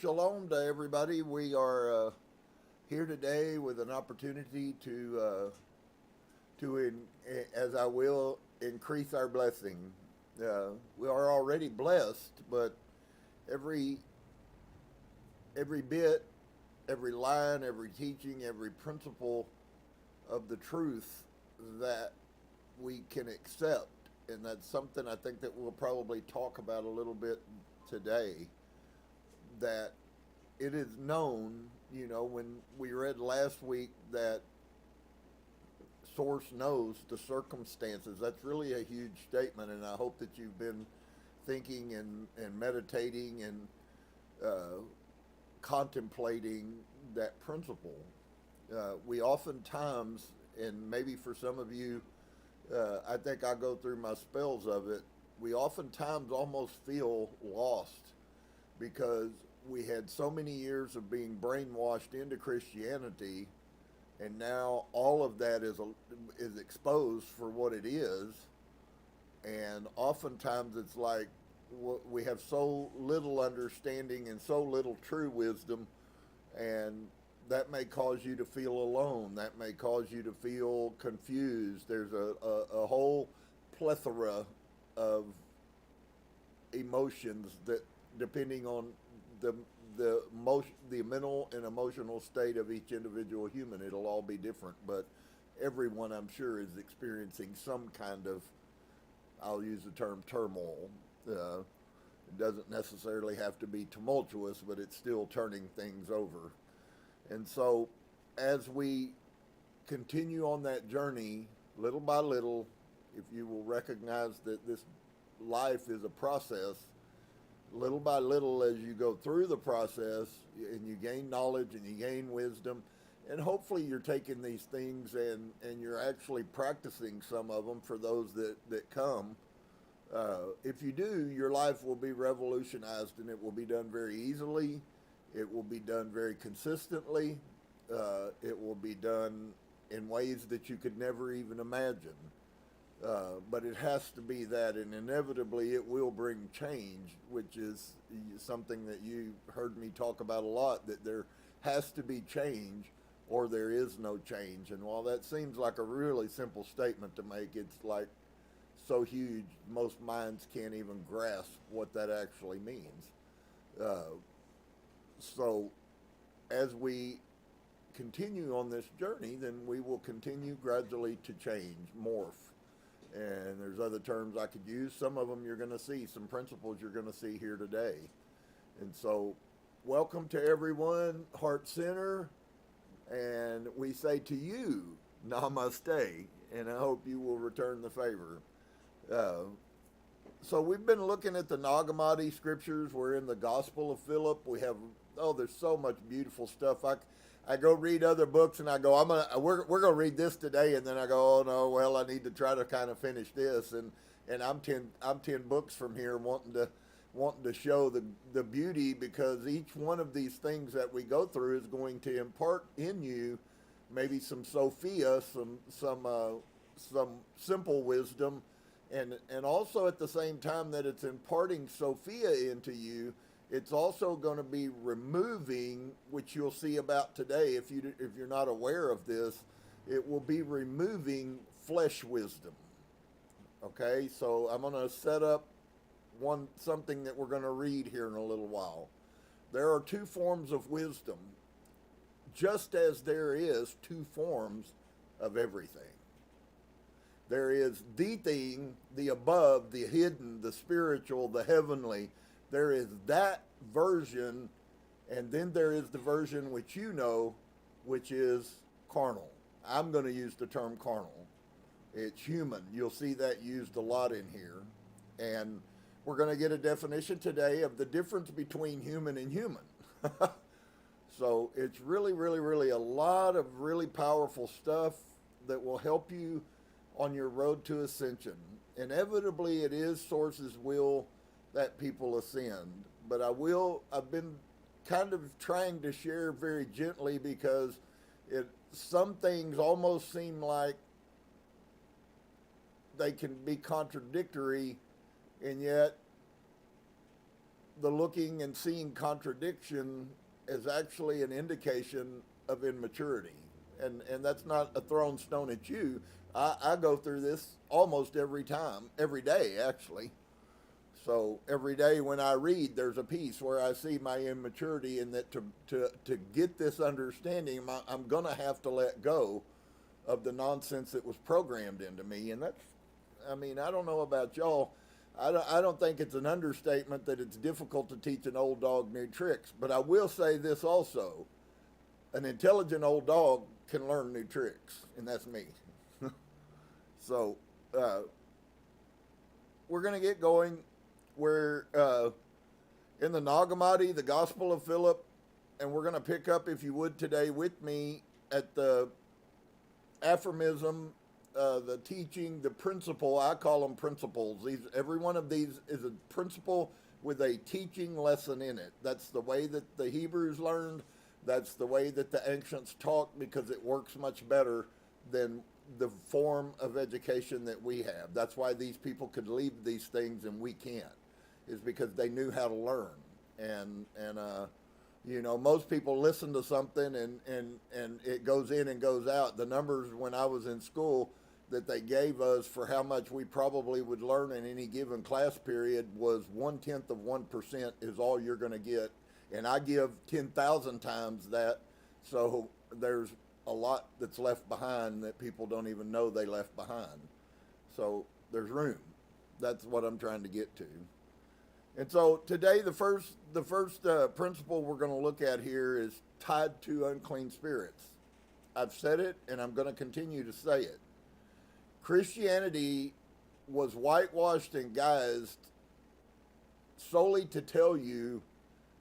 Shalom to everybody. We are here today with an opportunity as I will, increase our blessing. We are already blessed, but every every bit, every line, every teaching, every principle of the truth that we can accept, and that's something I think that we'll probably talk about a little bit today, that it is known, when we read last week that source knows the circumstances. That's really a huge statement, and I hope that you've been thinking and meditating and contemplating that principle. We oftentimes, and maybe for some of you, I think I go through my spells of it, we oftentimes almost feel lost because we had so many years of being brainwashed into Christianity, and now all of that is exposed for what it is. And oftentimes it's like we have so little understanding and so little true wisdom, and that may cause you to feel alone. That may cause you to feel confused. There's a whole plethora of emotions that, depending on the mental and emotional state of each individual human, it'll all be different. But everyone, I'm sure, is experiencing some kind of, I'll use the term turmoil. It doesn't necessarily have to be tumultuous, but it's still turning things over. And so, as we continue on that journey, little by little, if you will recognize that this life is a process, little by little, as you go through the process and you gain knowledge and you gain wisdom, and hopefully you're taking these things and you're actually practicing some of them for those that come. If you do, your life will be revolutionized, and it will be done very easily. It will be done very consistently. It will be done in ways that you could never even imagine. But it has to be that, and inevitably it will bring change, which is something that you heard me talk about a lot, that there has to be change or there is no change. And while that seems like a really simple statement to make, it's like so huge, most minds can't even grasp what that actually means. So as we continue on this journey, then we will continue gradually to change, morph. And there's other terms I could use. Some of them you're going to see, some principles you're going to see here today. And so, welcome to everyone, Heart Center. And we say to you, Namaste. And I hope you will return the favor. So we've been looking at the Nag Hammadi scriptures. We're in the Gospel of Philip. We have, there's so much beautiful stuff. I go read other books, and I go, we're gonna read this today, and then I go, oh no, well, I need to try to kind of finish this, and I'm 10 books from here, wanting to show the beauty, because each one of these things that we go through is going to impart in you maybe some Sophia, some simple wisdom, and also at the same time that it's imparting Sophia into you, it's also going to be removing, which you'll see about today, if you're not aware of this, it will be removing flesh wisdom. Okay, so I'm going to set up something that we're going to read here in a little while. There are two forms of wisdom, just as there is two forms of everything. There is the thing, the above, the hidden, the spiritual, the heavenly. There is that version, and then there is the version which you know, which is carnal. I'm going to use the term carnal. It's human. You'll see that used a lot in here. And we're going to get a definition today of the difference between human and human. So it's really, really, really a lot of really powerful stuff that will help you on your road to ascension. Inevitably, it is source's will that people ascend. But I've been kind of trying to share very gently, because some things almost seem like they can be contradictory, and yet the looking and seeing contradiction is actually an indication of immaturity. And that's not a thrown stone at you. I go through this almost every time, every day, actually. So every day when I read, there's a piece where I see my immaturity, and that to get this understanding, I'm going to have to let go of the nonsense that was programmed into me. And that's, I mean, I don't know about y'all. I don't think it's an understatement that it's difficult to teach an old dog new tricks. But I will say this also. An intelligent old dog can learn new tricks, and that's me. So we're going to get going. We're in the Nag Hammadi, the Gospel of Philip, and we're going to pick up, if you would, today with me at the aphorism, the teaching, the principle. I call them principles. Every one of these is a principle with a teaching lesson in it. That's the way that the Hebrews learned. That's the way that the ancients taught, because it works much better than the form of education that we have. That's why these people could leave these things and we can't, is because they knew how to learn. And you know, most people listen to something and it goes in and goes out. The numbers when I was in school that they gave us for how much we probably would learn in any given class period was 0.1% is all you're going to get. And I give 10,000 times that, so there's a lot that's left behind that people don't even know they left behind. So there's room. That's what I'm trying to get to. And so today, the first principle we're going to look at here is tied to unclean spirits. I've said it, and I'm going to continue to say it. Christianity was whitewashed and guised solely to tell you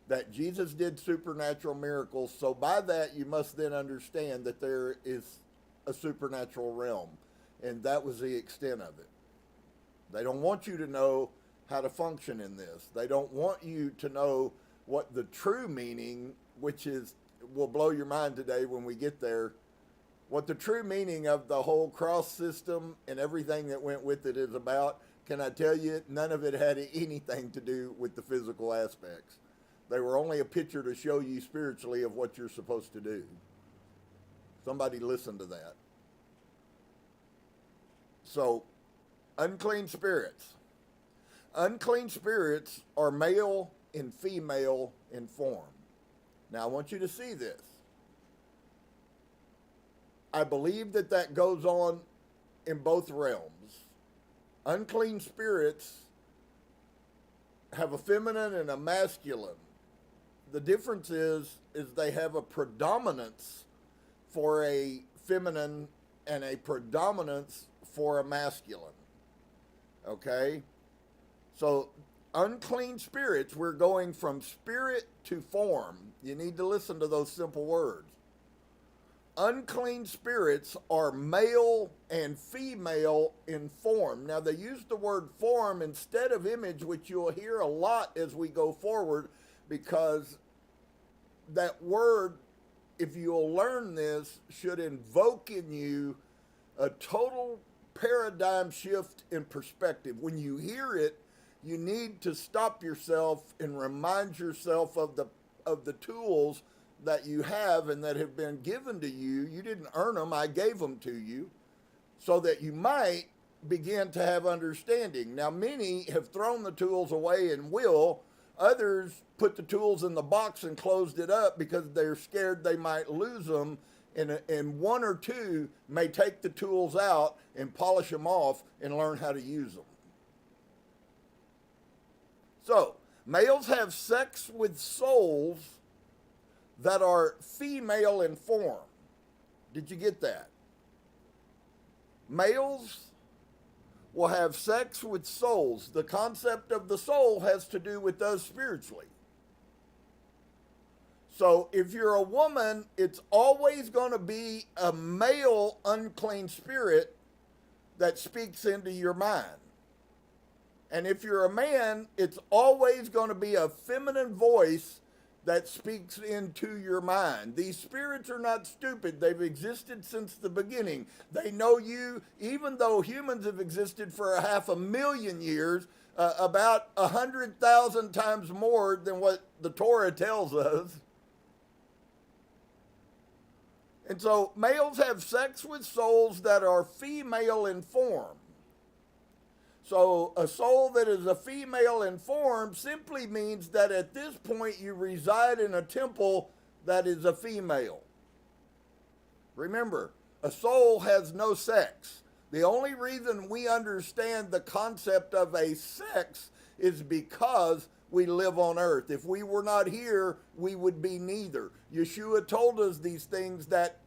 that Jesus did supernatural miracles. So by that, you must then understand that there is a supernatural realm. And that was the extent of it. They don't want you to know how to function in this. They don't want you to know what the true meaning, which is, will blow your mind today when we get there, what the true meaning of the whole cross system and everything that went with it is about. Can I tell you, none of it had anything to do with the physical aspects. They were only a picture to show you spiritually of what you're supposed to do. Somebody listen to that. So, unclean spirits. Unclean spirits are male and female in form. Now, I want you to see this. I believe that goes on in both realms. Unclean spirits have a feminine and a masculine. The difference is they have a predominance for a feminine and a predominance for a masculine. Okay? So, unclean spirits, we're going from spirit to form. You need to listen to those simple words. Unclean spirits are male and female in form. Now, they use the word form instead of image, which you'll hear a lot as we go forward, because that word, if you'll learn this, should invoke in you a total paradigm shift in perspective. When you hear it, you need to stop yourself and remind yourself of the tools that you have and that have been given to you. You didn't earn them, I gave them to you, so that you might begin to have understanding. Now, many have thrown the tools away and will. Others put the tools in the box and closed it up because they're scared they might lose them. And one or two may take the tools out and polish them off and learn how to use them. So, males have sex with souls that are female in form. Did you get that? Males will have sex with souls. The concept of the soul has to do with us spiritually. So if you're a woman, it's always going to be a male unclean spirit that speaks into your mind. And if you're a man, it's always going to be a feminine voice that speaks into your mind. These spirits are not stupid. They've existed since the beginning. They know you, even though humans have existed for 500,000 years, about 100,000 times more than what the Torah tells us. And so males have sex with souls that are female in form. So a soul that is a female in form simply means that at this point you reside in a temple that is a female. Remember, a soul has no sex. The only reason we understand the concept of a sex is because we live on earth. If we were not here, we would be neither. Yeshua told us these things, that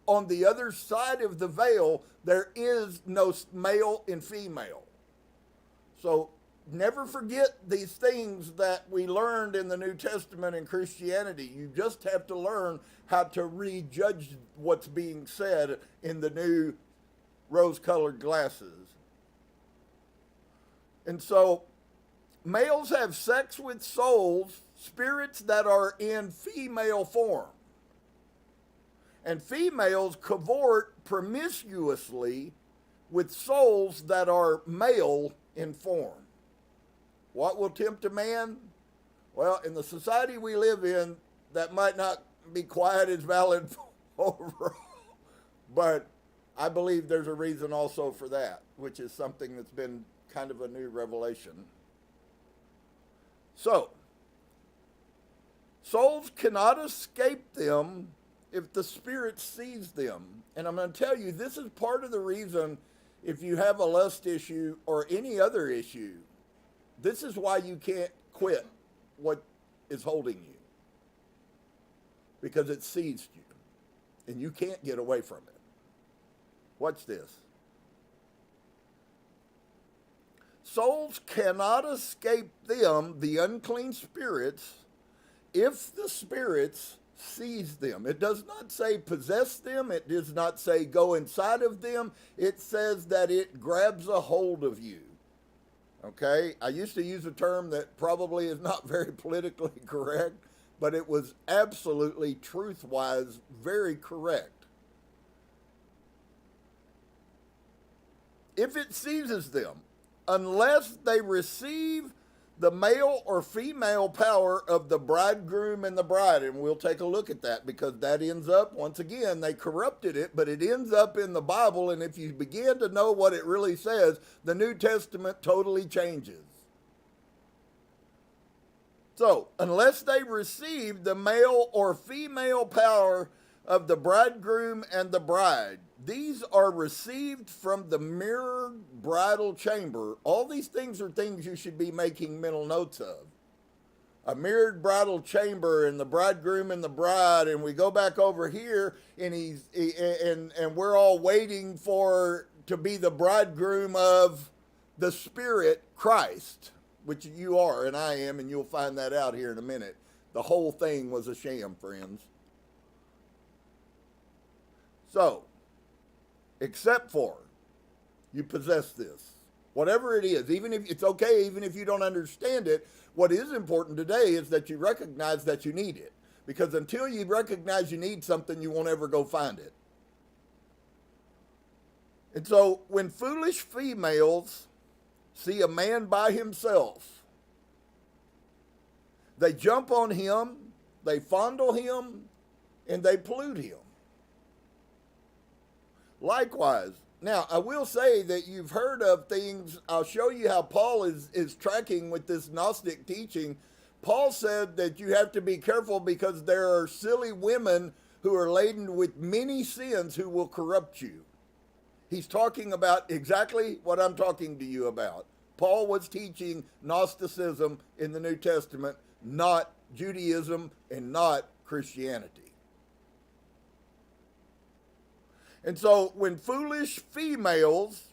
on the other side of the veil, there is no male and female. So never forget these things that we learned in the New Testament and Christianity. You just have to learn how to rejudge what's being said in the new rose-colored glasses. And so males have sex with souls, spirits that are in female form. And females cavort promiscuously with souls that are male in form. What will tempt a man? Well, in the society we live in, that might not be quite as valid overall, but I believe there's a reason also for that, which is something that's been kind of a new revelation. So, souls cannot escape them if the Spirit sees them. And I'm going to tell you, this is part of the reason, if you have a lust issue or any other issue, this is why you can't quit what is holding you. Because it seized you, and you can't get away from it. Watch this. Souls cannot escape them, the unclean spirits, if the spirits seize them. It does not say possess them. It does not say go inside of them. It says that it grabs a hold of you. Okay? I used to use a term that probably is not very politically correct, but it was absolutely truth-wise very correct. If it seizes them, unless they receive the male or female power of the bridegroom and the bride, and we'll take a look at that, because that ends up, once again, they corrupted it, but it ends up in the Bible, and if you begin to know what it really says, the New Testament totally changes. So, unless they receive the male or female power of the bridegroom and the bride, these are received from the mirrored bridal chamber. All these things are things you should be making mental notes of. A mirrored bridal chamber, and the bridegroom and the bride, and we go back over here, and and we're all waiting for to be the bridegroom of the Spirit, Christ, which you are and I am, and you'll find that out here in a minute. The whole thing was a sham, friends. So, except for you possess this, whatever it is, even if it's okay, even if you don't understand it, what is important today is that you recognize that you need it. Because until you recognize you need something, you won't ever go find it. And so when foolish females see a man by himself, they jump on him, they fondle him, and they pollute him. Likewise, now I will say that you've heard of things. I'll show you how Paul is tracking with this Gnostic teaching. Paul said that you have to be careful because there are silly women who are laden with many sins who will corrupt you. He's talking about exactly what I'm talking to you about. Paul was teaching Gnosticism in the New Testament, not Judaism and not Christianity. And so when foolish females,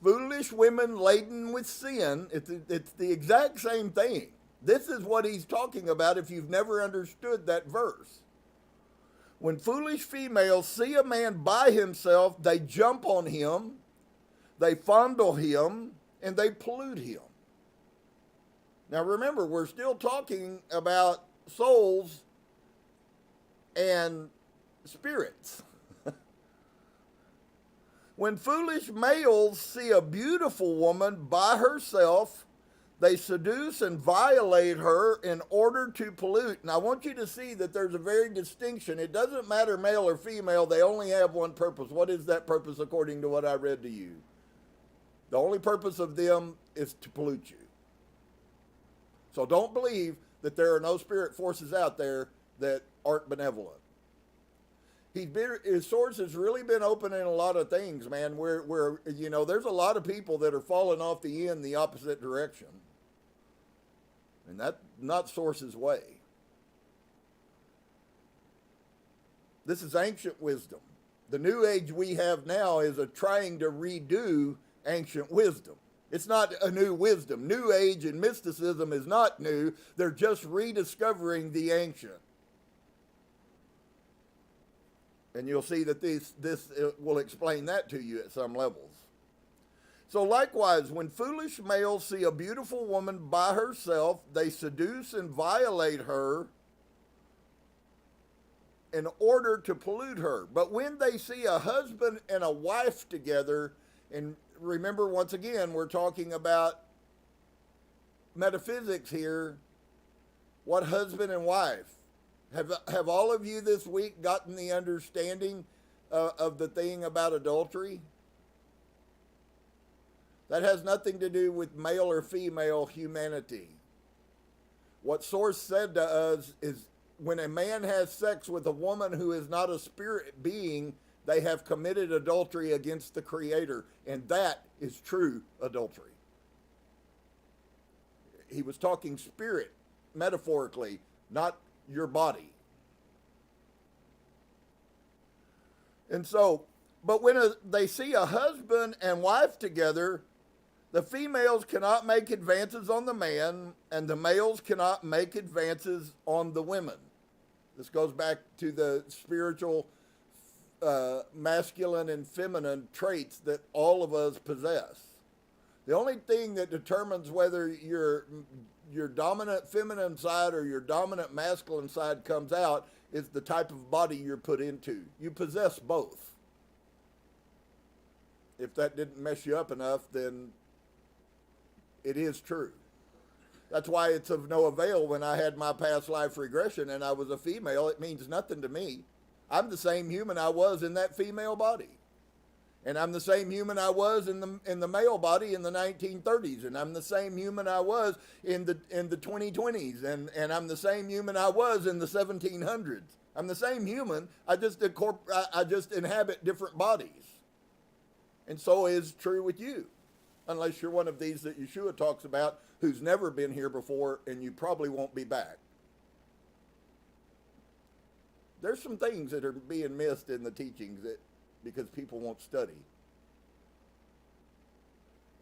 foolish women laden with sin, it's the exact same thing. This is what he's talking about if you've never understood that verse. When foolish females see a man by himself, they jump on him, they fondle him, and they pollute him. Now remember, we're still talking about souls and spirits. When foolish males see a beautiful woman by herself, They seduce and violate her in order to pollute. And I want you to see that there's a very distinction. It doesn't matter male or female. They only have one purpose. What is that purpose according to what I read to you? The only purpose of them is to pollute you. So don't believe that there are no spirit forces out there that aren't benevolent. His source has really been opening a lot of things, man, where there's a lot of people that are falling off the end the opposite direction. And that's not Source's way. This is ancient wisdom. The new age we have now is trying to redo ancient wisdom. It's not a new wisdom. New age and mysticism is not new. They're just rediscovering the ancient. And you'll see that this will explain that to you at some levels. So likewise, when foolish males see a beautiful woman by herself, they seduce and violate her in order to pollute her. But when they see a husband and a wife together, and remember, once again, we're talking about metaphysics here. What husband and wife? Have all of you this week gotten the understanding of the thing about adultery? That has nothing to do with male or female humanity. What Source said to us is when a man has sex with a woman who is not a spirit being, they have committed adultery against the Creator, and that is true adultery. He was talking spirit, metaphorically, not your body. And so, but when they see a husband and wife together, the females cannot make advances on the man, and the males cannot make advances on the women. This goes back to the spiritual masculine and feminine traits that all of us possess. The only thing that determines whether your dominant feminine side or your dominant masculine side comes out is the type of body you're put into. You possess both. If that didn't mess you up enough, then it is true. That's why it's of no avail when I had my past life regression and I was a female. It means nothing to me. I'm the same human I was in that female body. And I'm the same human I was in the male body in the 1930s. And I'm the same human I was in the 2020s. And I'm the same human I was in the 1700s. I'm the same human. I just inhabit different bodies. And so is true with you. Unless you're one of these that Yahusha talks about who's never been here before and you probably won't be back. There's some things that are being missed in the teachings because people won't study.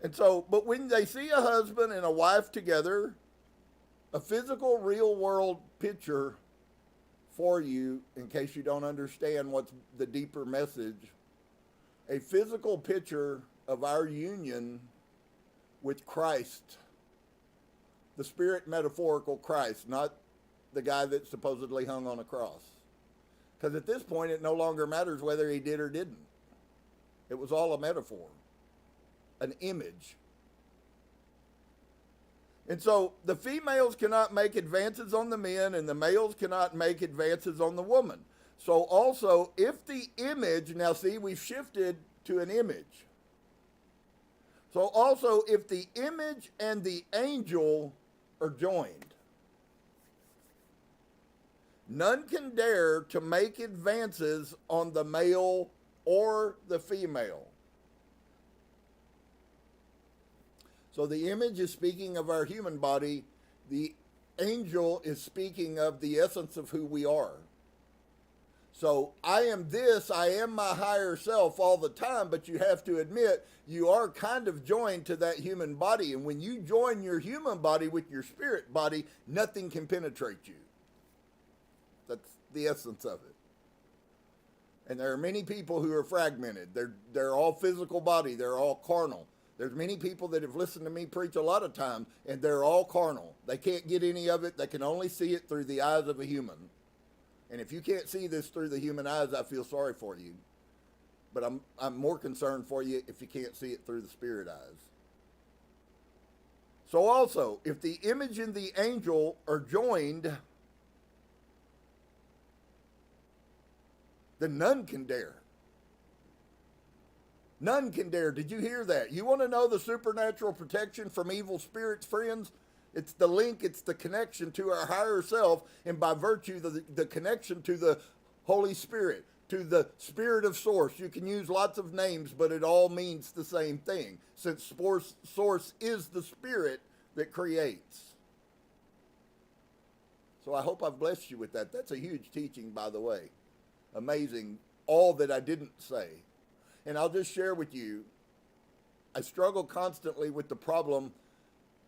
And so, but when they see a husband and a wife together, a physical real world picture for you, in case you don't understand what's the deeper message, a physical picture of our union with Christ, the spirit metaphorical Christ, not the guy that supposedly hung on a cross. Because at this point, it no longer matters whether he did or didn't. It was all a metaphor, an image. And so the females cannot make advances on the men, and the males cannot make advances on the woman. So also, if the image, now see, we've shifted to an image. So also, if the image and the angel are joined, none can dare to make advances on the male or the female. So the image is speaking of our human body. The angel is speaking of the essence of who we are. So I am this, I am my higher self all the time, but you have to admit you are kind of joined to that human body. And when you join your human body with your spirit body, nothing can penetrate you. That's the essence of it. And there are many people who are fragmented. They're all physical body. They're all carnal. There's many people that have listened to me preach a lot of times, and they're all carnal. They can't get any of it. They can only see it through the eyes of a human. And if you can't see this through the human eyes, I feel sorry for you. But I'm more concerned for you if you can't see it through the spirit eyes. So also, if the image and the angel are joined, then none can dare. None can dare. Did you hear that? You want to know the supernatural protection from evil spirits, friends? It's the link, it's the connection to our higher self, and by virtue, the connection to the Holy Spirit, to the Spirit of Source. You can use lots of names, but it all means the same thing, since Source is the Spirit that creates. So I hope I've blessed you with that. That's a huge teaching, by the way. Amazing. All that I didn't say. And I'll just share with you, I struggle constantly with the problem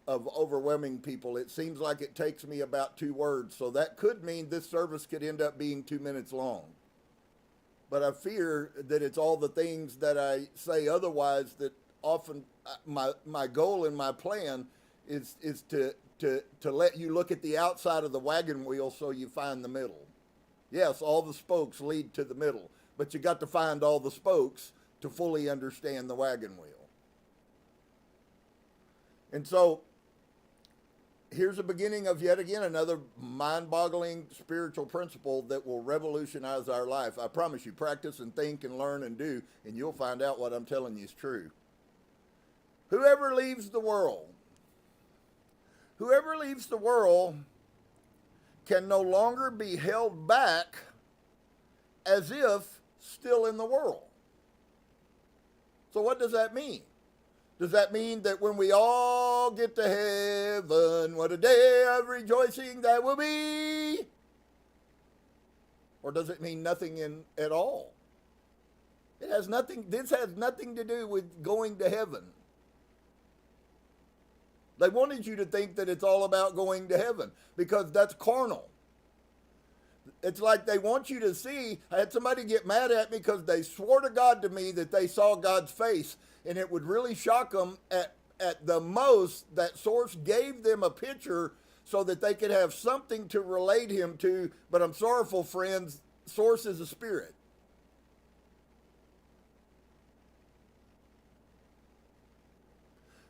of overwhelming people. It seems like it takes me about 2 words. So that could mean this service could end up being 2 minutes long. But I fear that it's all the things that I say otherwise that often my goal and my plan is to let you look at the outside of the wagon wheel so you find the middle. Yes, all the spokes lead to the middle, but you got to find all the spokes to fully understand the wagon wheel. And so here's the beginning of yet again another mind-boggling spiritual principle that will revolutionize our life. I promise you, practice and think and learn and do, and you'll find out what I'm telling you is true. Whoever leaves the world can no longer be held back as if still in the world. So what does that mean? Does that mean that when we all get to heaven, what a day of rejoicing that will be? Or does it mean nothing at all? It has nothing, this has nothing to do with going to heaven. They wanted you to think that it's all about going to heaven because that's carnal. It's like they want you to see. I had somebody get mad at me because they swore to God to me that they saw God's face, and it would really shock them at the most that Source gave them a picture so that they could have something to relate him to. But I'm sorrowful, friends, Source is a spirit.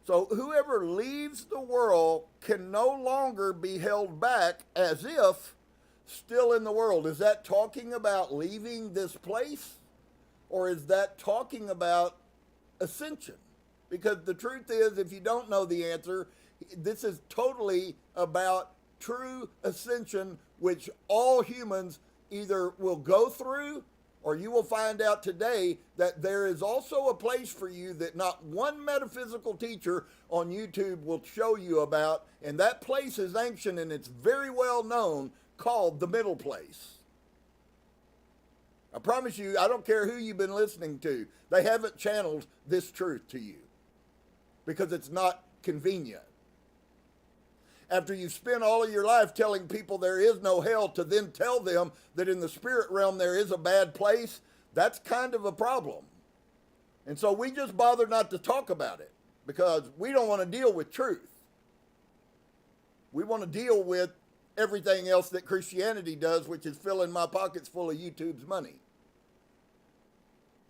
So whoever leaves the world can no longer be held back as if still in the world. Is that talking about leaving this place? Or is that talking about ascension? Because the truth is, if you don't know the answer, this is totally about true ascension, which all humans either will go through, or you will find out today that there is also a place for you that not one metaphysical teacher on YouTube will show you about, and that place is ancient and it's very well known, called the middle place. I promise you, I don't care who you've been listening to, they haven't channeled this truth to you because it's not convenient. After you've spent all of your life telling people there is no hell, to then tell them that in the spirit realm there is a bad place, that's kind of a problem. And so we just bother not to talk about it because we don't want to deal with truth. We want to deal with everything else that Christianity does, which is filling my pockets full of YouTube's money.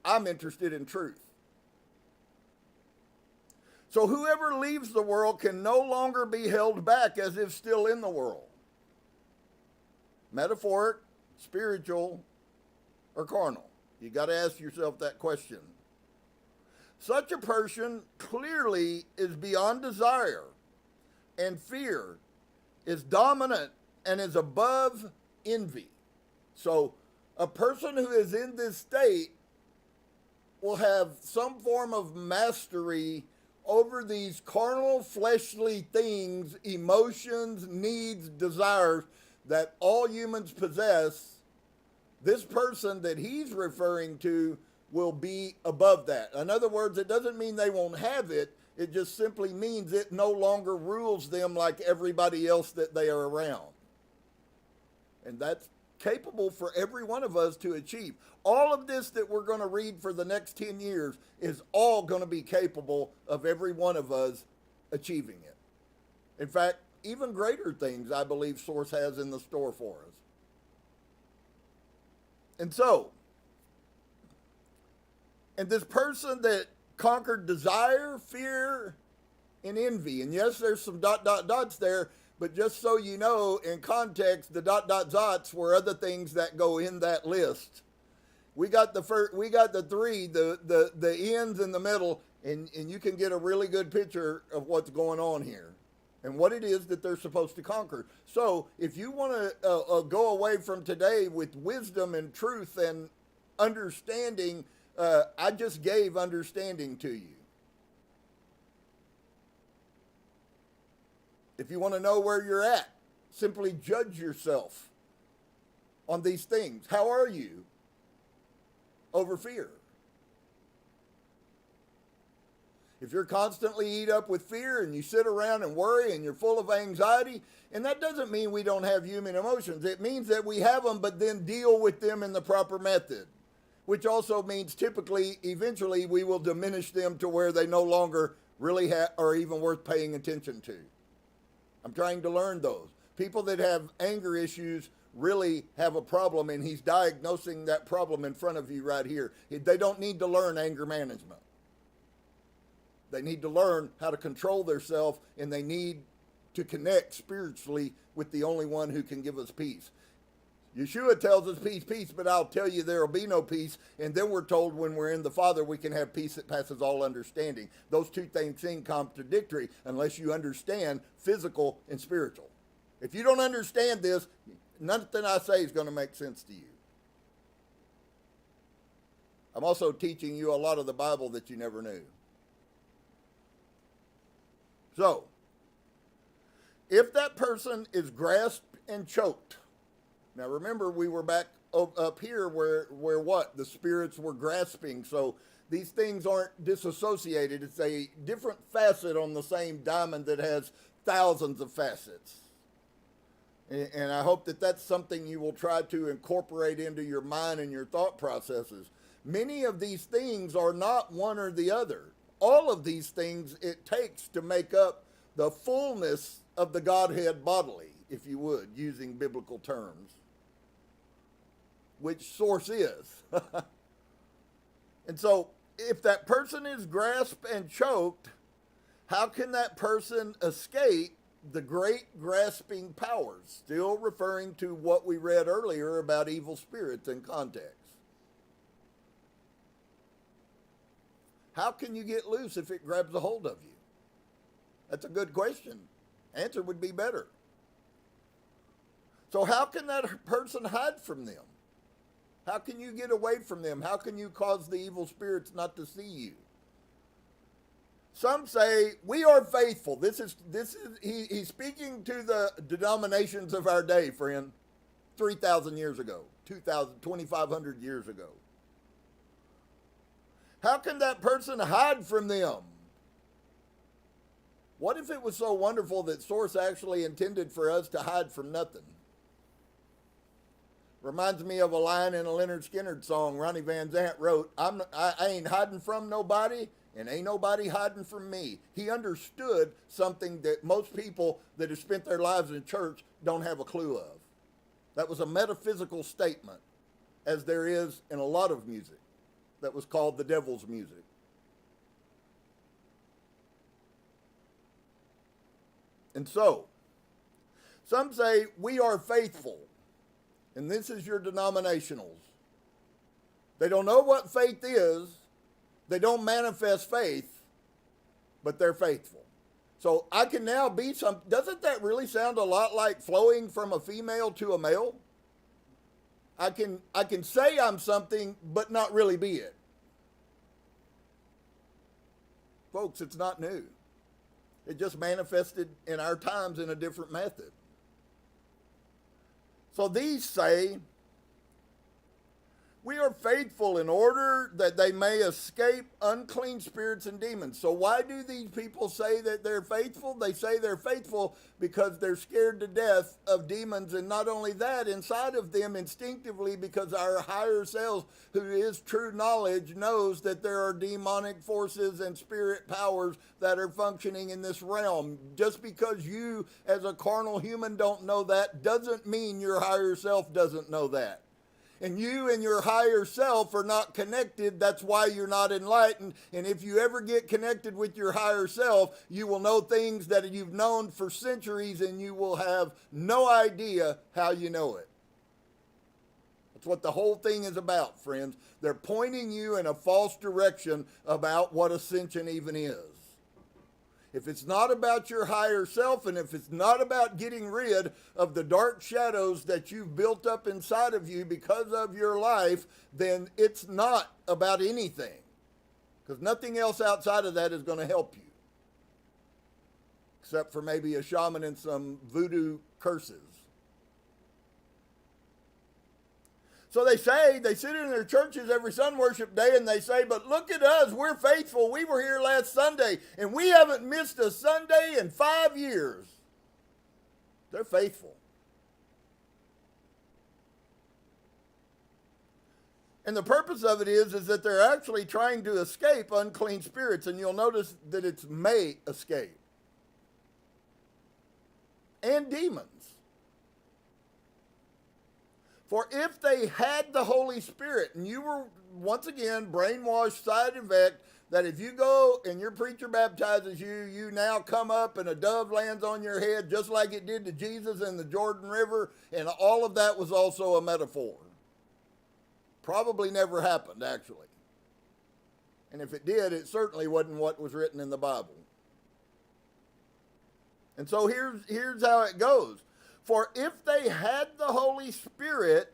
I'm interested in truth. So whoever leaves the world can no longer be held back as if still in the world. Metaphoric, spiritual, or carnal? You got to ask yourself that question. Such a person clearly is beyond desire and fear, is dominant, and is above envy. So a person who is in this state will have some form of mastery over these carnal, fleshly things, emotions, needs, desires that all humans possess. This person that he's referring to will be above that. In other words, it doesn't mean they won't have it. It just simply means it no longer rules them like everybody else that they are around. And that's capable for every one of us to achieve. All of this that we're going to read for the next 10 years is all going to be capable of every one of us achieving it. In fact, even greater things I believe Source has in the store for us. And so, and this person that conquered desire, fear, and envy. And yes, there's some dot, dot, dots there, but just so you know, in context, the dot, dot, dots were other things that go in that list. We got the first, we got the three, the ends in the middle, and you can get a really good picture of what's going on here and what it is that they're supposed to conquer. So if you want to go away from today with wisdom and truth and understanding, I just gave understanding to you. If you want to know where you're at, simply judge yourself on these things. How are you over fear? If you're constantly eat up with fear and you sit around and worry and you're full of anxiety, and that doesn't mean we don't have human emotions. It means that we have them, but then deal with them in the proper method, which also means typically, eventually, we will diminish them to where they no longer really are even worth paying attention to. I'm trying to learn those. People that have anger issues really have a problem, and he's diagnosing that problem in front of you right here. They don't need to learn anger management. They need to learn how to control themselves, and they need to connect spiritually with the only one who can give us peace. Yeshua tells us peace, peace, but I'll tell you there will be no peace. And then we're told when we're in the Father, we can have peace that passes all understanding. Those two things seem contradictory unless you understand physical and spiritual. If you don't understand this, nothing I say is going to make sense to you. I'm also teaching you a lot of the Bible that you never knew. So, if that person is grasped and choked, now remember we were back up here where what? The spirits were grasping. So these things aren't disassociated. It's a different facet on the same diamond that has thousands of facets. And I hope that that's something you will try to incorporate into your mind and your thought processes. Many of these things are not one or the other. All of these things it takes to make up the fullness of the Godhead bodily, if you would, using biblical terms, which source is. And so, if that person is grasped and choked, how can that person escape the great grasping powers? Still referring to what we read earlier about evil spirits in context. How can you get loose if it grabs a hold of you? That's a good question. Answer would be better. So how can that person hide from them? How can you get away from them? How can you cause the evil spirits not to see you? Some say, we are faithful. He's speaking to the denominations of our day, friend. 3,000 years ago, 2,500 years ago. How can that person hide from them? What if it was so wonderful that Source actually intended for us to hide from nothing? Reminds me of a line in a Leonard Skinner song Ronnie Van Zant wrote, I ain't hiding from nobody, and ain't nobody hiding from me. He understood something that most people that have spent their lives in church don't have a clue of. That was a metaphysical statement, as there is in a lot of music. That was called the devil's music. And so, some say we are faithful, and this is your denominationals. They don't know what faith is, they don't manifest faith, but they're faithful. So I can now be doesn't that really sound a lot like flowing from a female to a male? I can say I'm something, but not really be it. Folks, it's not new. It just manifested in our times in a different method. So these say, we are faithful in order that they may escape unclean spirits and demons. So why do these people say that they're faithful? They say they're faithful because they're scared to death of demons. And not only that, inside of them instinctively, because our higher selves, who is true knowledge, knows that there are demonic forces and spirit powers that are functioning in this realm. Just because you as a carnal human don't know that doesn't mean your higher self doesn't know that. And you and your higher self are not connected. That's why you're not enlightened. And if you ever get connected with your higher self, you will know things that you've known for centuries and you will have no idea how you know it. That's what the whole thing is about, friends. They're pointing you in a false direction about what ascension even is. If it's not about your higher self, and if it's not about getting rid of the dark shadows that you've built up inside of you because of your life, then it's not about anything. Because nothing else outside of that is going to help you. Except for maybe a shaman and some voodoo curses. So they sit in their churches every sun worship day and they say, but look at us, we're faithful. We were here last Sunday and we haven't missed a Sunday in 5 years. They're faithful. And the purpose of it is that they're actually trying to escape unclean spirits. And you'll notice that it's may escape. And demons. For if they had the Holy Spirit, and you were, once again, brainwashed side effect, that if you go and your preacher baptizes you, you now come up and a dove lands on your head, just like it did to Jesus in the Jordan River, and all of that was also a metaphor. Probably never happened, actually. And if it did, it certainly wasn't what was written in the Bible. And so here's how it goes. For if they had the Holy Spirit,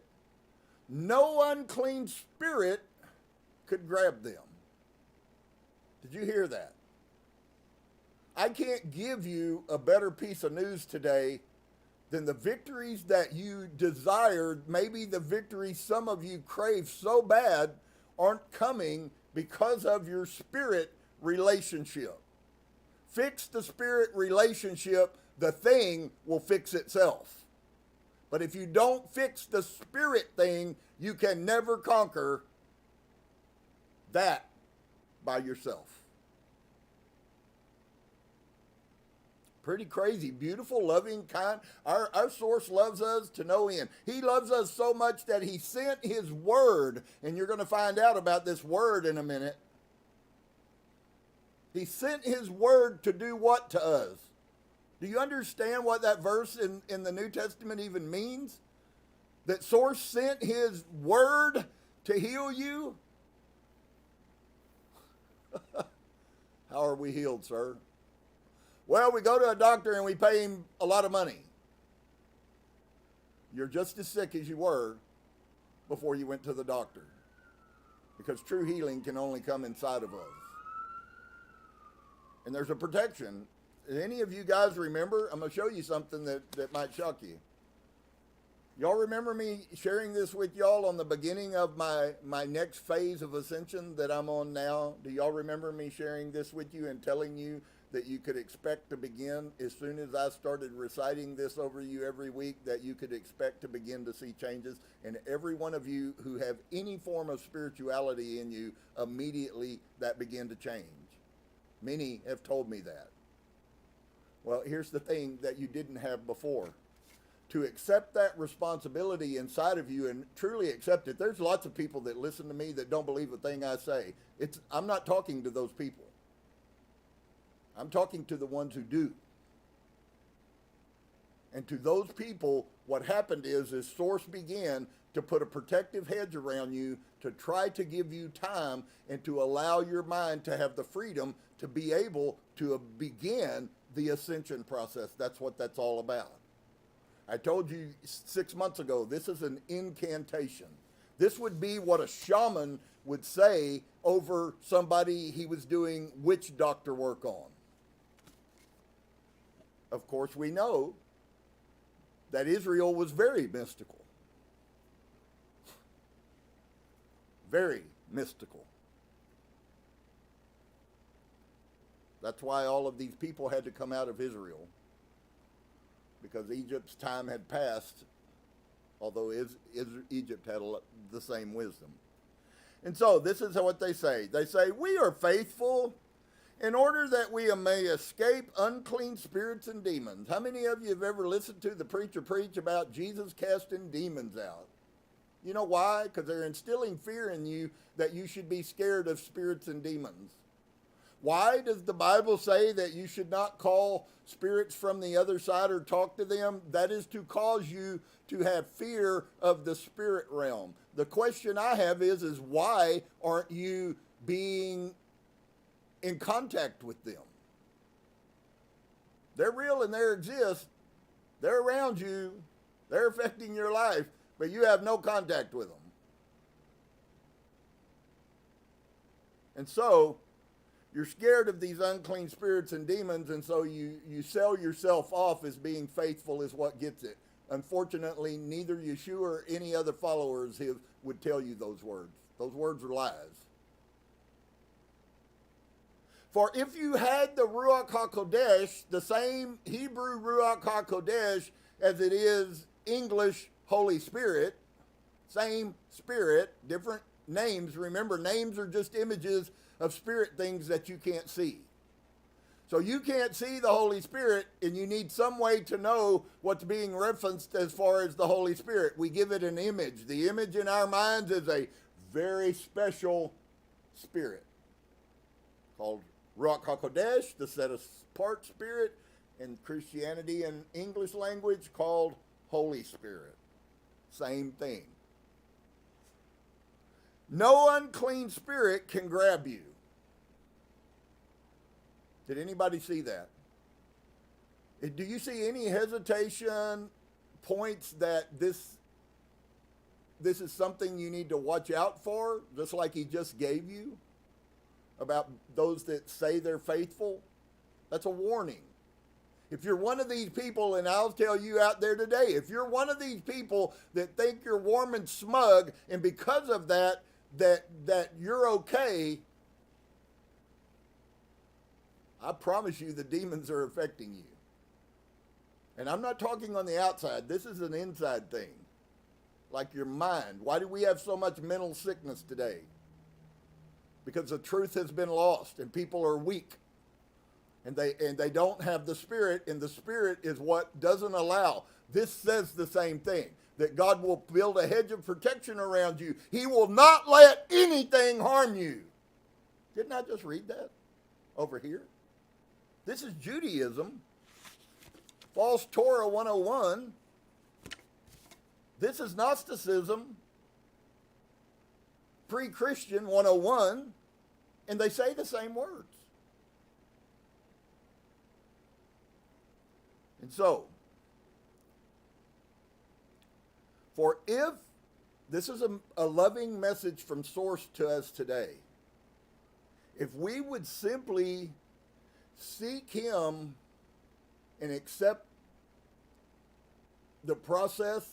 no unclean spirit could grab them. Did you hear that? I can't give you a better piece of news today than the victories that you desired, maybe the victories some of you crave so bad, aren't coming because of your spirit relationship. Fix the spirit relationship, the thing will fix itself. But if you don't fix the spirit thing, you can never conquer that by yourself. Pretty crazy, beautiful, loving, kind. Our source loves us to no end. He loves us so much that he sent his word, and you're going to find out about this word in a minute. He sent his word to do what to us? Do you understand what that verse in the New Testament even means? That source sent his word to heal you? How are we healed, sir? Well, we go to a doctor and we pay him a lot of money. You're just as sick as you were before you went to the doctor. Because true healing can only come inside of us. And there's a protection. Any of you guys remember? I'm going to show you something that might shock you. Y'all remember me sharing this with y'all on the beginning of my next phase of ascension that I'm on now? Do y'all remember me sharing this with you and telling you that you could expect to begin as soon as I started reciting this over you every week, that you could expect to begin to see changes? And every one of you who have any form of spirituality in you, immediately that began to change. Many have told me that. Well, here's the thing that you didn't have before. To accept that responsibility inside of you and truly accept it. There's lots of people that listen to me that don't believe a thing I say. I'm not talking to those people. I'm talking to the ones who do. And to those people, what happened is Source began to put a protective hedge around you to try to give you time and to allow your mind to have the freedom to be able to begin the ascension process. That's what that's all about. I told you 6 months ago, this is an incantation. This would be what a shaman would say over somebody he was doing witch doctor work on. Of course, we know that Israel was very mystical. Very mystical. That's why all of these people had to come out of Israel. Because Egypt's time had passed, although Egypt had the same wisdom. And so this is what they say. They say, we are faithful in order that we may escape unclean spirits and demons. How many of you have ever listened to the preacher preach about Jesus casting demons out? You know why? Because they're instilling fear in you that you should be scared of spirits and demons. Why does the Bible say that you should not call spirits from the other side or talk to them? That is to cause you to have fear of the spirit realm. The question I have is why aren't you being in contact with them? They're real and they exist. They're around you. They're affecting your life, but you have no contact with them. And so, you're scared of these unclean spirits and demons, and so you sell yourself off as being faithful is what gets it. Unfortunately, neither Yeshua or any other followers would tell you those words. Those words are lies. For if you had the Ruach HaKodesh, the same Hebrew Ruach HaKodesh as it is English Holy Spirit, same spirit, different names. Remember, names are just images of spirit things that you can't see. So you can't see the Holy Spirit, and you need some way to know what's being referenced as far as the Holy Spirit. We give it an image. The image in our minds is a very special spirit called Ruach HaKodesh, the set-apart spirit, in Christianity and English language called Holy Spirit. Same thing. No unclean spirit can grab you. Did anybody see that? Do you see any hesitation points that this is something you need to watch out for, just like he just gave you about those that say they're faithful? That's a warning. If you're one of these people, and I'll tell you out there today, if you're one of these people that think you're warm and smug, and because of that you're okay, I promise you the demons are affecting you. And I'm not talking on the outside. This is an inside thing. Like your mind. Why do we have so much mental sickness today? Because the truth has been lost and people are weak. And they don't have the Spirit, and the Spirit is what doesn't allow. This says the same thing, that God will build a hedge of protection around you. He will not let anything harm you. Didn't I just read that over here? This is Judaism, false Torah 101. This is Gnosticism, pre-Christian 101, and they say the same words. And so, for if, this is a loving message from Source to us today, if we would simply seek Him and accept the process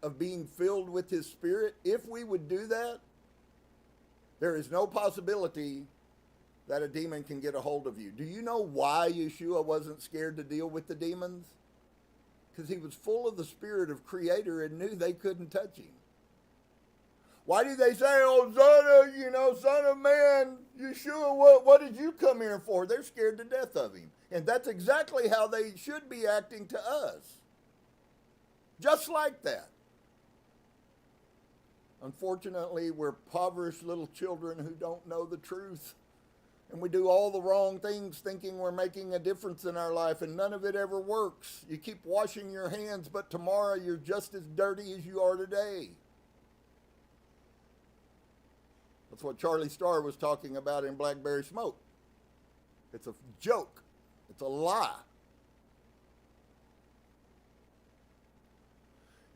of being filled with His Spirit, if we would do that, there is no possibility that a demon can get a hold of you. Do you know why Yeshua wasn't scared to deal with the demons? Because he was full of the spirit of Creator and knew they couldn't touch him. Why do they say, oh, Son of Man, Yeshua, what did you come here for? They're scared to death of him. And that's exactly how they should be acting to us. Just like that. Unfortunately, we're impoverished little children who don't know the truth. And we do all the wrong things thinking we're making a difference in our life, and none of it ever works. You keep washing your hands, but tomorrow you're just as dirty as you are today. That's what Charlie Starr was talking about in Blackberry Smoke. It's a joke. It's a lie.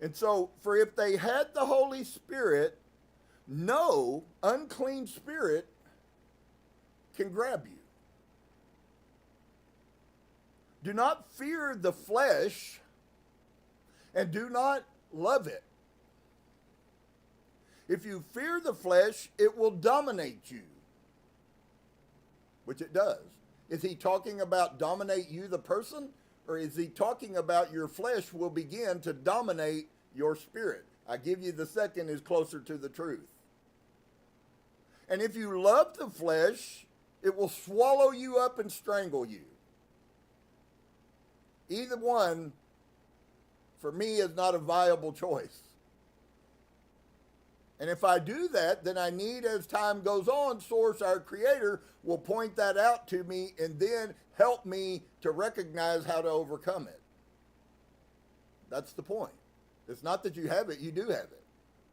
And so, for if they had the Holy Spirit, no unclean spirit can grab you. Do not fear the flesh and do not love it. If you fear the flesh, it will dominate you, which it does. Is he talking about dominate you, the person, or is he talking about your flesh will begin to dominate your spirit? I give you the second is closer to the truth. And if you love the flesh, it will swallow you up and strangle you. Either one, for me, is not a viable choice. And if I do that, then I need, as time goes on, Source, our Creator, will point that out to me and then help me to recognize how to overcome it. That's the point. It's not that you have it, you do have it.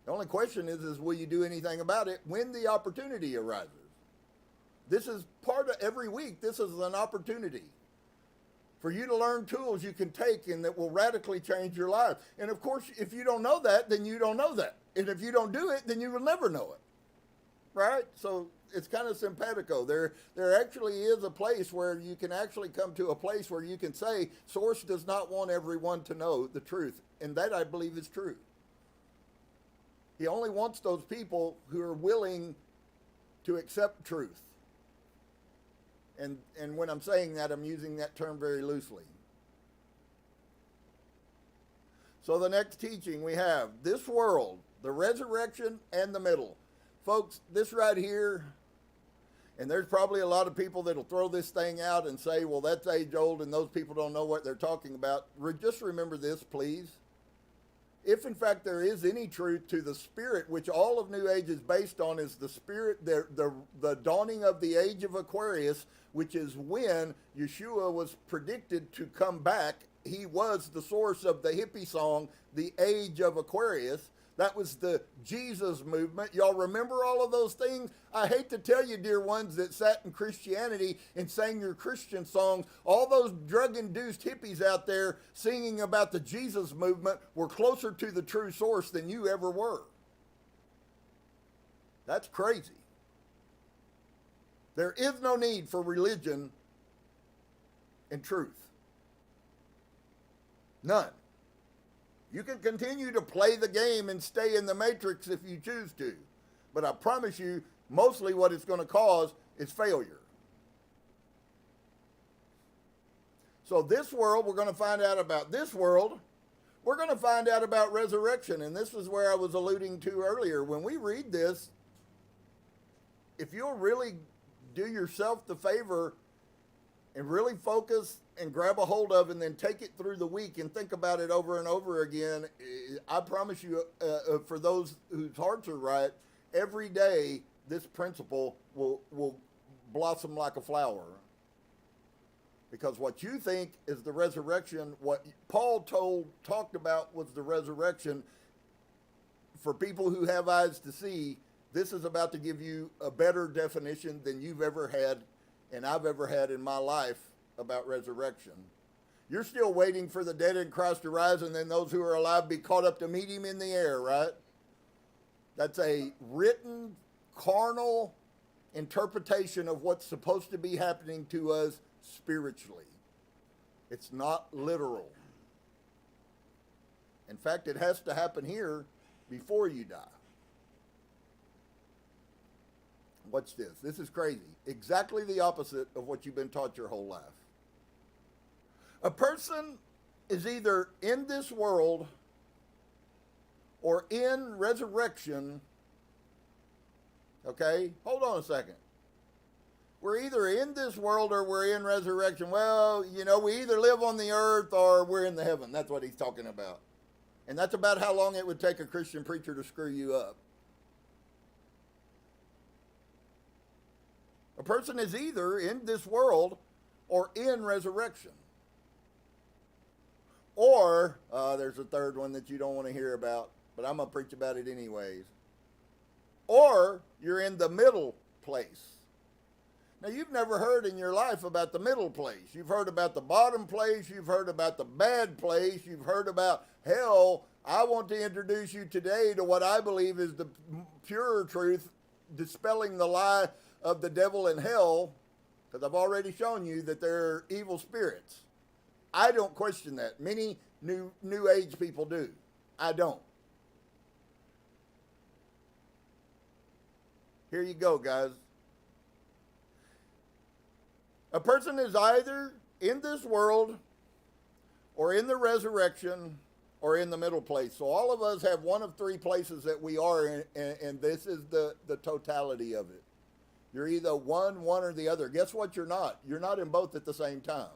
The only question is will you do anything about it when the opportunity arises? This is part of every week. This is an opportunity for you to learn tools you can take and that will radically change your life. And of course, if you don't know that, then you don't know that. And if you don't do it, then you will never know it. Right? So it's kind of simpatico. There actually is a place where you can actually come to a place where you can say, Source does not want everyone to know the truth. And that, I believe, is true. He only wants those people who are willing to accept truth. And when I'm saying that, I'm using that term very loosely. So the next teaching we have, this world, the resurrection, and the middle. Folks, this right here, and there's probably a lot of people that'll throw this thing out and say, well, that's age old and those people don't know what they're talking about. Just remember this, please. If in fact there is any truth to the spirit, which all of New Age is based on, is the spirit, the dawning of the age of Aquarius, which is when Yeshua was predicted to come back. He was the source of the hippie song, The Age of Aquarius. That was the Jesus movement. Y'all remember all of those things? I hate to tell you, dear ones that sat in Christianity and sang your Christian songs, all those drug-induced hippies out there singing about the Jesus movement were closer to the true source than you ever were. That's crazy. There is no need for religion and truth. None. You can continue to play the game and stay in the matrix if you choose to. But I promise you, mostly what it's going to cause is failure. So this world, we're going to find out about this world. We're going to find out about resurrection. And this is where I was alluding to earlier. When we read this, if you'll really do yourself the favor and really focus and grab a hold of and then take it through the week and think about it over and over again, I promise you, for those whose hearts are right, every day this principle will blossom like a flower. Because what you think is the resurrection, what Paul talked about was the resurrection. For people who have eyes to see, this is about to give you a better definition than you've ever had and I've ever had in my life about resurrection. You're still waiting for the dead in Christ to rise and then those who are alive be caught up to meet him in the air, right? That's a written, carnal interpretation of what's supposed to be happening to us spiritually. It's not literal. In fact, it has to happen here before you die. Watch this. This is crazy. Exactly the opposite of what you've been taught your whole life. A person is either in this world or in resurrection. Okay? Hold on a second. We're either in this world or we're in resurrection. Well, you know, we either live on the earth or we're in the heaven. That's what he's talking about. And that's about how long it would take a Christian preacher to screw you up. A person is either in this world or in resurrection. Or, there's a third one that you don't want to hear about, but I'm going to preach about it anyways. Or you're in the middle place. Now, you've never heard in your life about the middle place. You've heard about the bottom place. You've heard about the bad place. You've heard about hell. I want to introduce you today to what I believe is the pure truth, dispelling the lie of the devil and hell, because I've already shown you that they're evil spirits. I don't question that. Many new age people do. I don't. Here you go, guys. A person is either in this world or in the resurrection or in the middle place. So all of us have one of three places that we are in, and this is the totality of it. You're either one or the other. Guess what you're not? You're not in both at the same time.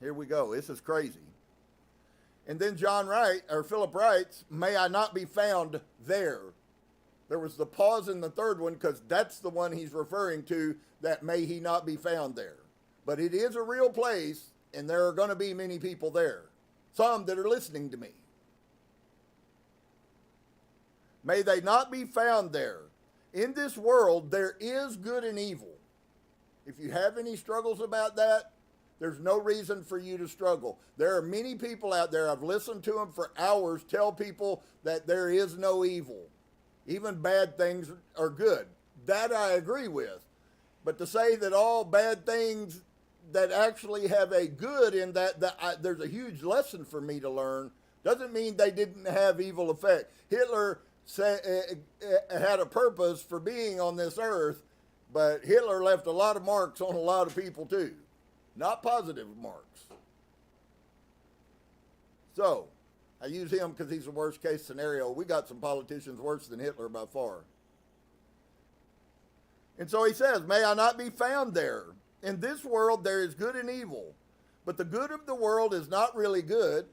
Here we go. This is crazy. And then Philip writes, may I not be found there. There was the pause in the third one because that's the one he's referring to, that may he not be found there. But it is a real place, and there are going to be many people there. Some that are listening to me. May they not be found there. In this world, there is good and evil. If you have any struggles about that, there's no reason for you to struggle. There are many people out there, I've listened to them for hours, tell people that there is no evil. Even bad things are good. That I agree with. But to say that all bad things that actually have a good in there's a huge lesson for me to learn, doesn't mean they didn't have evil effect. Hitler had a purpose for being on this earth, but Hitler left a lot of marks on a lot of people too. Not positive marks. So, I use him because he's the worst case scenario. We got some politicians worse than Hitler by far. And so he says, may I not be found there. In this world there is good and evil, but the good of the world is not really good,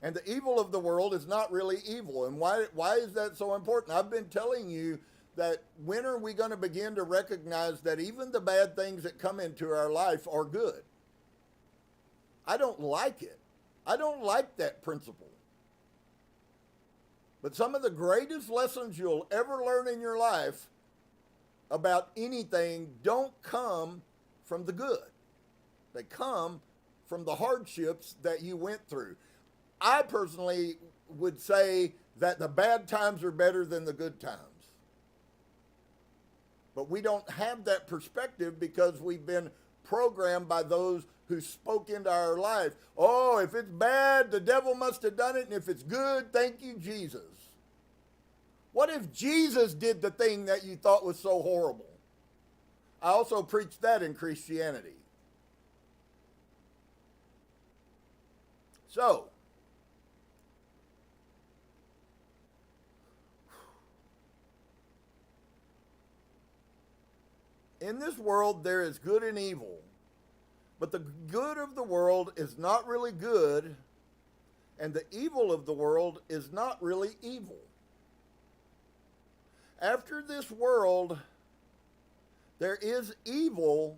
and the evil of the world is not really evil. And why is that so important? I've been telling you that when are we going to begin to recognize that even the bad things that come into our life are good? I don't like it. I don't like that principle. But some of the greatest lessons you'll ever learn in your life about anything don't come from the good. They come from the hardships that you went through. I personally would say that the bad times are better than the good times. But we don't have that perspective because we've been programmed by those who spoke into our life. Oh, if it's bad, the devil must have done it, and if it's good, thank you, Jesus. What if Jesus did the thing that you thought was so horrible? I also preach that in Christianity. So, in this world there is good and evil, but the good of the world is not really good, and the evil of the world is not really evil. After this world, there is evil.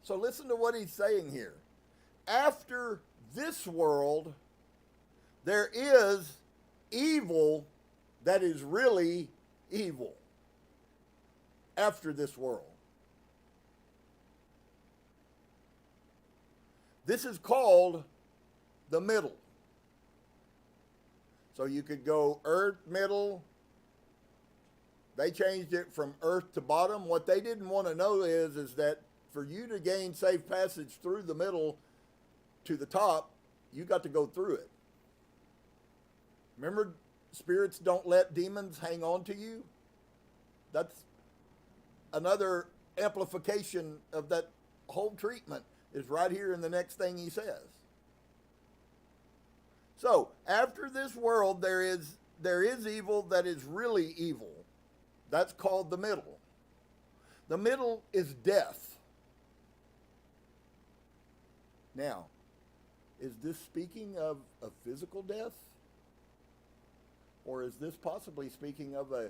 So listen to what he's saying here. After this world, there is evil that is really evil. After this world. This is called the middle. So you could go earth, middle. They changed it from earth to bottom. What they didn't want to know is that for you to gain safe passage through the middle to the top, you got to go through it. Remember, spirits don't let demons hang on to you? That's another amplification of that whole treatment, is right here in the next thing he says. So, after this world, there is evil that is really evil. That's called the middle. The middle is death. Now, is this speaking of a physical death? Or is this possibly speaking of a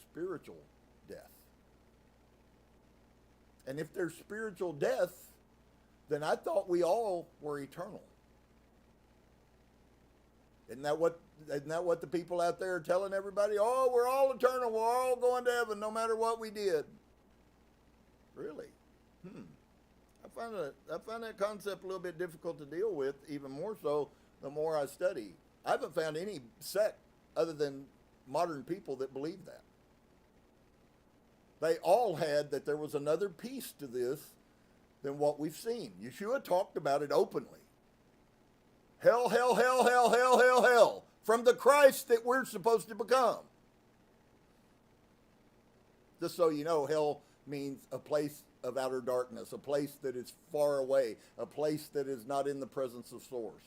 spiritual death? And if there's spiritual death, then I thought we all were eternal. Isn't that what the people out there are telling everybody? Oh, we're all eternal. We're all going to heaven no matter what we did. Really? I find that concept a little bit difficult to deal with, even more so the more I study. I haven't found any sect other than modern people that believe that. They all had that there was another piece to this than what we've seen. Yeshua talked about it openly. Hell, hell, hell, hell, hell, hell, hell. From the Christ that we're supposed to become. Just so you know, hell means a place of outer darkness, a place that is far away, a place that is not in the presence of source,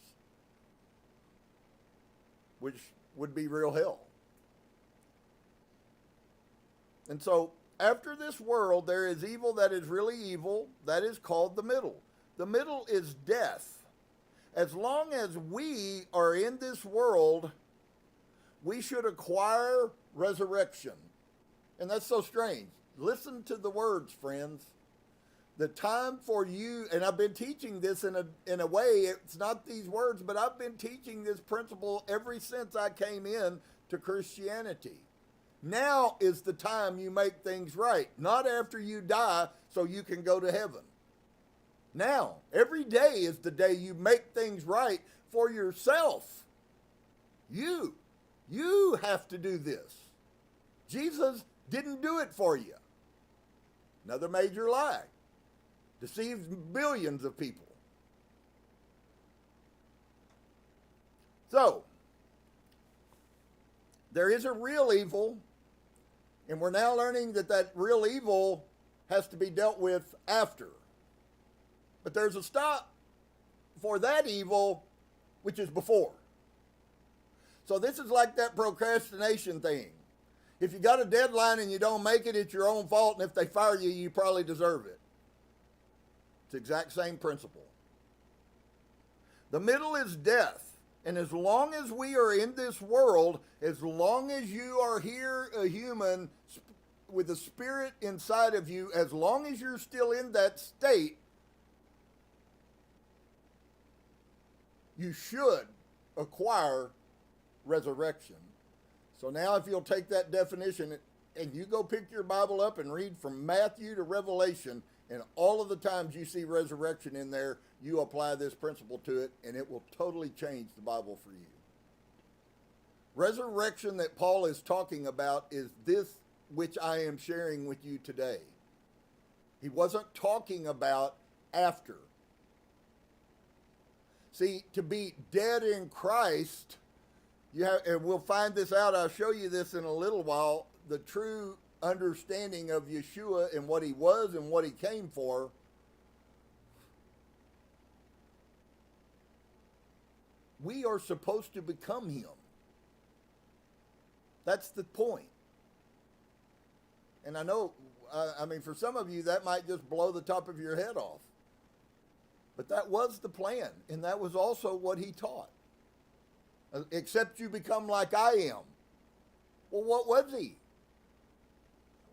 which would be real hell. And so, after this world, there is evil that is really evil, that is called the middle. The middle is death. as long as we are in this world, we should acquire resurrection. And that's so strange. Listen to the words, friends. The time for you, and I've been teaching this in a way, it's not these words, but I've been teaching this principle ever since I came in to Christianity. Now is the time you make things right, not after you die so you can go to heaven. Now, every day is the day you make things right for yourself. You have to do this. Jesus didn't do it for you. Another major lie. Deceives billions of people. So, there is a real evil, and we're now learning that that real evil has to be dealt with after. But there's a stop for that evil, which is before. So this is like that procrastination thing. If you got a deadline and you don't make it, it's your own fault, and if they fire you, you probably deserve it. It's the exact same principle. The middle is death. And as long as we are in this world, as long as you are here a human with a spirit inside of you, as long as you're still in that state, you should acquire resurrection. So now if you'll take that definition and you go pick your Bible up and read from Matthew to Revelation, and all of the times you see resurrection in there, you apply this principle to it, and it will totally change the Bible for you. Resurrection that Paul is talking about is this which I am sharing with you today. He wasn't talking about after. See, to be dead in Christ, you have, and we'll find this out, I'll show you this in a little while, the true understanding of Yeshua and what he was and what he came for. We are supposed to become him. That's the point. And I know, I mean, for some of you, that might just blow the top of your head off. But that was the plan, and that was also what he taught. Except you become like I am. Well, what was he?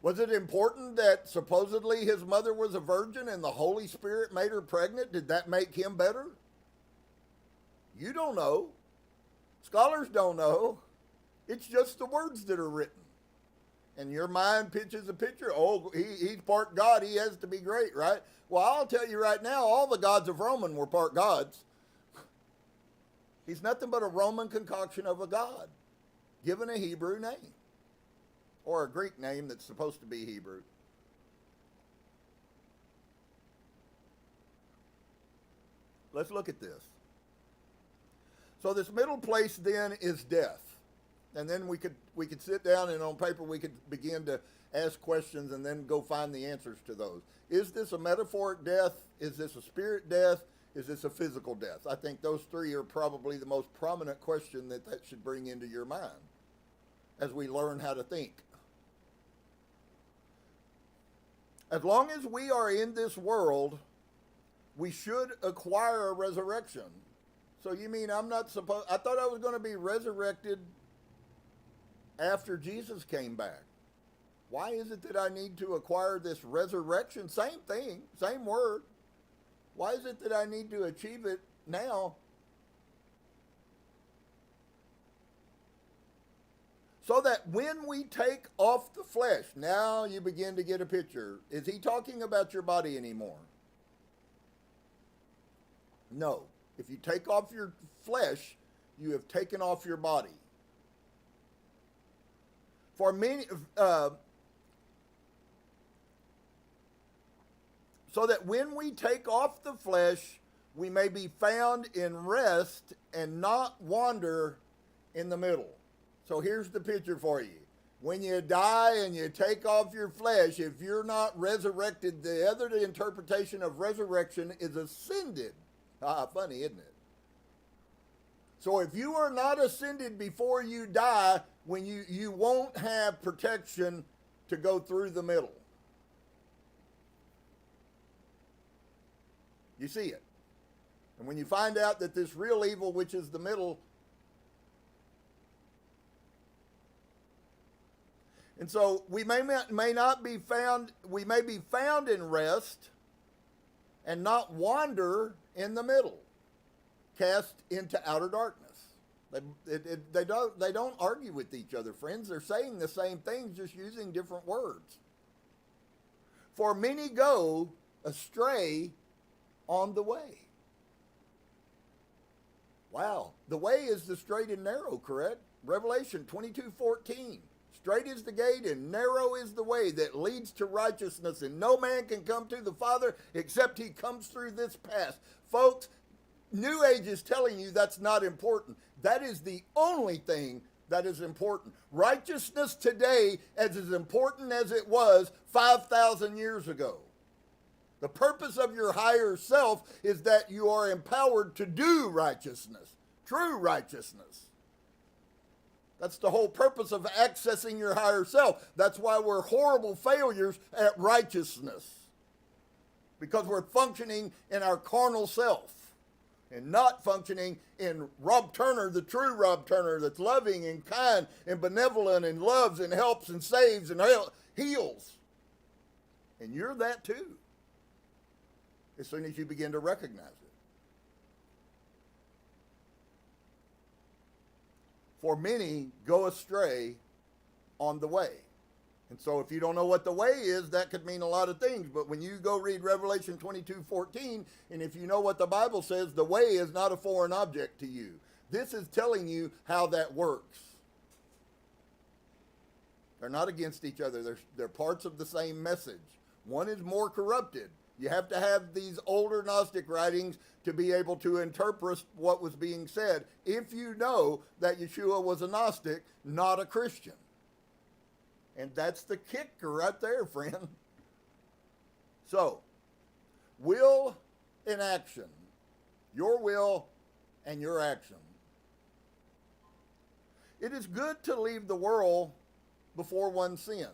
Was it important that supposedly his mother was a virgin and the Holy Spirit made her pregnant? Did that make him better? You don't know. Scholars don't know. It's just the words that are written. And your mind pitches a picture. Oh, he's part God. He has to be great, right? Well, I'll tell you right now, all the gods of Roman were part gods. He's nothing but a Roman concoction of a god, given a Hebrew name. Or a Greek name that's supposed to be Hebrew. Let's look at this. So this middle place then is death. And then we could sit down and on paper we could begin to ask questions and then go find the answers to those. Is this a metaphoric death? Is this a spirit death? Is this a physical death? I think those three are probably the most prominent question that should bring into your mind as we learn how to think. As long as we are in this world, we should acquire a resurrection. So you mean I thought I was going to be resurrected after Jesus came back. Why is it that I need to acquire this resurrection? Same thing, same word. Why is it that I need to achieve it now? So that when we take off the flesh, now you begin to get a picture. Is he talking about your body anymore? No. If you take off your flesh, you have taken off your body. For many, so that when we take off the flesh, we may be found in rest and not wander in the middle. So here's the picture for you. When you die and you take off your flesh, if you're not resurrected, the other interpretation of resurrection is ascended. Funny, isn't it? So if you are not ascended before you die, when you won't have protection to go through the middle. You see it. And when you find out that this real evil, which is the middle, and so we may not be found, we may be found in rest and not wander in the middle, cast into outer darkness. They don't argue with each other, friends. They're saying the same things, just using different words. For many go astray on the way. Wow. The way is the straight and narrow, correct? Revelation 22:14. Straight is the gate and narrow is the way that leads to righteousness, and no man can come to the Father except he comes through this path. Folks, New Age is telling you that's not important. That is the only thing that is important. Righteousness today is as important as it was 5,000 years ago. The purpose of your higher self is that you are empowered to do righteousness, true righteousness. That's the whole purpose of accessing your higher self. That's why we're horrible failures at righteousness, because we're functioning in our carnal self and not functioning in Rob Turner, the true Rob Turner, that's loving and kind and benevolent and loves and helps and saves and heals. And you're that too, as soon as you begin to recognize it. For many go astray on the way. And so if you don't know what the way is, that could mean a lot of things. But when you go read Revelation 22:14, and if you know what the Bible says, the way is not a foreign object to you. This is telling you how that works. They're not against each other. They're parts of the same message. One is more corrupted. You have to have these older Gnostic writings to be able to interpret what was being said, if you know that Yeshua was a Gnostic, not a Christian. And that's the kicker right there, friend. So, will and action. Your will and your action. It is good to leave the world before one sins.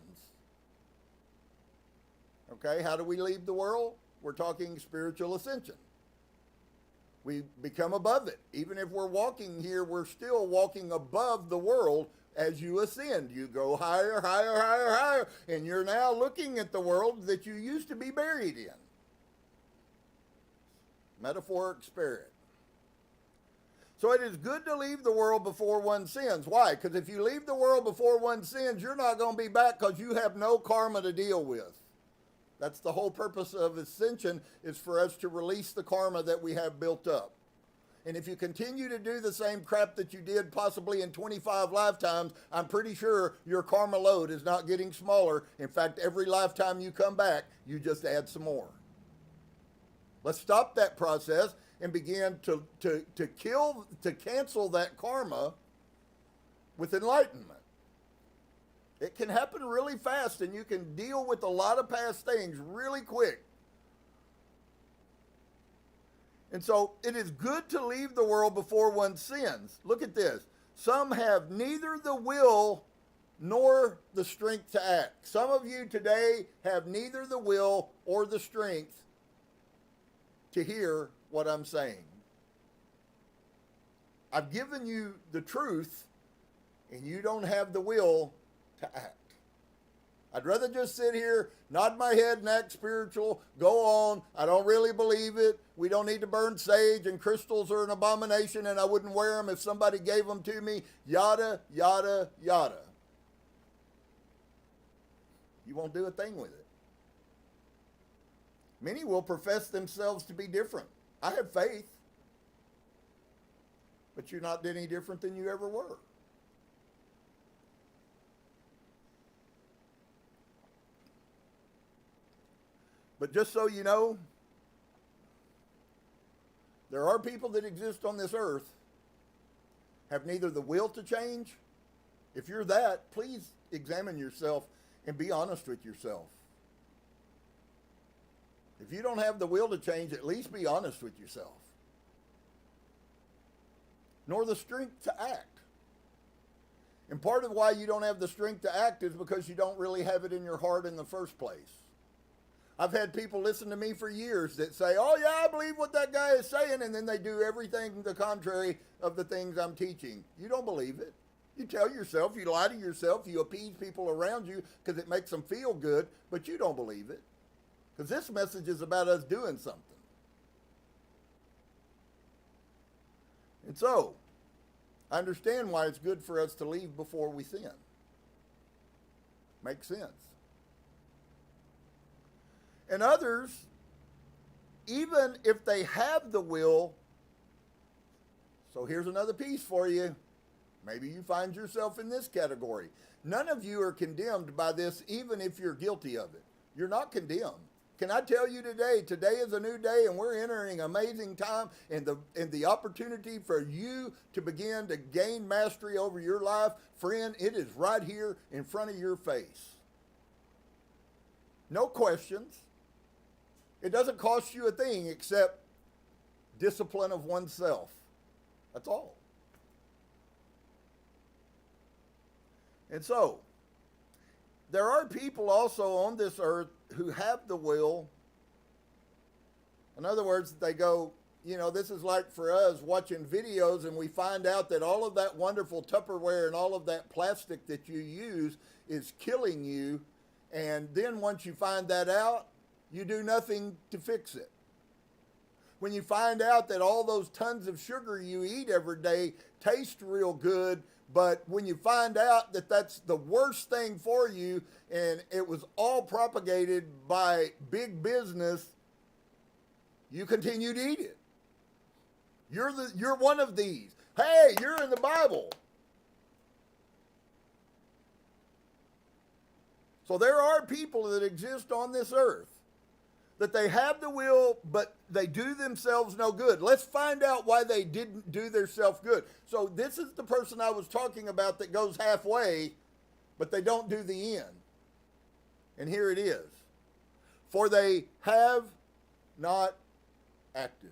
Okay, how do we leave the world? We're talking spiritual ascension. We become above it. Even if we're walking here, we're still walking above the world as you ascend. You go higher, higher, higher, higher, and you're now looking at the world that you used to be buried in. Metaphoric spirit. So it is good to leave the world before one sins. Why? Because if you leave the world before one sins, you're not going to be back because you have no karma to deal with. That's the whole purpose of ascension, is for us to release the karma that we have built up. And if you continue to do the same crap that you did possibly in 25 lifetimes, I'm pretty sure your karma load is not getting smaller. In fact, every lifetime you come back, you just add some more. Let's stop that process and begin to cancel that karma with enlightenment. It can happen really fast, and you can deal with a lot of past things really quick. And so it is good to leave the world before one sins. Look at this. Some have neither the will nor the strength to act. Some of you today have neither the will or the strength to hear what I'm saying. I've given you the truth, and you don't have the will to act. I'd rather just sit here, nod my head and act spiritual, go on. I don't really believe it. We don't need to burn sage, and crystals are an abomination, and I wouldn't wear them if somebody gave them to me. Yada, yada, yada. You won't do a thing with it. Many will profess themselves to be different. I have faith, but you're not any different than you ever were. But just so you know, there are people that exist on this earth, have neither the will to change. If you're that, please examine yourself and be honest with yourself. If you don't have the will to change, at least be honest with yourself. Nor the strength to act. And part of why you don't have the strength to act is because you don't really have it in your heart in the first place. I've had people listen to me for years that say, oh yeah, I believe what that guy is saying, and then they do everything the contrary of the things I'm teaching. You don't believe it. You tell yourself, you lie to yourself, you appease people around you because it makes them feel good, but you don't believe it. Because this message is about us doing something. And so, I understand why it's good for us to leave before we sin. Makes sense. And others, even if they have the will, so here's another piece for you. Maybe you find yourself in this category. None of you are condemned by this, even if you're guilty of it. You're not condemned. Can I tell you today is a new day, and we're entering an amazing time, and the opportunity for you to begin to gain mastery over your life, friend, it is right here in front of your face. No questions. It doesn't cost you a thing except discipline of oneself. That's all. And so, there are people also on this earth who have the will. In other words, they go, you know, this is like for us watching videos and we find out that all of that wonderful Tupperware and all of that plastic that you use is killing you. And then once you find that out, you do nothing to fix it. When you find out that all those tons of sugar you eat every day taste real good, but when you find out that that's the worst thing for you and it was all propagated by big business, you continue to eat it. You're one of these. Hey, you're in the Bible. So there are people that exist on this earth that they have the will, but they do themselves no good. Let's find out why they didn't do themselves good. So this is the person I was talking about that goes halfway, but they don't do the end. And here it is. For they have not acted.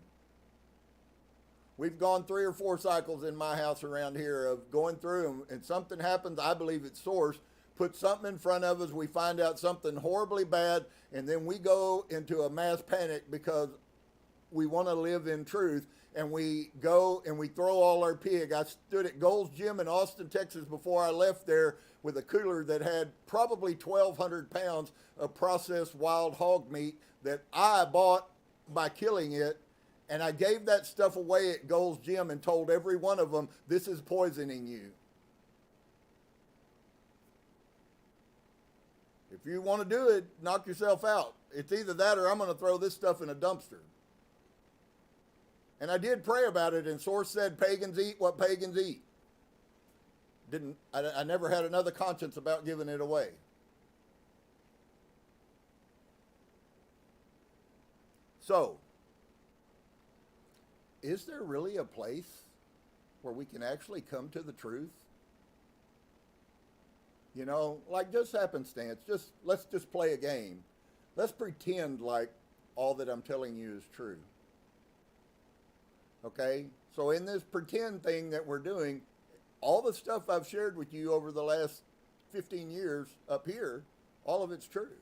We've gone 3 or 4 cycles in my house around here of going through them, and something happens, I believe it's source, put something in front of us, we find out something horribly bad, and then we go into a mass panic because we want to live in truth, and we go and we throw all our pig. I stood at Gold's Gym in Austin, Texas before I left there with a cooler that had probably 1,200 pounds of processed wild hog meat that I bought by killing it, and I gave that stuff away at Gold's Gym and told every one of them, this is poisoning you. If you want to do it, knock yourself out. It's either that or I'm going to throw this stuff in a dumpster. And I did pray about it, and Source said pagans eat what pagans eat. I never had another conscience about giving it away. So, is there really a place where we can actually come to the truth? You know, like just happenstance, let's just play a game. Let's pretend like all that I'm telling you is true. Okay? So in this pretend thing that we're doing, all the stuff I've shared with you over the last 15 years up here, all of it's true.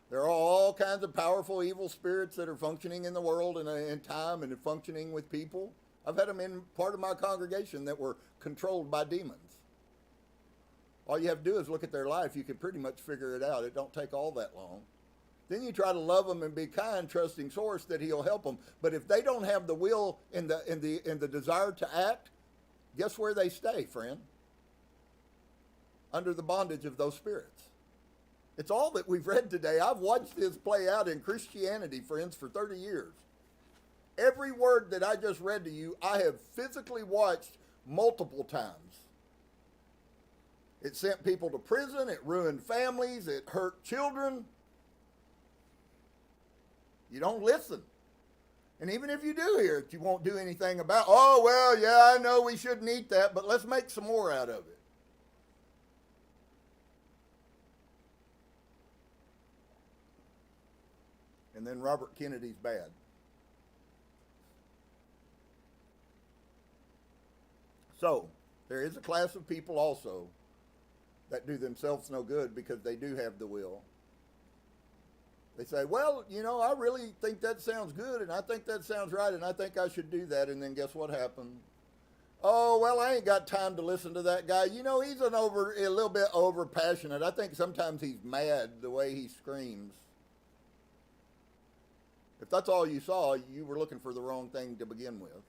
There are all kinds of powerful evil spirits that are functioning in the world and in time and functioning with people. I've had them in part of my congregation that were controlled by demons. All you have to do is look at their life. You can pretty much figure it out. It don't take all that long. Then you try to love them and be kind, trusting Source that He'll help them. But if they don't have the will and the desire to act, guess where they stay, friend? Under the bondage of those spirits. It's all that we've read today. I've watched this play out in Christianity, friends, for 30 years. Every word that I just read to you, I have physically watched multiple times. It sent people to prison. It ruined families. It hurt children. You don't listen. And even if you do hear it, you won't do anything about, oh, well, yeah, I know we shouldn't eat that, but let's make some more out of it. And then Robert Kennedy's bad. So, there is a class of people also that do themselves no good because they do have the will. They say, well, you know, I really think that sounds good, and I think that sounds right, and I think I should do that. And then guess what happened? Oh, well, I ain't got time to listen to that guy. You know, he's a little bit over passionate. I think sometimes he's mad the way he screams. If that's all you saw, you were looking for the wrong thing to begin with.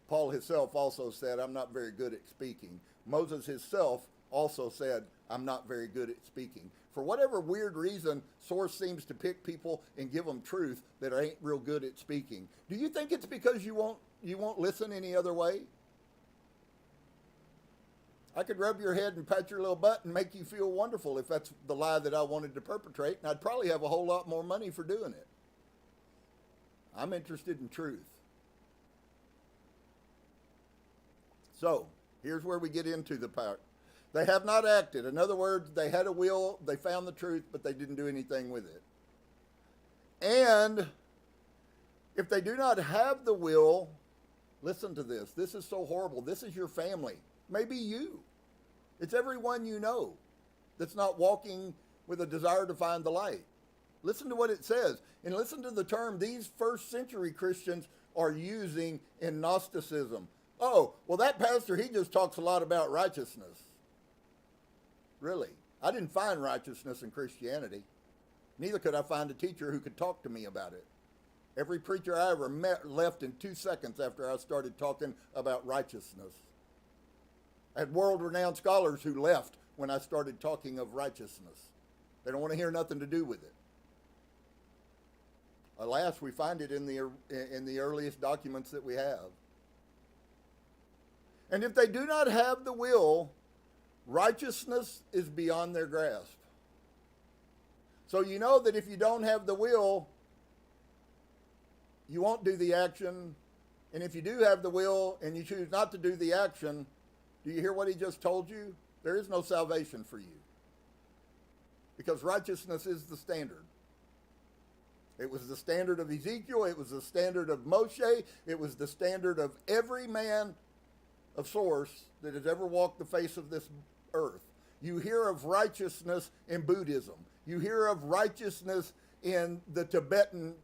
Paul himself also said, I'm not very good at speaking. Moses himself also said, I'm not very good at speaking. For whatever weird reason, Source seems to pick people and give them truth that ain't real good at speaking. Do you think it's because you won't listen any other way? I could rub your head and pat your little butt and make you feel wonderful if that's the lie that I wanted to perpetrate, and I'd probably have a whole lot more money for doing it. I'm interested in truth. So, here's where we get into the part. They have not acted. In other words, they had a will, they found the truth, but they didn't do anything with it. And if they do not have the will, listen to this. This is so horrible. This is your family. Maybe you. It's everyone you know that's not walking with a desire to find the light. Listen to what it says. And listen to the term these first century Christians are using in Gnosticism. Oh, well, that pastor, he just talks a lot about righteousness. Really? I didn't find righteousness in Christianity. Neither could I find a teacher who could talk to me about it. Every preacher I ever met left in 2 seconds after I started talking about righteousness. I had world-renowned scholars who left when I started talking of righteousness. They don't want to hear nothing to do with it. Alas, we find it in the earliest documents that we have. And if they do not have the will, righteousness is beyond their grasp. So you know that if you don't have the will, you won't do the action. And if you do have the will and you choose not to do the action, do you hear what he just told you? There is no salvation for you. Because righteousness is the standard. It was the standard of Ezekiel. It was the standard of Moshe. It was the standard of every man of source that has ever walked the face of this earth. You hear of righteousness in Buddhism. You hear of righteousness in the Tibetan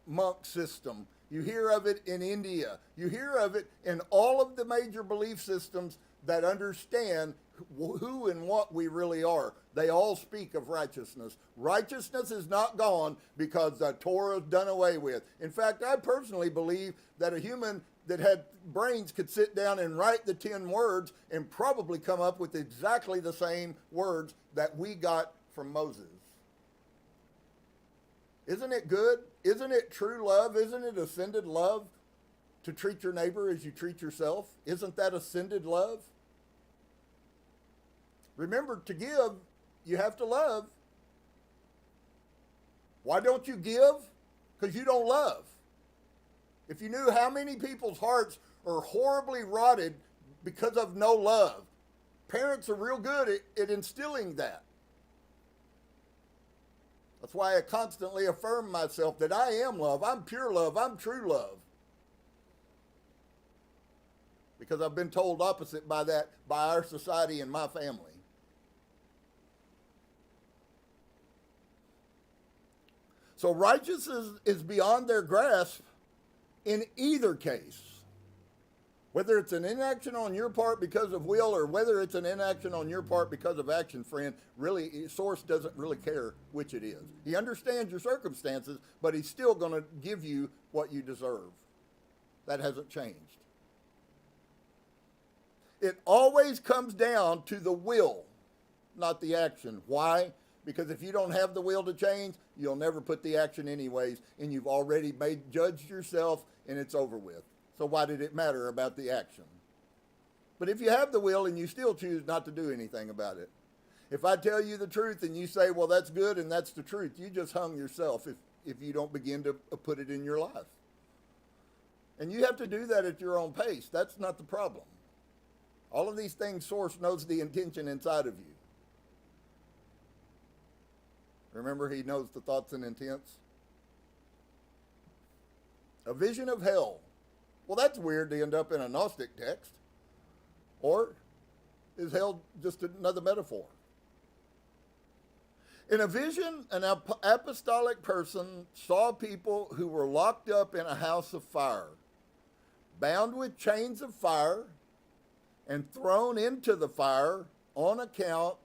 monk system. You hear of it in India. You hear of it in all of the major belief systems that understand who and what we really are. They all speak of righteousness. Righteousness is not gone because the Torah is done away with. In fact, I personally believe that a human that had brains could sit down and write the 10 words and probably come up with exactly the same words that we got from Moses. Isn't it good? Isn't it true love? Isn't it ascended love to treat your neighbor as you treat yourself? Isn't that ascended love? Remember, to give, you have to love. Why don't you give? Because you don't love. If you knew how many people's hearts are horribly rotted because of no love, parents are real good at instilling that. That's why I constantly affirm myself that I am love. I'm pure love. I'm true love. Because I've been told opposite by our society and my family. So righteousness is beyond their grasp in either case. Whether it's an inaction on your part because of will or whether it's an inaction on your part because of action, friend, really, Source doesn't really care which it is. He understands your circumstances, but he's still going to give you what you deserve. That hasn't changed. It always comes down to the will, not the action. Why? Because if you don't have the will to change, you'll never put the action anyways, and you've already judged yourself, and it's over with. So why did it matter about the action? But if you have the will and you still choose not to do anything about it, if I tell you the truth and you say, well, that's good and that's the truth, you just hung yourself if you don't begin to put it in your life. And you have to do that at your own pace. That's not the problem. All of these things, Source knows the intention inside of you. Remember, he knows the thoughts and intents. A vision of hell. Well, that's weird to end up in a Gnostic text. Or is hell just another metaphor? In a vision, an apostolic person saw people who were locked up in a house of fire, bound with chains of fire, and thrown into the fire on account,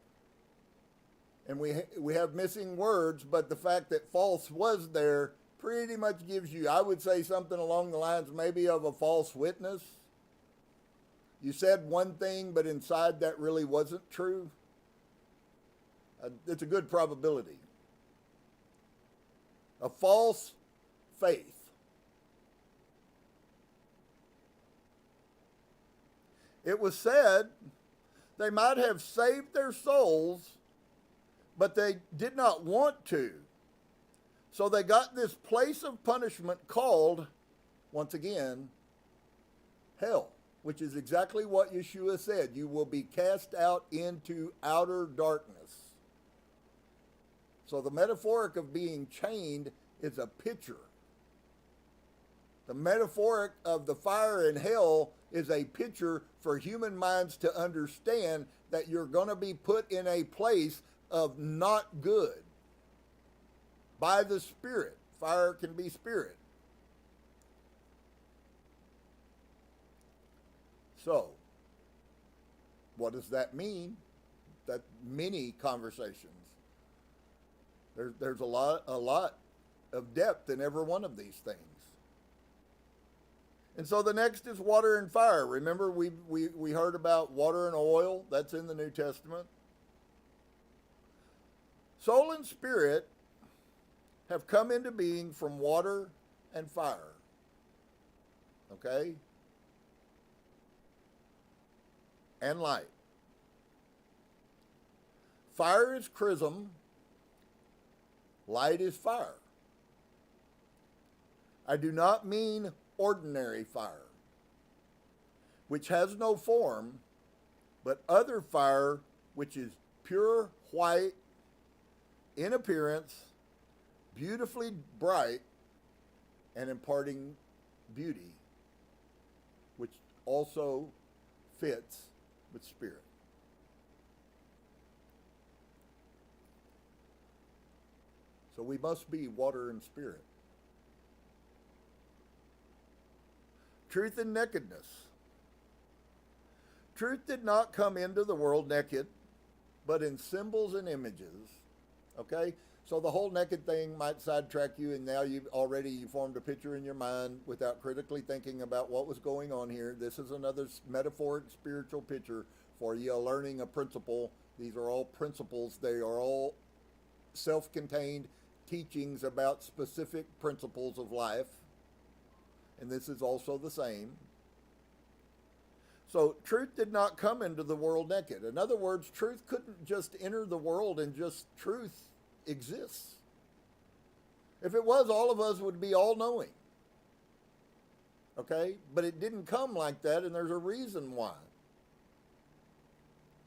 and we have missing words, but the fact that false was there pretty much gives you, I would say, something along the lines maybe of a false witness. You said one thing, but inside that really wasn't true. It's a good probability. A false faith. It was said they might have saved their souls, but they did not want to. So they got this place of punishment called, once again, hell, which is exactly what Yeshua said. You will be cast out into outer darkness. So the metaphoric of being chained is a picture. The metaphoric of the fire in hell is a picture for human minds to understand that you're going to be put in a place of not good by the Spirit. Fire can be spirit. So, what does that mean? That many conversations. There's a lot of depth in every one of these things. And so the next is water and fire. Remember, we heard about water and oil. That's in the New Testament. Soul and spirit have come into being from water and fire. Okay? And light. Fire is chrism. Light is fire. I do not mean ordinary fire, which has no form, but other fire, which is pure white in appearance, beautifully bright, and imparting beauty, which also fits with spirit. So we must be water and spirit. Truth and nakedness. Truth did not come into the world naked, but in symbols and images. Okay? So the whole naked thing might sidetrack you, and now you formed a picture in your mind without critically thinking about what was going on here. This is another metaphoric spiritual picture for you learning a principle. These are all principles. They are all self-contained teachings about specific principles of life. And this is also the same. So truth did not come into the world naked. In other words, truth couldn't just enter the world and just truth exists. If it was, all of us would be all-knowing. Okay? But it didn't come like that, and there's a reason why.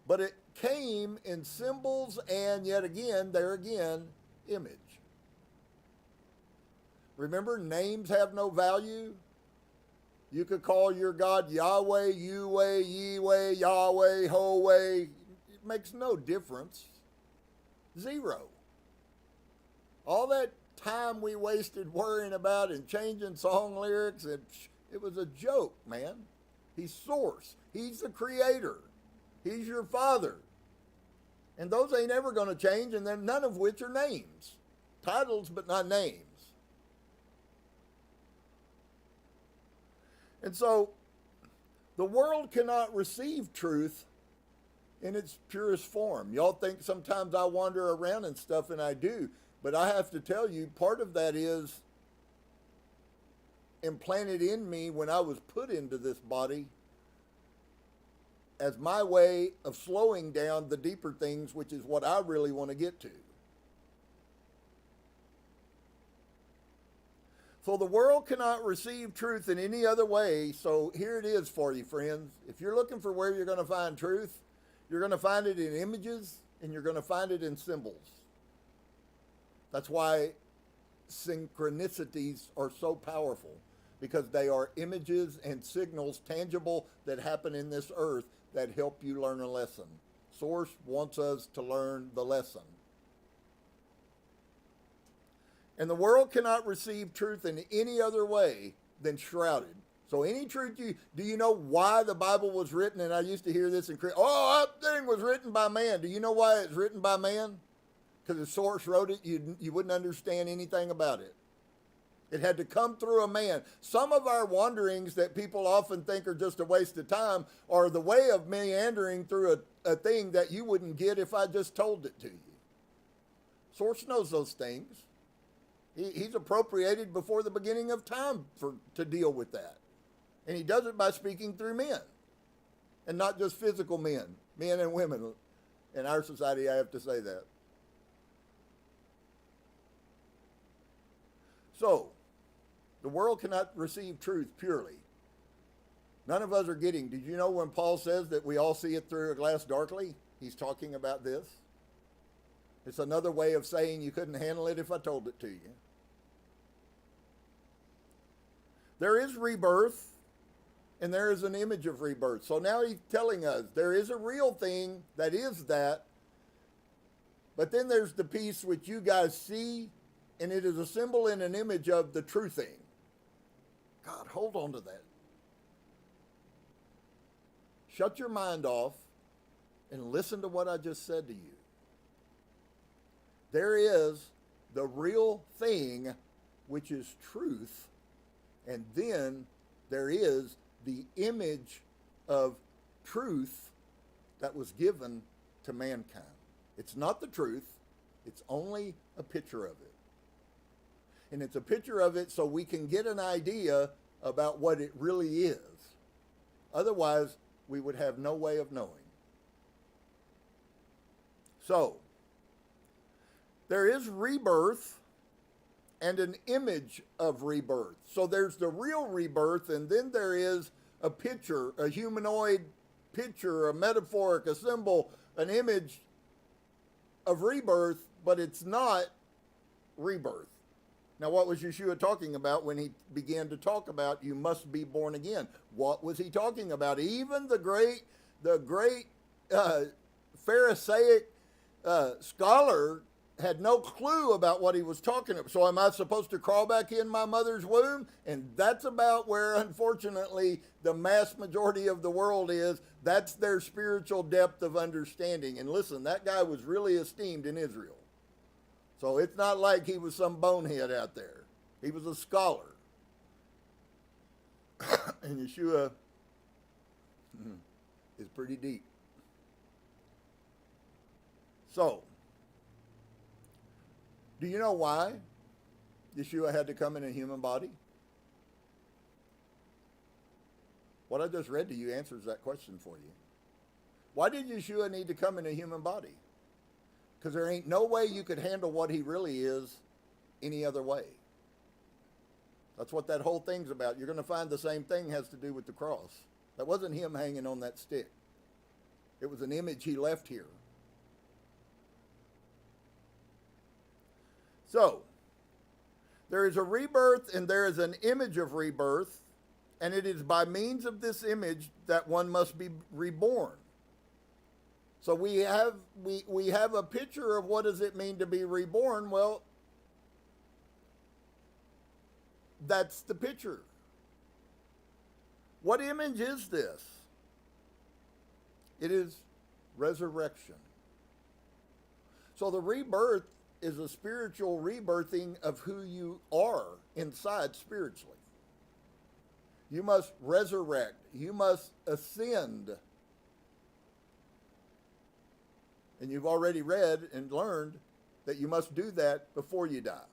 But it came in symbols and, yet again, there again, image. Remember, names have no value. You could call your God Yahweh, Yahweh, Yahweh, Yahweh, Howay. It makes no difference. Zero. All that time we wasted worrying about and changing song lyrics, it was a joke, man. He's source. He's the creator. He's your father. And those ain't ever going to change, and then none of which are names. Titles, but not names. And so, the world cannot receive truth in its purest form. Y'all think sometimes I wander around and stuff, and I do. But I have to tell you, part of that is implanted in me when I was put into this body as my way of slowing down the deeper things, which is what I really want to get to. So the world cannot receive truth in any other way. So here it is for you, friends. If you're looking for where you're going to find truth, you're going to find it in images and you're going to find it in symbols. That's why synchronicities are so powerful, because they are images and signals, tangible, that happen in this earth that help you learn a lesson. Source wants us to learn the lesson. And the world cannot receive truth in any other way than shrouded. So any truth do you know why the Bible was written? And I used to hear this in that thing was written by man. Do you know why it's written by man? Because the source wrote it, you wouldn't understand anything about it. It had to come through a man. Some of our wanderings that people often think are just a waste of time are the way of meandering through a thing that you wouldn't get if I just told it to you. Source knows those things. He's appropriated before the beginning of time to deal with that. And he does it by speaking through men. And not just physical men and women. In our society, I have to say that. So, the world cannot receive truth purely. None of us are getting. Did you know when Paul says that we all see it through a glass darkly? He's talking about this. It's another way of saying you couldn't handle it if I told it to you. There is rebirth, and there is an image of rebirth. So now he's telling us there is a real thing that is that, but then there's the piece which you guys see, and it is a symbol and an image of the true thing. God, hold on to that. Shut your mind off and listen to what I just said to you. There is the real thing, which is truth, and then there is the image of truth that was given to mankind. It's not the truth, it's only a picture of it. And it's a picture of it so we can get an idea about what it really is. Otherwise, we would have no way of knowing. So, there is rebirth and an image of rebirth. So there's the real rebirth, and then there is a picture, a humanoid picture, a metaphoric, a symbol, an image of rebirth, but it's not rebirth. Now, what was Yeshua talking about when he began to talk about you must be born again? What was he talking about? Even the great Pharisaic scholar had no clue about what he was talking about. So am I supposed to crawl back in my mother's womb? And that's about where, unfortunately, the mass majority of the world is. That's their spiritual depth of understanding. And listen, that guy was really esteemed in Israel. So it's not like he was some bonehead out there. He was a scholar. And Yeshua is pretty deep. So, do you know why Yeshua had to come in a human body? What I just read to you answers that question for you. Why did Yeshua need to come in a human body? Because there ain't no way you could handle what he really is any other way. That's what that whole thing's about. You're going to find the same thing has to do with the cross. That wasn't him hanging on that stick. It was an image he left here. So, there is a rebirth and there is an image of rebirth, and it is by means of this image that one must be reborn. So we have a picture of what does it mean to be reborn. Well, that's the picture. What image is this? It is resurrection. So the rebirth is a spiritual rebirthing of who you are inside spiritually. You must resurrect. You must ascend. And you've already read and learned that you must do that before you die.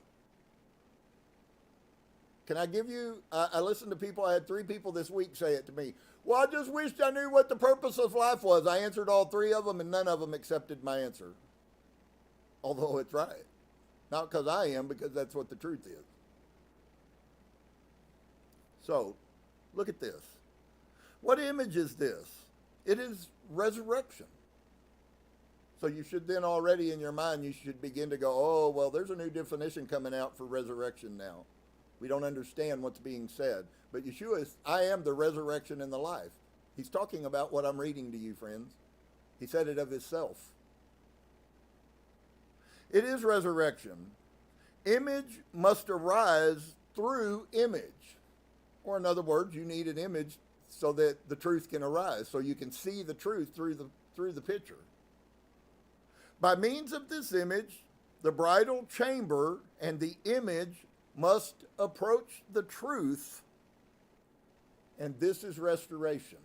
Can I give you, I listened to people, I had 3 people this week say it to me. Well, I just wished I knew what the purpose of life was. I answered all 3 of them and none of them accepted my answer. Although it's right. Not because I am, because that's what the truth is. So, look at this. What image is this? It is resurrection. So you should then already in your mind, you should begin to go, oh, well, there's a new definition coming out for resurrection now. We don't understand what's being said. But Yeshua is, I am the resurrection and the life. He's talking about what I'm reading to you, friends. He said it of himself. It is resurrection. Image must arise through image. Or in other words, you need an image so that the truth can arise, so you can see the truth through the picture. By means of this image, the bridal chamber and the image must approach the truth, and this is restoration.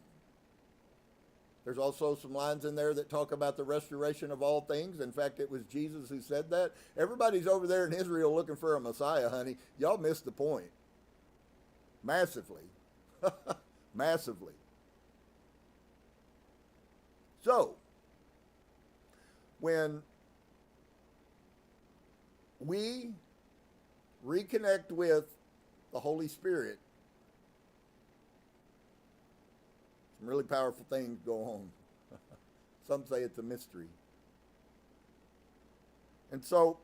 There's also some lines in there that talk about the restoration of all things. In fact, it was Jesus who said that. Everybody's over there in Israel looking for a Messiah, honey. Y'all missed the point. Massively. Massively. So, when we reconnect with the Holy Spirit, some really powerful things go on. Some say it's a mystery. And so,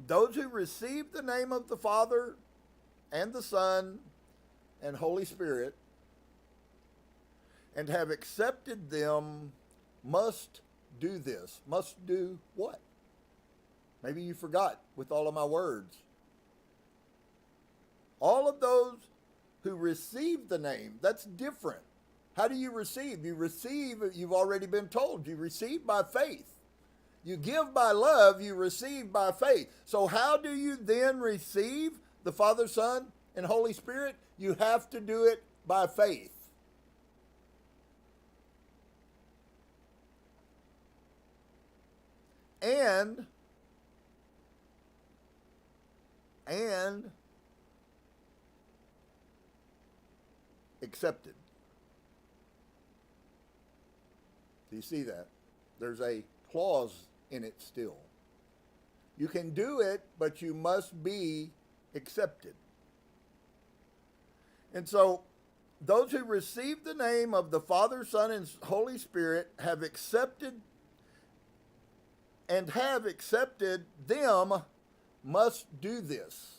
those who receive the name of the Father and the Son and Holy Spirit and have accepted them must do this. Must do what? Maybe you forgot with all of my words. All of those who receive the name, that's different. How do you receive? You receive, you've already been told, you receive by faith. You give by love, you receive by faith. So how do you then receive the Father, Son, and Holy Spirit? You have to do it by faith. And accepted. Do you see that? There's a clause in it still. You can do it, but you must be accepted. And so, those who receive the name of the Father, Son, and Holy Spirit have accepted them must do this.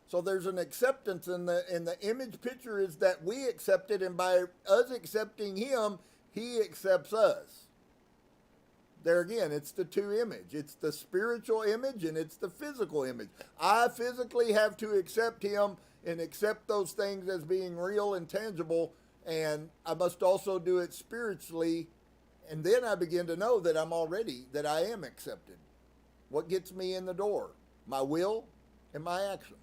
So there's an acceptance in the image picture is that we accept it, and by us accepting him, he accepts us. There again, it's the two image. It's the spiritual image and it's the physical image. I physically have to accept him and accept those things as being real and tangible, and I must also do it spiritually, and then I begin to know that that I am accepted. What gets me in the door? My will and my action.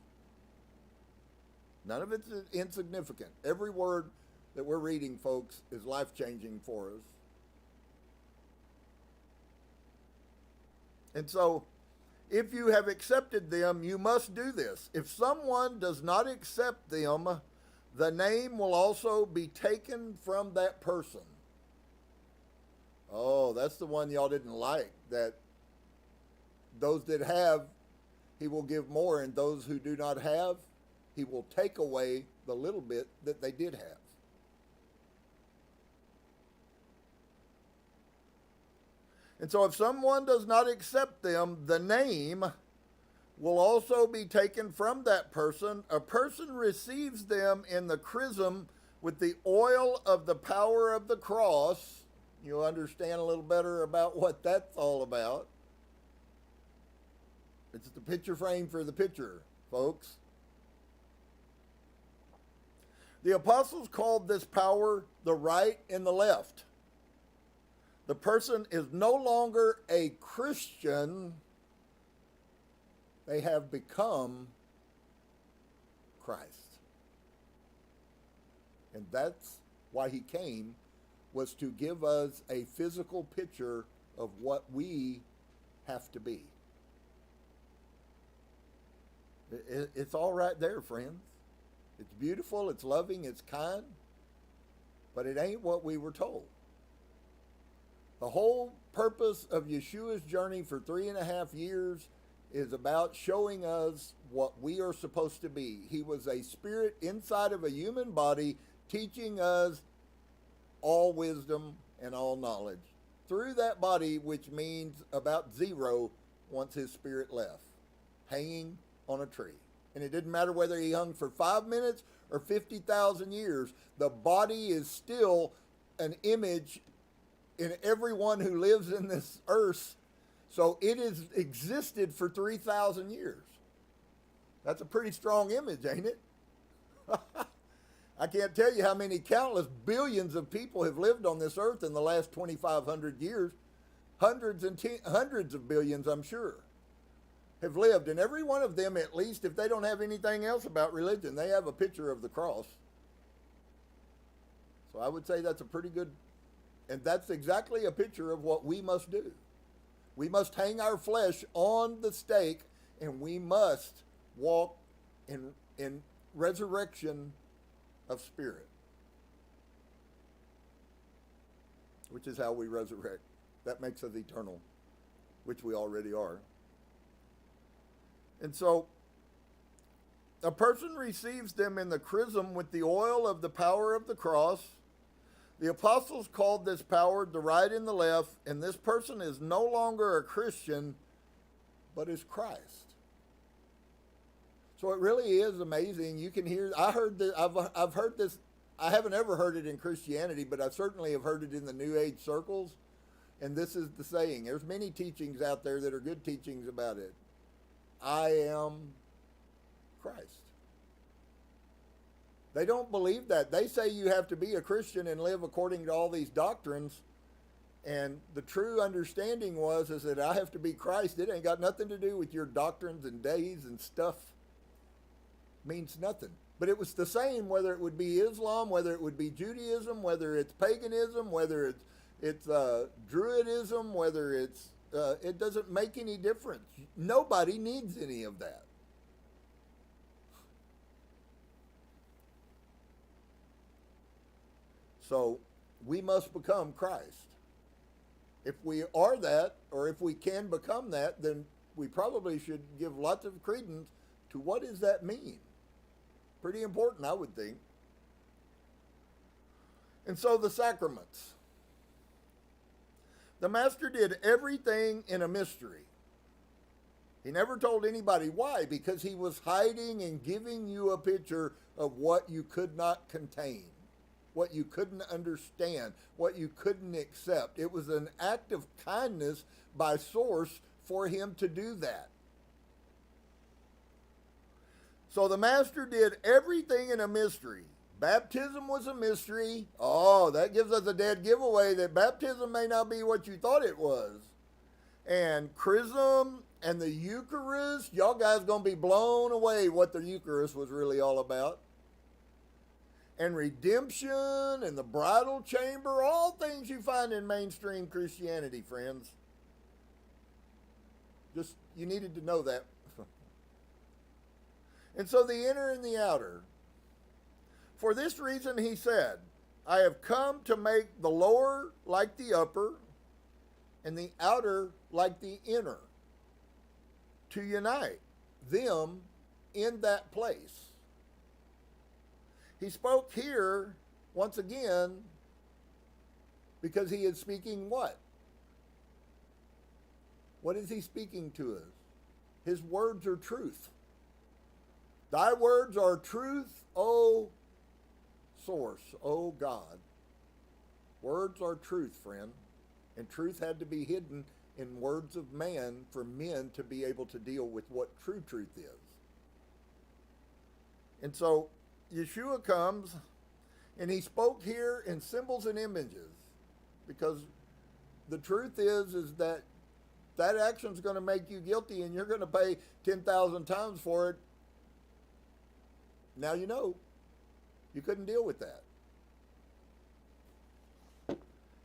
None of it's insignificant. Every word that we're reading, folks, is life-changing for us. And so, if you have accepted them, you must do this. If someone does not accept them, the name will also be taken from that person. Oh, that's the one y'all didn't like. That those that have, he will give more, and those who do not have, he will take away the little bit that they did have. And so if someone does not accept them, the name will also be taken from that person. A person receives them in the chrism with the oil of the power of the cross. You'll understand a little better about what that's all about. It's the picture frame for the picture, folks. The apostles called this power the right and the left. The person is no longer a Christian. They have become Christ. And that's why he came, was to give us a physical picture of what we have to be. It's all right there, friends. It's beautiful, it's loving, it's kind, but it ain't what we were told. The whole purpose of Yeshua's journey for 3.5 years is about showing us what we are supposed to be. He was a spirit inside of a human body, teaching us all wisdom and all knowledge through that body, which means about zero once his spirit left, hanging on a tree. And it didn't matter whether he hung for 5 minutes or 50,000 years. The body is still an image in everyone who lives in this earth So it has existed for 3,000 years. That's a pretty strong image, ain't it? I can't tell you how many countless billions of people have lived on this earth in the last 2,500 years. Hundreds of billions, I'm sure, have lived. And every one of them, at least, if they don't have anything else about religion, they have a picture of the cross. So I would say that's a pretty good, and that's exactly a picture of what we must do. We must hang our flesh on the stake, and we must walk in resurrection of spirit, which is how we resurrect. That makes us eternal, which we already are. And so a person receives them in the chrism with the oil of the power of the cross. The apostles called this power the right and the left, and this person is no longer a Christian, but is Christ. So it really is amazing. You can hear, I've heard this, I haven't ever heard it in Christianity, but I certainly have heard it in the New Age circles. And this is the saying. There's many teachings out there that are good teachings about it. I am Christ. They don't believe that. They say you have to be a Christian and live according to all these doctrines. And the true understanding is that I have to be Christ. It ain't got nothing to do with your doctrines and days and stuff. It means nothing. But it was the same whether it would be Islam, whether it would be Judaism, whether it's paganism, whether it's Druidism, whether it's, it doesn't make any difference. Nobody needs any of that. So we must become Christ. If we are that, or if we can become that, then we probably should give lots of credence to what does that mean. Pretty important, I would think. And so the sacraments. The Master did everything in a mystery. He never told anybody why, because he was hiding and giving you a picture of what you could not contain, what you couldn't understand, what you couldn't accept. It was an act of kindness by Source for him to do that. So the Master did everything in a mystery. Baptism was a mystery. Oh, that gives us a dead giveaway that baptism may not be what you thought it was. And chrism and the Eucharist, y'all guys going to be blown away what the Eucharist was really all about. And redemption and the bridal chamber, all things you find in mainstream Christianity, friends. Just, you needed to know that. And so the inner and the outer. For this reason he said, I have come to make the lower like the upper, and the outer like the inner, to unite them in that place. He spoke here, once again, because he is speaking what? What is he speaking to us? His words are truth. Thy words are truth, O Source, O God. Words are truth, friend. And truth had to be hidden in words of man for men to be able to deal with what true truth is. And so Yeshua comes and he spoke here in symbols and images, because the truth is that action is going to make you guilty and you're going to pay 10,000 times for it. Now you know. You couldn't deal with that.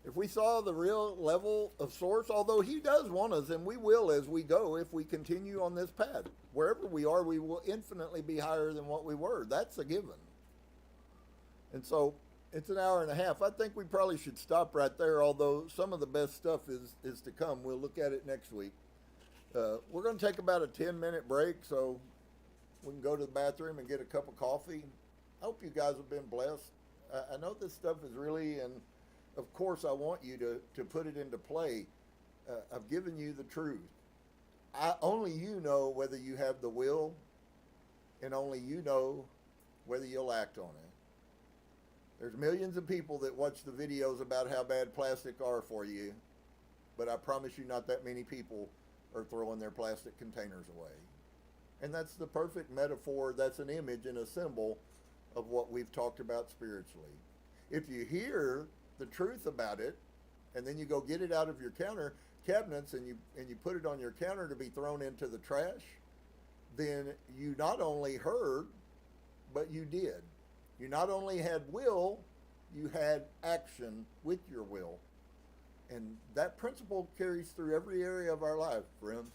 If we saw the real level of Source, although he does want us, and we will as we go, if we continue on this path. Wherever we are, we will infinitely be higher than what we were. That's a given. And so it's an hour and a half. I think we probably should stop right there, although some of the best stuff is to come. We'll look at it next week. We're going to take about a 10-minute break so we can go to the bathroom and get a cup of coffee. I hope you guys have been blessed. I know this stuff is really, and of course I want you to put it into play. I've given you the truth. Only you know whether you have the will, and only you know whether you'll act on it. There's millions of people that watch the videos about how bad plastic are for you, but I promise you not that many people are throwing their plastic containers away. And that's the perfect metaphor, that's an image and a symbol of what we've talked about spiritually. If you hear the truth about it, and then you go get it out of your cabinets and you put it on your counter to be thrown into the trash, then you not only heard, but you did. You not only had will, you had action with your will. And that principle carries through every area of our life, friends.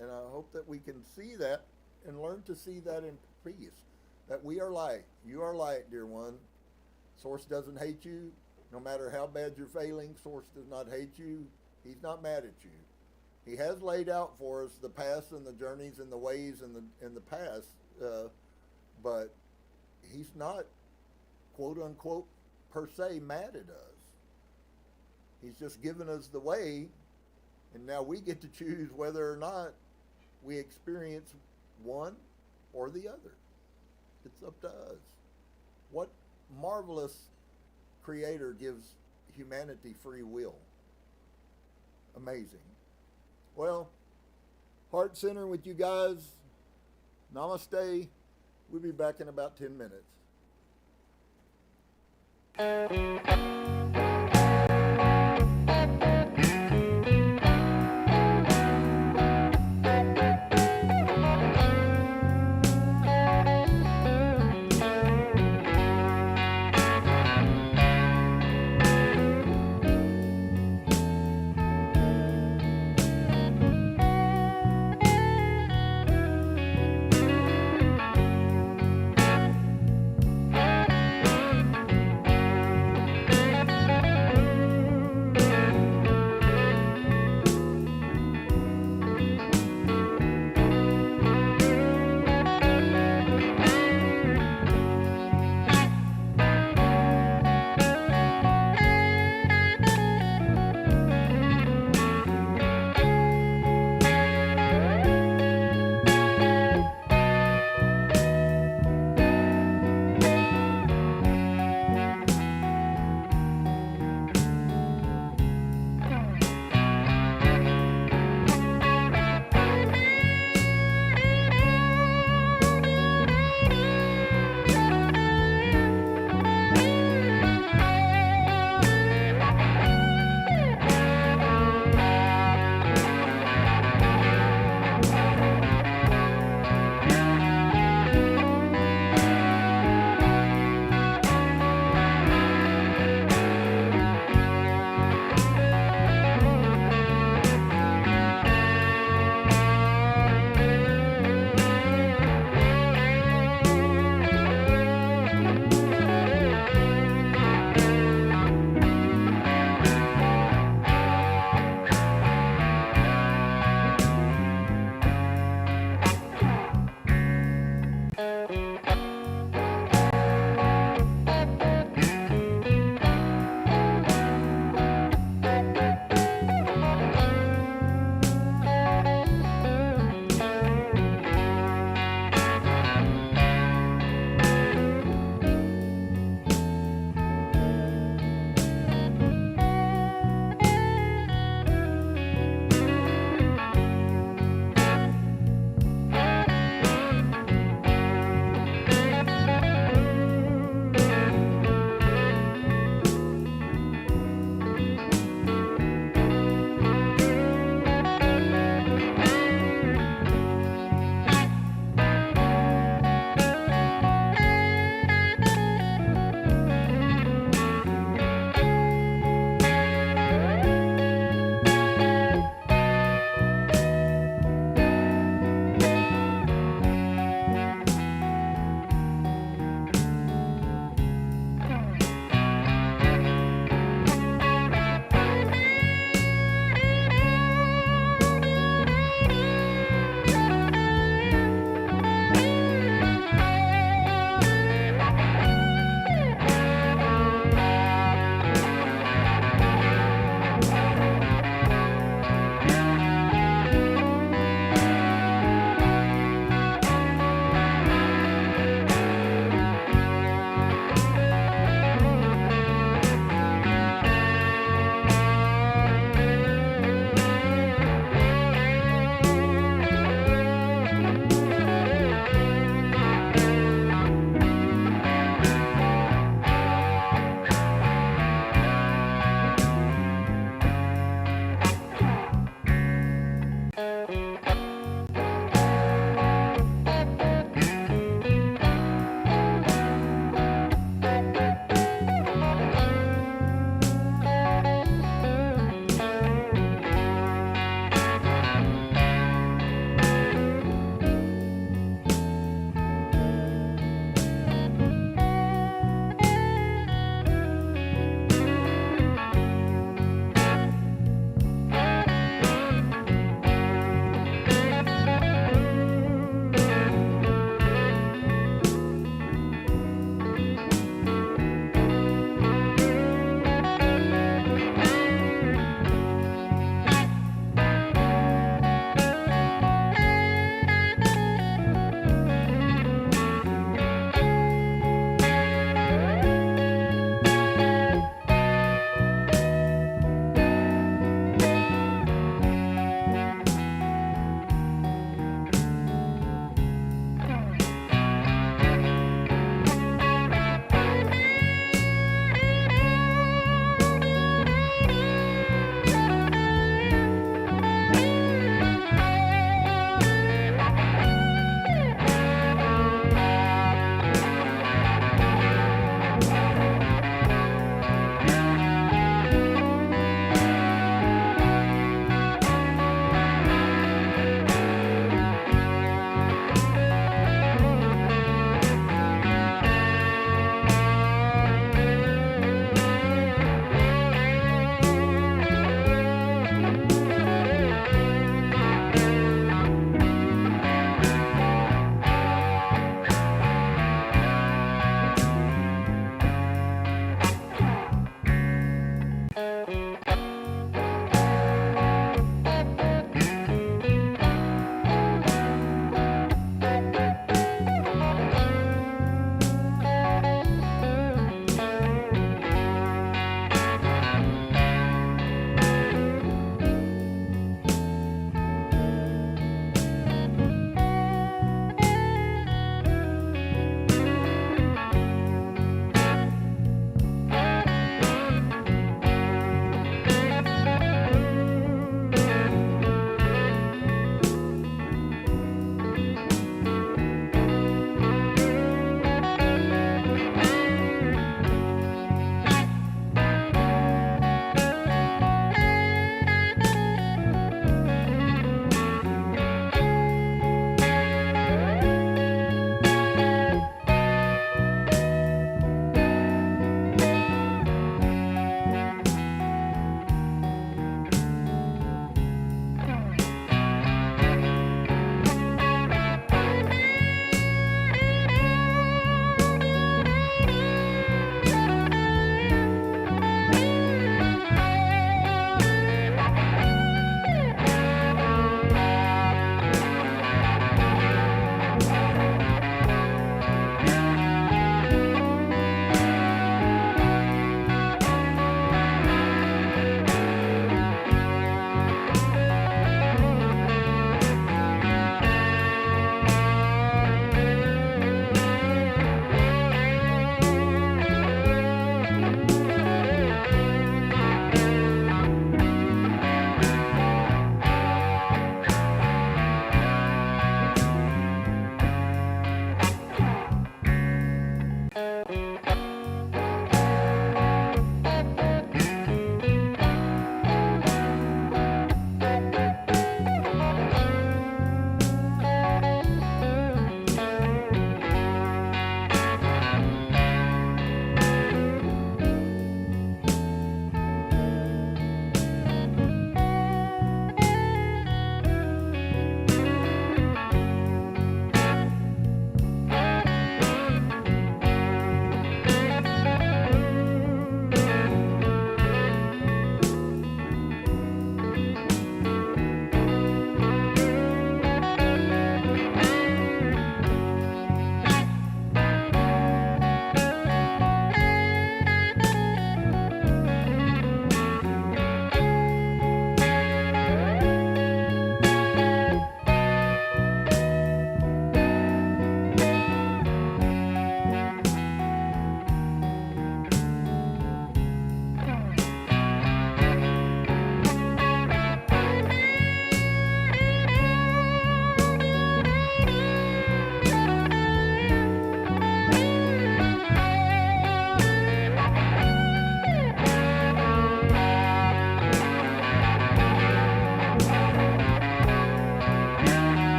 And I hope that we can see that and learn to see that in peace. That we are light. You are light, dear one. Source doesn't hate you. No matter how bad you're failing, Source does not hate you. He's not mad at you. He has laid out for us the paths and the journeys and the ways in the past, but he's not, quote unquote, per se mad at us. He's just given us the way, and now we get to choose whether or not we experience one or the other. It's up to us. What marvelous creator gives humanity free will? Amazing. Well, Heart Center with you guys. Namaste. We'll be back in about 10 minutes.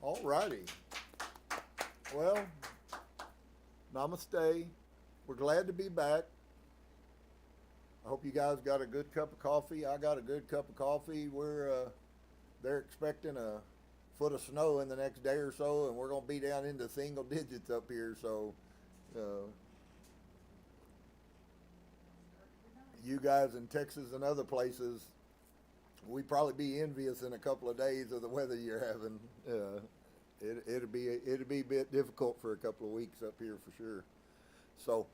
All righty. Well, namaste. We're glad to be back. I hope you guys got a good cup of coffee. I got a good cup of coffee. They're expecting a foot of snow in the next day or so, and we're going to be down into single digits up here. So, you guys in Texas and other places, we'd probably be envious in a couple of days of the weather you're having. It'd be a bit difficult for a couple of weeks up here for sure. So,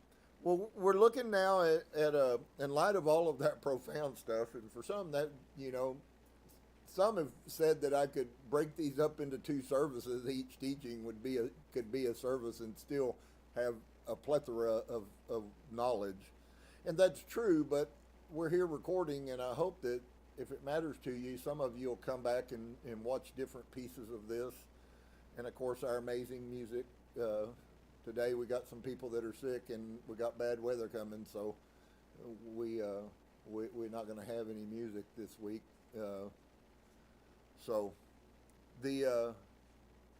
well, we're looking now at in light of all of that profound stuff, and for some that, some have said that I could break these up into two services. Each teaching could be a service and still have a plethora of knowledge. And that's true, but we're here recording, and I hope that if it matters to you, some of you will come back and watch different pieces of this. And of course, our amazing music. Today we got some people that are sick, and we got bad weather coming, so we're not going to have any music this week. So the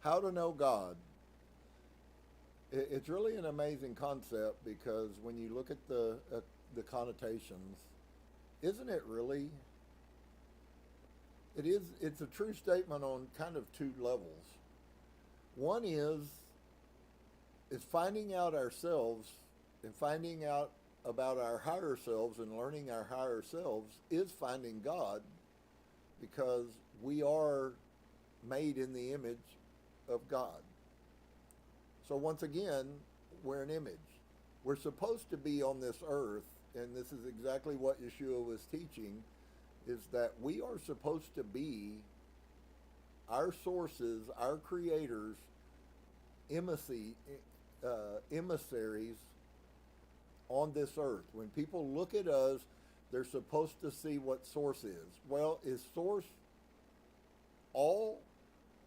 how to know God. It's really an amazing concept, because when you look at the connotations, isn't it really? It's a true statement on kind of two levels. One is finding out ourselves and finding out about our higher selves and learning our higher selves is finding God, because we are made in the image of God. So once again, we're an image. We're supposed to be on this earth, and this is exactly what Yeshua was teaching, is that we are supposed to be our sources, our creators, emissaries on this earth. When people look at us, they're supposed to see what source is. Well, is source all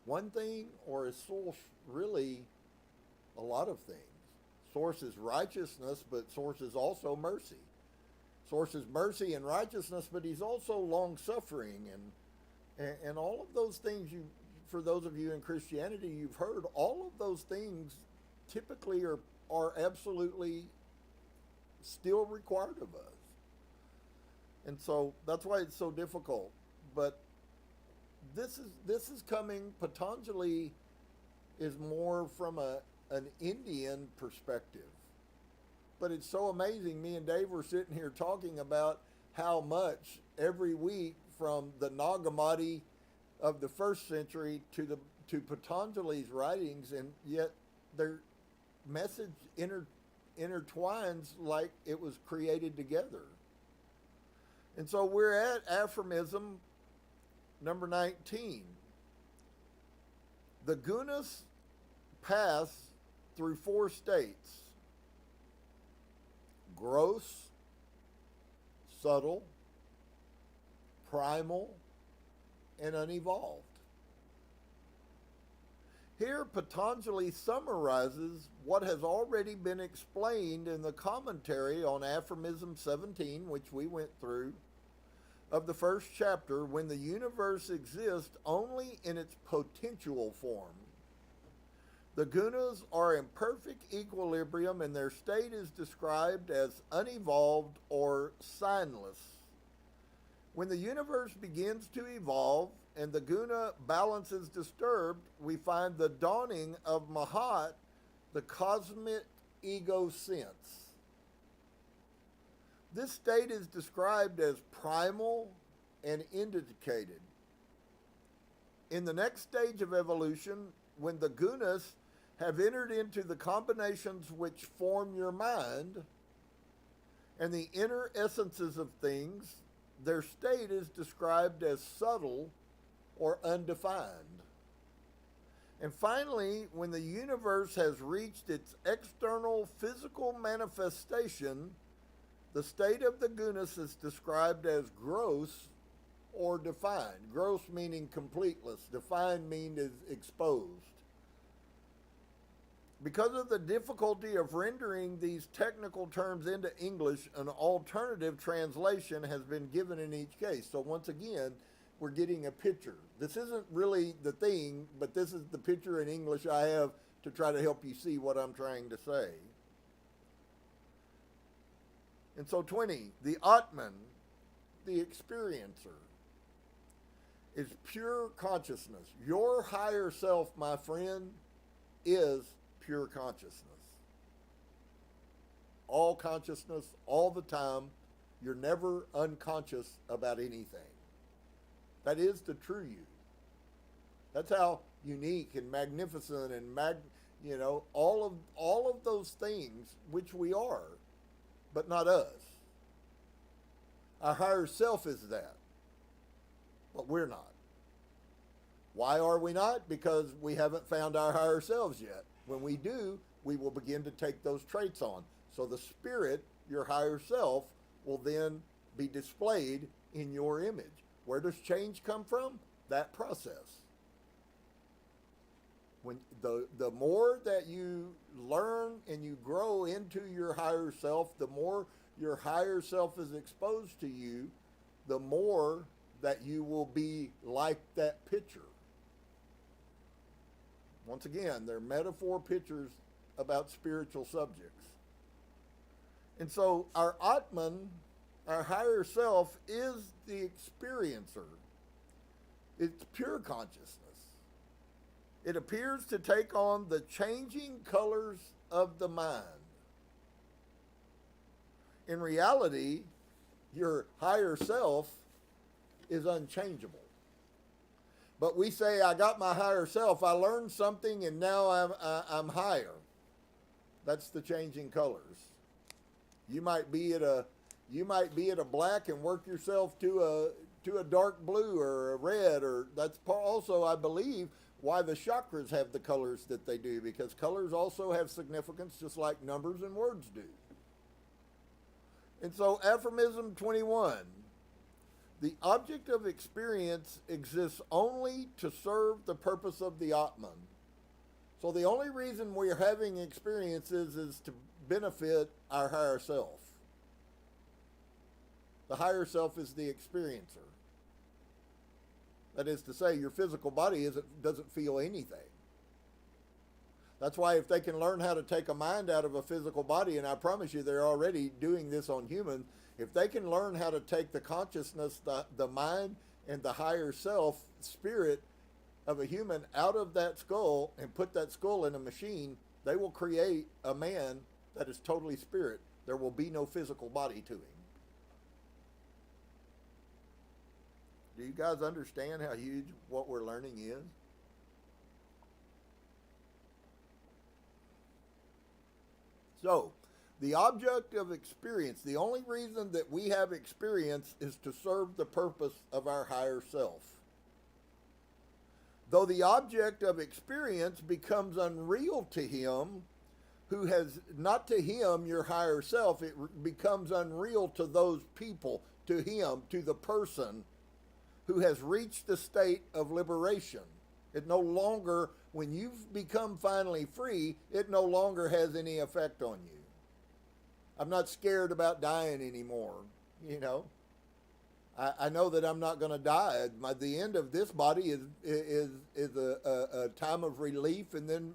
one thing, or is source really a lot of things? Source is righteousness, but source is also mercy. Source is mercy and righteousness, but he's also long-suffering, and all of those things, for those of you in Christianity, you've heard all of those things typically are absolutely still required of us. And so that's why it's so difficult. But this is coming. Patanjali is more from an Indian perspective. But it's so amazing. Me and Dave were sitting here talking about how much every week from the Nag Hammadi of the first century to Patanjali's writings, and yet their message intertwines like it was created together. And so we're at aphorism number 19. The gunas pass through 4 states: gross, subtle, primal, and unevolved. Here, Patanjali summarizes what has already been explained in the commentary on Aphorism 17, which we went through, of the first chapter, when the universe exists only in its potential form. The gunas are in perfect equilibrium, and their state is described as unevolved or signless. When the universe begins to evolve and the guna balance is disturbed, we find the dawning of Mahat, the cosmic ego sense. This state is described as primal and indicated. In the next stage of evolution, when the gunas have entered into the combinations which form your mind and the inner essences of things, their state is described as subtle or undefined. And finally, when the universe has reached its external physical manifestation, the state of the gunas is described as gross or defined. Gross meaning completeness, defined meaning exposed. Because of the difficulty of rendering these technical terms into English, an alternative translation has been given in each case. So once again, we're getting a picture. This isn't really the thing, but this is the picture in English I have to try to help you see what I'm trying to say. And so 20, the Atman, the experiencer, is pure consciousness. Your higher self, my friend, is pure consciousness. All consciousness, all the time. You're never unconscious about anything. That is the true you. That's how unique and magnificent and all of those things which we are, but not us. Our higher self is that, but we're not. Why are we not? Because we haven't found our higher selves yet. When we do, we will begin to take those traits on. So the spirit, your higher self, will then be displayed in your image. Where does change come from? That process. When the more that you learn and you grow into your higher self, the more your higher self is exposed to you, the more that you will be like that picture. Once again, they're metaphor pictures about spiritual subjects. And so our Atman, our higher self, is the experiencer. It's pure consciousness. It appears to take on the changing colors of the mind. In reality, your higher self is unchangeable. But we say, I got my higher self, I learned something, and now I'm higher. That's the changing colors. You might be at a black and work yourself to a dark blue or a red, or that's also, I believe, why the chakras have the colors that they do, because colors also have significance just like numbers and words do. And so, Aphorism 21, the object of experience exists only to serve the purpose of the Atman. So the only reason we're having experiences is to benefit our higher self. The higher self is the experiencer. That is to say, your physical body doesn't feel anything. That's why if they can learn how to take a mind out of a physical body, and I promise you they're already doing this on humans, if they can learn how to take the consciousness, the mind, and the higher self, spirit of a human out of that skull and put that skull in a machine, they will create a man that is totally spirit. There will be no physical body to him. Do you guys understand how huge what we're learning is? So, the object of experience, the only reason that we have experience is to serve the purpose of our higher self. Though the object of experience becomes unreal to him who has, not to him, your higher self, it becomes unreal to those people, to him, to the person who has reached the state of liberation. It no longer, when you've become finally free, it no longer has any effect on you. I'm not scared about dying anymore, you know. I know that I'm not going to die. The end of this body is a time of relief, and then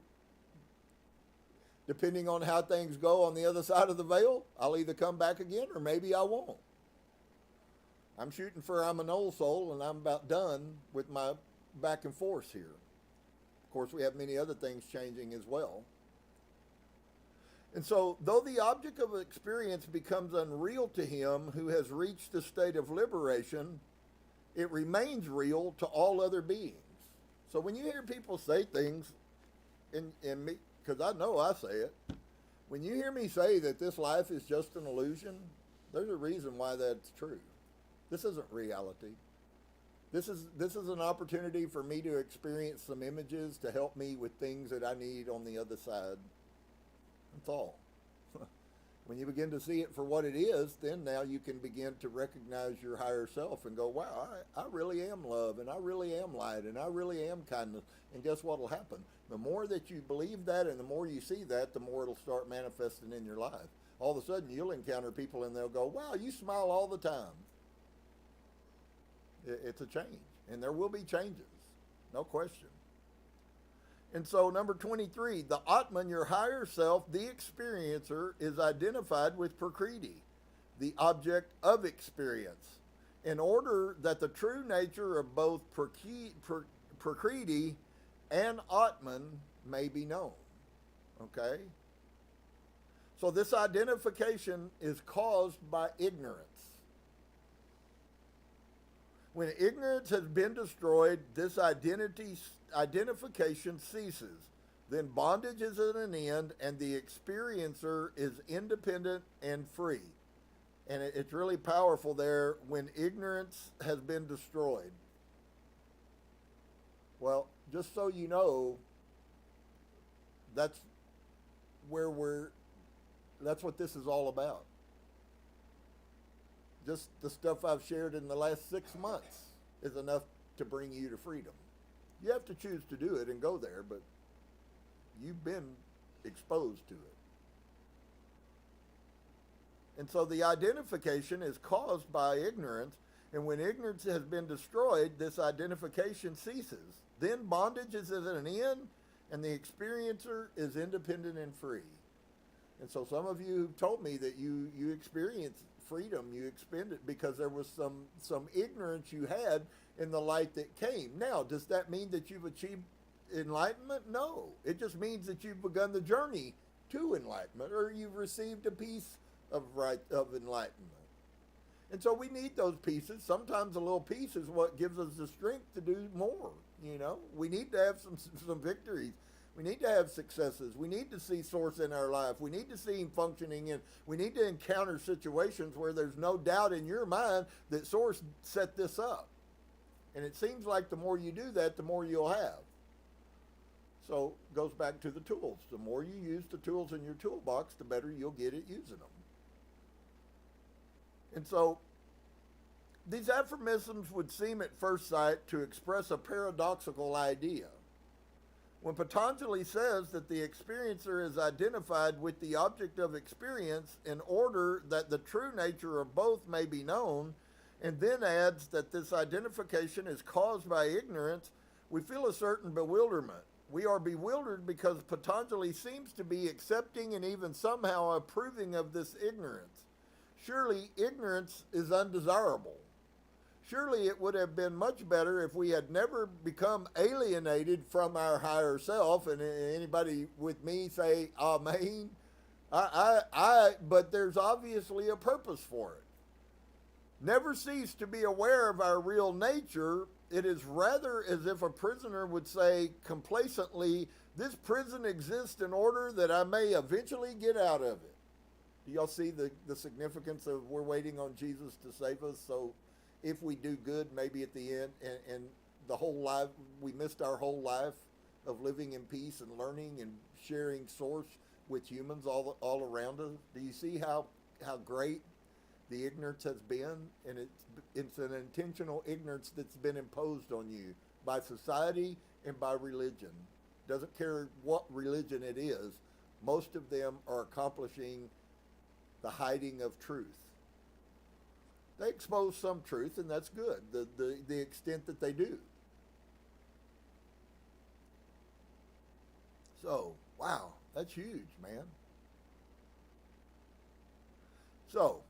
depending on how things go on the other side of the veil, I'll either come back again or maybe I won't. I'm shooting for I'm an old soul, and I'm about done with my back and forth here. Of course, we have many other things changing as well. And so, though the object of experience becomes unreal to him who has reached the state of liberation, it remains real to all other beings. So when you hear people say things, in me, because I know I say it, when you hear me say that this life is just an illusion, there's a reason why that's true. This isn't reality. This is an opportunity for me to experience some images to help me with things that I need on the other side. That's all. When you begin to see it for what it is, then now you can begin to recognize your higher self and go, wow, I really am love, and I really am light, and I really am kindness. And guess what will happen? The more that you believe that and the more you see that, the more it'll start manifesting in your life. All of a sudden, you'll encounter people and they'll go, wow, you smile all the time. It's a change, and there will be changes, no question. And so, number 23, the Atman, your higher self, the experiencer, is identified with Prakriti, the object of experience, in order that the true nature of both Prakriti and Atman may be known. Okay? So this identification is caused by ignorance. When ignorance has been destroyed, this identification ceases. Then bondage is at an end, and the experiencer is independent and free. And it's really powerful there, when ignorance has been destroyed. Well, just so you know, that's what this is all about. Just the stuff I've shared in the last 6 months is enough to bring you to freedom. You have to choose to do it and go there, but you've been exposed to it. And so the identification is caused by ignorance, and when ignorance has been destroyed, this identification ceases. Then bondage is at an end, and the experiencer is independent and free. And so some of you told me that you experienced freedom, you expended because there was some ignorance you had in the light that came. Now, does that mean that you've achieved enlightenment? No. It just means that you've begun the journey to enlightenment, or you've received a piece of enlightenment. And so we need those pieces. Sometimes a little piece is what gives us the strength to do more. We need to have some victories. We need to have successes. We need to see Source in our life. We need to see Him functioning in. We need to encounter situations where there's no doubt in your mind that Source set this up. And it seems like the more you do that, the more you'll have. So it goes back to the tools. The more you use the tools in your toolbox, the better you'll get at using them. And so these aphorisms would seem at first sight to express a paradoxical idea. When Patanjali says that the experiencer is identified with the object of experience in order that the true nature of both may be known, and then adds that this identification is caused by ignorance, we feel a certain bewilderment. We are bewildered because Patanjali seems to be accepting and even somehow approving of this ignorance. Surely ignorance is undesirable. Surely it would have been much better if we had never become alienated from our higher self. And anybody with me say, Amen? But there's obviously a purpose for it. Never cease to be aware of our real nature. It is rather as if a prisoner would say complacently, this prison exists in order that I may eventually get out of it. Do y'all see the significance of we're waiting on Jesus to save us? So if we do good, maybe at the end, and the whole life, we missed our whole life of living in peace and learning and sharing Source with humans all around us. Do you see how great the ignorance has been? And it's an intentional ignorance that's been imposed on you by society and by religion. Doesn't care what religion it is. Most of them are accomplishing the hiding of truth. They expose some truth, and that's good, the extent that they do. So, wow, that's huge, man. So,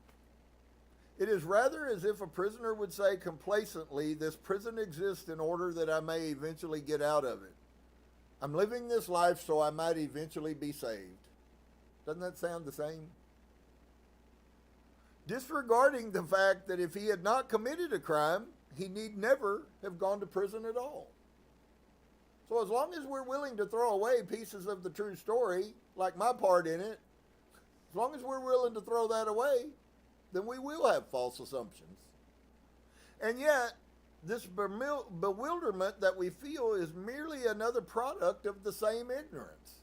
it is rather as if a prisoner would say complacently, this prison exists in order that I may eventually get out of it. I'm living this life so I might eventually be saved. Doesn't that sound the same? Disregarding the fact that if he had not committed a crime, he need never have gone to prison at all. So as long as we're willing to throw away pieces of the true story, like my part in it, as long as we're willing to throw that away, then we will have false assumptions. And yet, this bewilderment that we feel is merely another product of the same ignorance.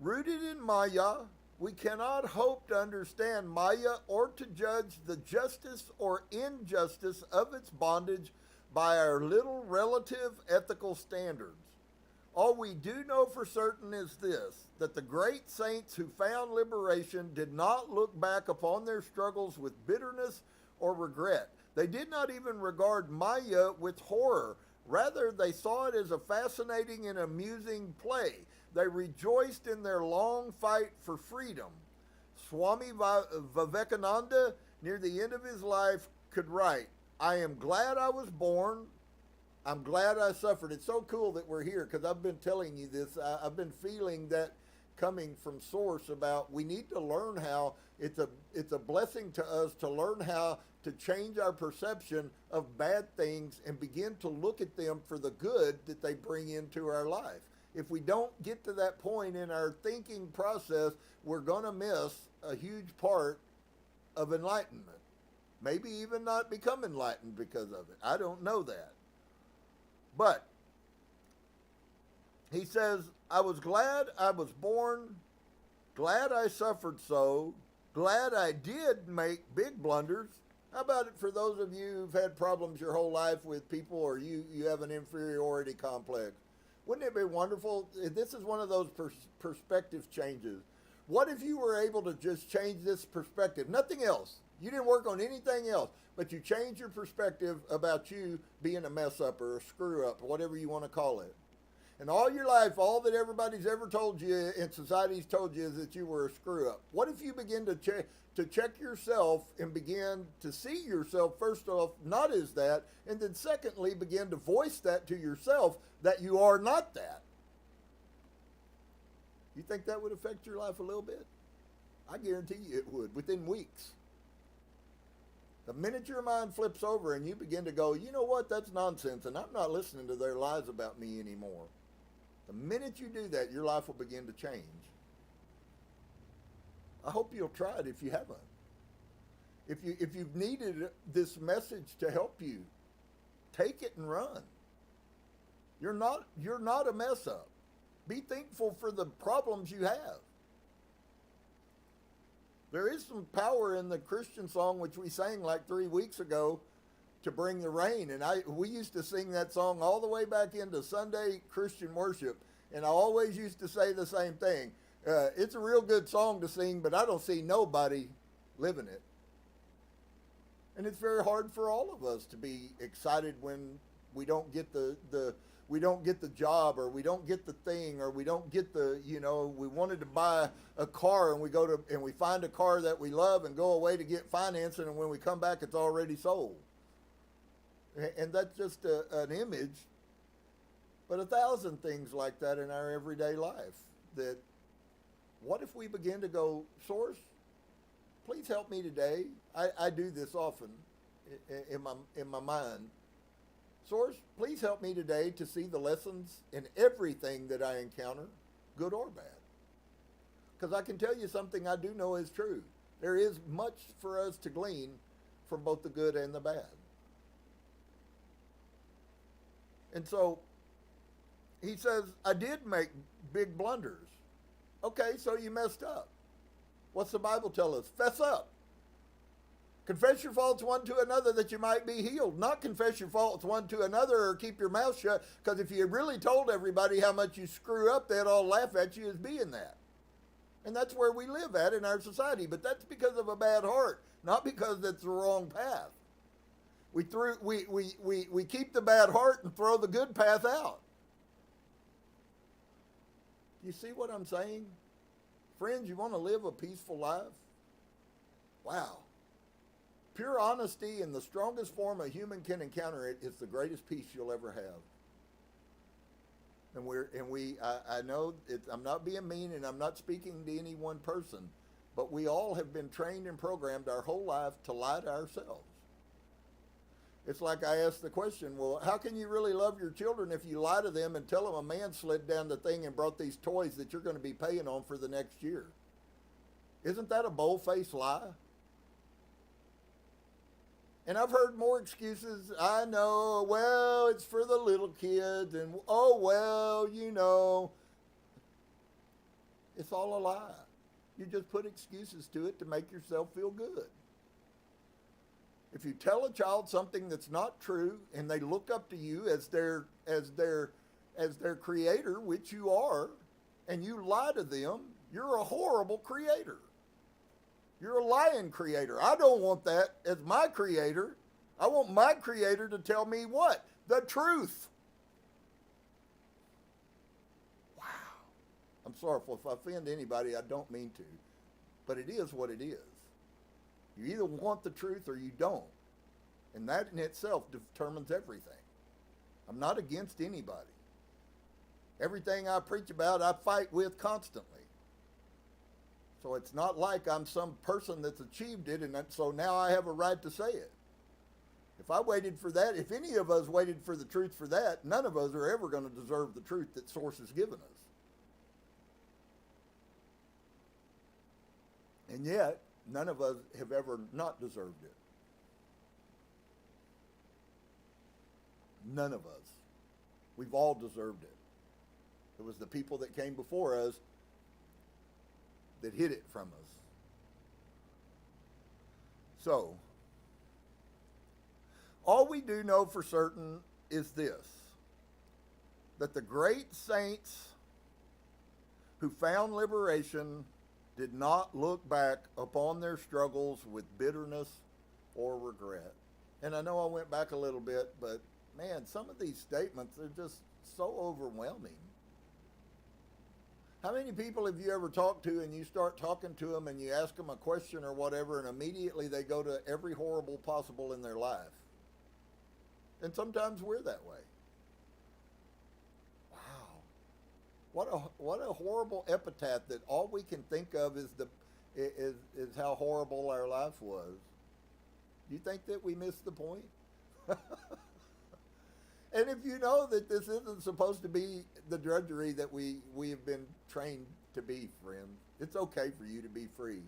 Rooted in Maya, we cannot hope to understand Maya or to judge the justice or injustice of its bondage by our little relative ethical standards. All we do know for certain is this, that the great saints who found liberation did not look back upon their struggles with bitterness or regret. They did not even regard Maya with horror. Rather, they saw it as a fascinating and amusing play. They rejoiced in their long fight for freedom. Swami Vivekananda, near the end of his life, could write, I am glad I was born. I'm glad I suffered. It's so cool that we're here because I've been telling you this. I've been feeling that coming from Source about we need to learn how it's a blessing to us to learn how to change our perception of bad things and begin to look at them for the good that they bring into our life. If we don't get to that point in our thinking process, we're going to miss a huge part of enlightenment. Maybe even not become enlightened because of it. I don't know that. But he says, I was glad I was born, glad I suffered so, glad I did make big blunders. How about it for those of you who've had problems your whole life with people, or you have an inferiority complex? Wouldn't it be wonderful? This is one of those perspective changes. What if you were able to just change this perspective? Nothing else. You didn't work on anything else, but you changed your perspective about you being a mess up or a screw up, or whatever you want to call it. And all your life, all that everybody's ever told you and society's told you is that you were a screw up. What if you begin to check yourself and begin to see yourself, first off, not as that, and then secondly, begin to voice that to yourself that you are not that? You think that would affect your life a little bit? I guarantee you it would, within weeks. The minute your mind flips over and you begin to go, you know what, that's nonsense, and I'm not listening to their lies about me anymore. The minute you do that, your life will begin to change. I hope you'll try it if you haven't. If you've needed this message to help you, take it and run. You're not a mess up. Be thankful for the problems you have. There is some power in the Christian song which we sang like 3 weeks ago, to bring the rain. And we used to sing that song all the way back into Sunday Christian worship. And I always used to say the same thing. It's a real good song to sing, but I don't see nobody living it. And it's very hard for all of us to be excited when we don't get we don't get the job, or we don't get the thing, or we don't get the, we wanted to buy a car and we find a car that we love and go away to get financing, and when we come back it's already sold. And that's just an image, but 1,000 things like that in our everyday life. That, what if we begin to go, Source, please help me today. I do this often in my mind. Source, please help me today to see the lessons in everything that I encounter, good or bad. Because I can tell you something I do know is true. There is much for us to glean from both the good and the bad. And so he says, I did make big blunders. Okay, so you messed up. What's the Bible tell us? Fess up. Confess your faults one to another that you might be healed. Not confess your faults one to another or keep your mouth shut, because if you really told everybody how much you screw up, they'd all laugh at you as being that. And that's where we live at in our society. But that's because of a bad heart, not because it's the wrong path. We keep the bad heart and throw the good path out. You see what I'm saying? Friends, you want to live a peaceful life? Wow. Pure honesty in the strongest form a human can encounter it is the greatest peace you'll ever have. I know I'm not being mean, and I'm not speaking to any one person, but we all have been trained and programmed our whole life to lie to ourselves. It's like I asked the question, well, how can you really love your children if you lie to them and tell them a man slid down the thing and brought these toys that you're going to be paying on for the next year? Isn't that a bold-faced lie? And I've heard more excuses. I know, well, it's for the little kids, and oh, well, It's all a lie. You just put excuses to it to make yourself feel good. If you tell a child something that's not true and they look up to you as their creator, which you are, and you lie to them, you're a horrible creator. You're a lying creator. I don't want that as my creator. I want my creator to tell me what? The truth. Wow. I'm sorry if I offend anybody. I don't mean to. But it is what it is. You either want the truth or you don't. And that in itself determines everything. I'm not against anybody. Everything I preach about, I fight with constantly. So it's not like I'm some person that's achieved it, and so now I have a right to say it. If I waited for that, if any of us waited for the truth for that, none of us are ever going to deserve the truth that Source has given us. And yet, none of us have ever not deserved it. None of us. We've all deserved it. It was the people that came before us that hid it from us. So, all we do know for certain is this, that the great saints who found liberation did not look back upon their struggles with bitterness or regret. And I know I went back a little bit, but man, some of these statements are just so overwhelming. How many people have you ever talked to and you start talking to them and you ask them a question or whatever and immediately they go to every horrible possible in their life? And sometimes we're that way. Wow. What a horrible epitaph that all we can think of is how horrible our life was. Do you think that we missed the point? And if you know that this isn't supposed to be the drudgery that we have been trained to be, friends, it's okay for you to be free.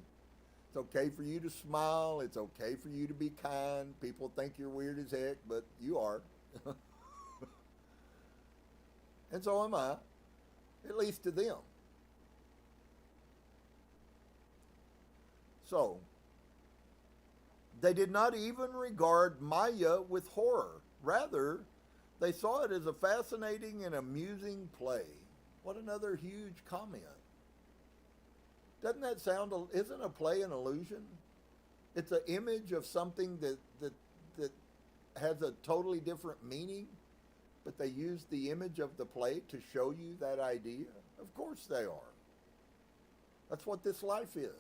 It's okay for you to smile. It's okay for you to be kind. People think you're weird as heck, but you are. And so am I, at least to them. So, they did not even regard Maya with horror. Rather, they saw it as a fascinating and amusing play. What another huge comment. Doesn't that sound, isn't a play an illusion? It's an image of something that has a totally different meaning, but they use the image of the play to show you that idea? Of course they are. That's what this life is.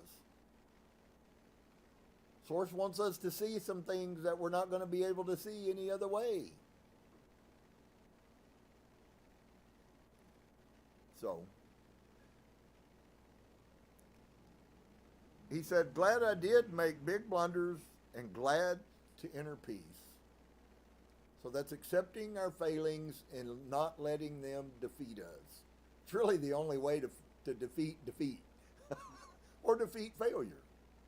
Source wants us to see some things that we're not going to be able to see any other way. So, he said, glad I did make big blunders and glad to enter peace. So that's accepting our failings and not letting them defeat us. It's really the only way to defeat defeat or defeat failure,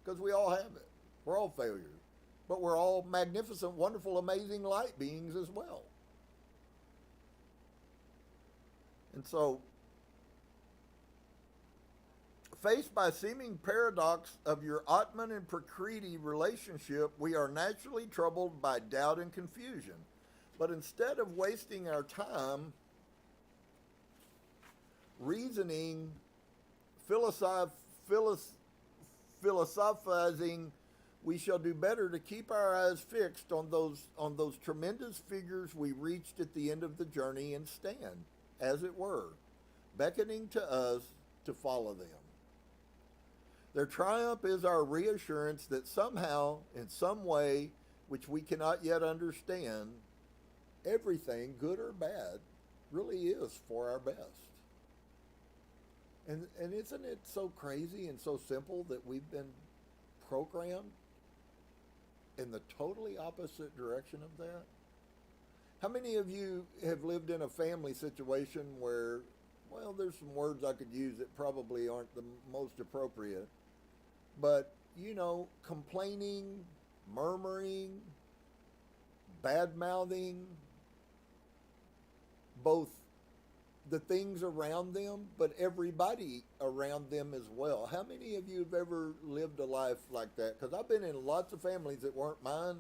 because we all have it. We're all failures, but we're all magnificent, wonderful, amazing light beings as well. And so, faced by seeming paradox of your Atman and Prakriti relationship, we are naturally troubled by doubt and confusion. But instead of wasting our time reasoning, philosophizing, we shall do better to keep our eyes fixed on those tremendous figures we reached at the end of the journey and stand, as it were, beckoning to us to follow them. Their triumph is our reassurance that somehow, in some way, which we cannot yet understand, everything, good or bad, really is for our best. And isn't it so crazy and so simple that we've been programmed in the totally opposite direction of that? How many of you have lived in a family situation where, well, there's some words I could use that probably aren't the most appropriate, but, you know, complaining, murmuring, bad-mouthing, both the things around them, but everybody around them as well. How many of you have ever lived a life like that? Because I've been in lots of families that weren't mine,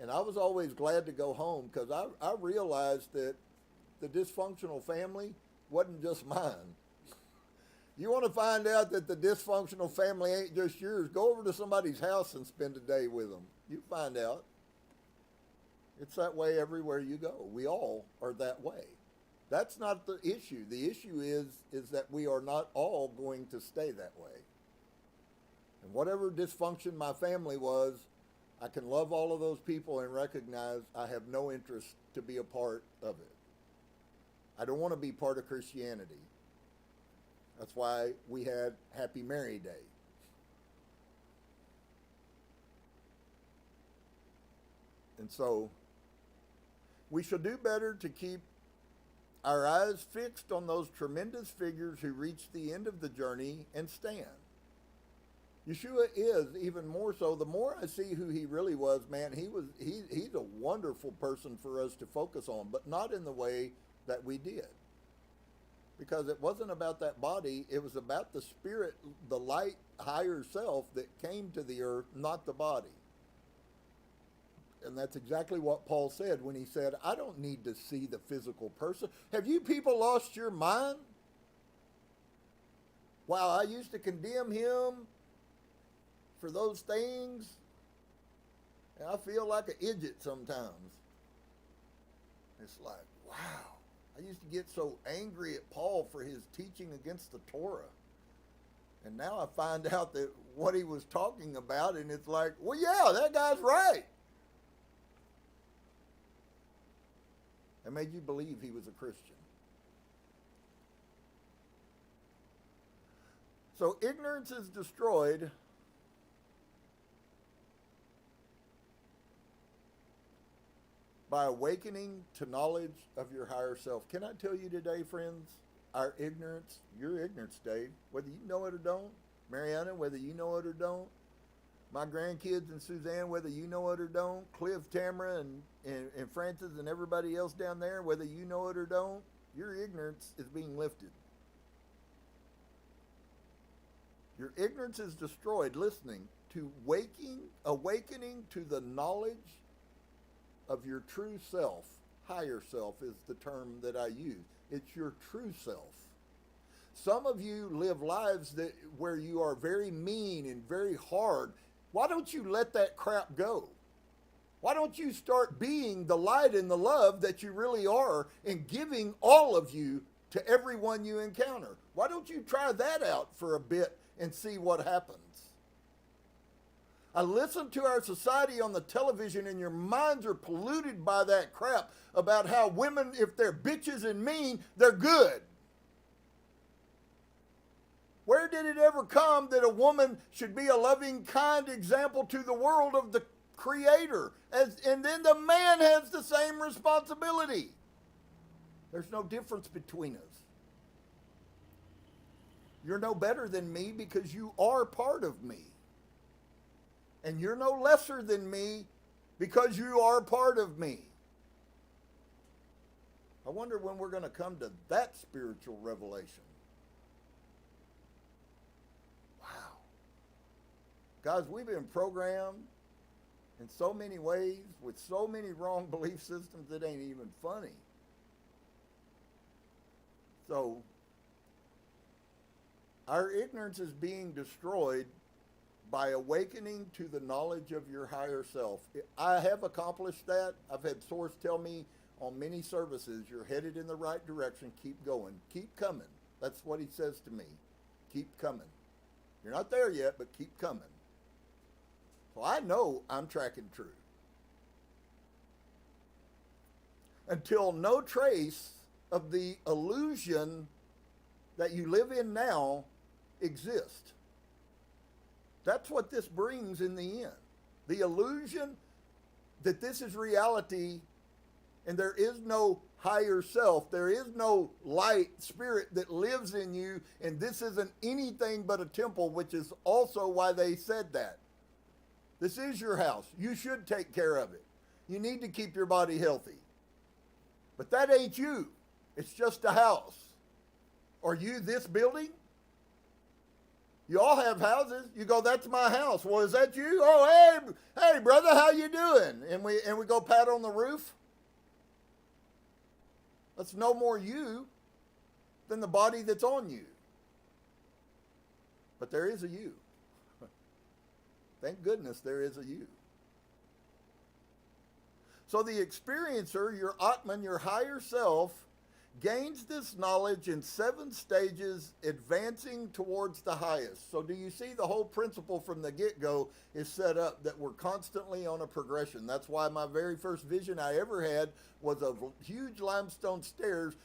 and I was always glad to go home because I realized that the dysfunctional family wasn't just mine. You want to find out that the dysfunctional family ain't just yours, go over to somebody's house and spend a day with them. You find out. It's that way everywhere you go. We all are that way. That's not the issue. The issue is that we are not all going to stay that way. And whatever dysfunction my family was, I can love all of those people and recognize I have no interest to be a part of it. I don't want to be part of Christianity. That's why we had Happy Mary Day. And so, we shall do better to keep our eyes fixed on those tremendous figures who reached the end of the journey and stand. Yeshua is even more so. The more I see who he really was, man, he's a wonderful person for us to focus on, but not in the way that we did. Because it wasn't about that body, it was about the spirit, the light, higher self that came to the earth, not the body. And that's exactly what Paul said when he said, I don't need to see the physical person. Have you people lost your mind? Wow, I used to condemn him for those things, and I feel like an idiot sometimes. It's like, wow, I used to get so angry at Paul for his teaching against the Torah. And now I find out that what he was talking about, and it's like, well, yeah, that guy's right. That made you believe he was a Christian. So ignorance is destroyed by awakening to knowledge of your higher self. Can I tell you today, friends, our ignorance, your ignorance, Dave, whether you know it or don't, Mariana, whether you know it or don't, my grandkids and Suzanne, whether you know it or don't, Cliff, Tamara, and Francis and everybody else down there, whether you know it or don't, your ignorance is being lifted. Your ignorance is destroyed listening to awakening to the knowledge of your true self. Higher self is the term that I use. It's your true self. Some of you live lives where you are very mean and very hard. Why don't you let that crap go? Why don't you start being the light and the love that you really are and giving all of you to everyone you encounter? Why don't you try that out for a bit and see what happens? I listen to our society on the television and your minds are polluted by that crap about how women, if they're bitches and mean, they're good. Where did it ever come that a woman should be a loving, kind example to the world of the Creator? And then the man has the same responsibility. There's no difference between us. You're no better than me because you are part of me. And you're no lesser than me because you are part of me. I wonder when we're going to come to that spiritual revelation. Wow. Guys, we've been programmed in so many ways with so many wrong belief systems that ain't even funny. So, our ignorance is being destroyed by awakening to the knowledge of your higher self. I have accomplished that. I've had Source tell me on many services, you're headed in the right direction, keep going, keep coming. That's what he says to me, keep coming. You're not there yet, but keep coming. So I know I'm tracking true. Until no trace of the illusion that you live in now exists. That's what this brings in the end. The illusion that this is reality and there is no higher self. There is no light spirit that lives in you, and this isn't anything but a temple, which is also why they said that. This is your house. You should take care of it. You need to keep your body healthy. But that ain't you. It's just a house. Are you this building? You all have houses. You go, that's my house. Well, is that you? Oh, hey, brother, how you doing? And we go pat on the roof. That's no more you than the body that's on you. But there is a you. Thank goodness there is a you. So the experiencer, your Atman, your higher self, gains this knowledge in 7 stages, advancing towards the highest. So do you see the whole principle from the get-go is set up that we're constantly on a progression. That's why my very first vision I ever had was of huge limestone stairs,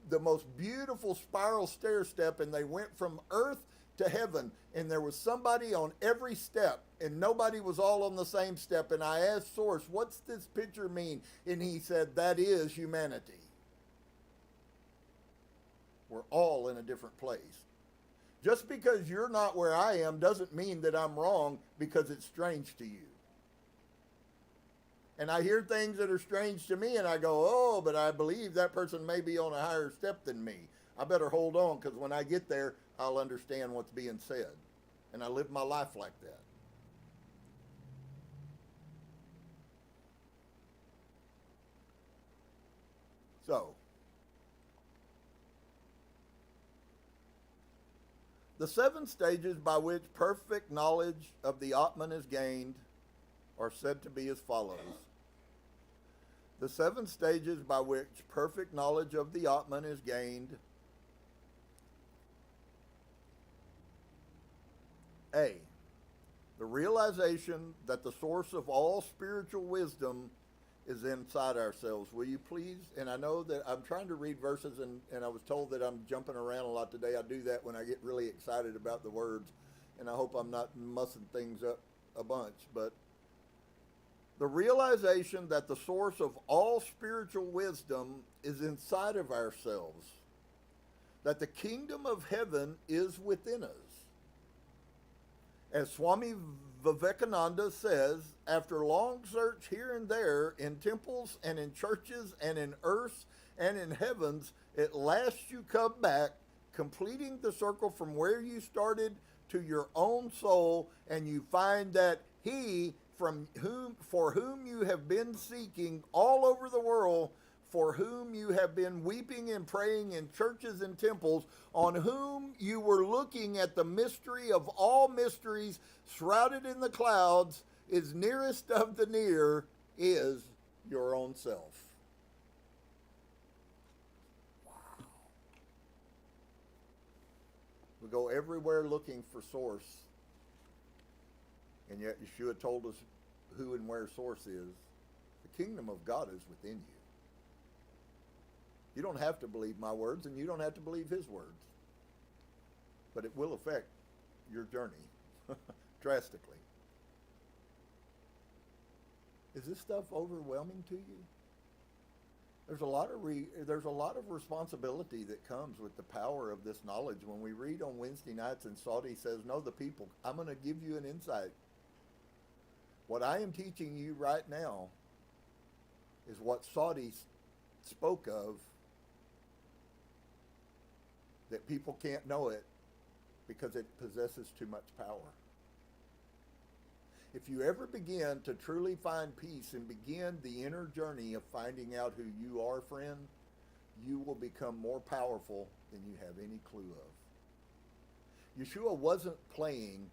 the most beautiful spiral stair step, and they went from earth to heaven, and there was somebody on every step, and nobody was all on the same step. And I asked Source, what's this picture mean? And he said, that is humanity. We're all in a different place. Just because you're not where I am doesn't mean that I'm wrong because it's strange to you. And I hear things that are strange to me and I go, oh, but I believe that person may be on a higher step than me. I better hold on because when I get there, I'll understand what's being said. And I live my life like that. So, the 7 stages by which perfect knowledge of the Atman is gained are said to be as follows. The 7 stages by which perfect knowledge of the Atman is gained. A. The realization that the source of all spiritual wisdom is inside ourselves. Will you please? And I know that I'm trying to read verses, and I was told that I'm jumping around a lot today. I do that when I get really excited about the words, and I hope I'm not mussing things up a bunch. But the realization that the source of all spiritual wisdom is inside of ourselves, that the kingdom of heaven is within us. As Swami Vivekananda says, after long search here and there in temples and in churches and in earths and in heavens, at last you come back, completing the circle from where you started to your own soul, and you find that he for whom you have been seeking all over the world, for whom you have been weeping and praying in churches and temples, on whom you were looking at the mystery of all mysteries, shrouded in the clouds, is nearest of the near, is your own self. Wow. We go everywhere looking for source, and yet Yeshua told us who and where source is. The kingdom of God is within you. You don't have to believe my words, and you don't have to believe his words. But it will affect your journey drastically. Is this stuff overwhelming to you? There's a lot of responsibility that comes with the power of this knowledge. When we read on Wednesday nights and Saudi says, know the people, I'm going to give you an insight. What I am teaching you right now is what Saudi spoke of, that people can't know it because it possesses too much power. If you ever begin to truly find peace and begin the inner journey of finding out who you are, friend, you will become more powerful than you have any clue of. Yeshua wasn't playing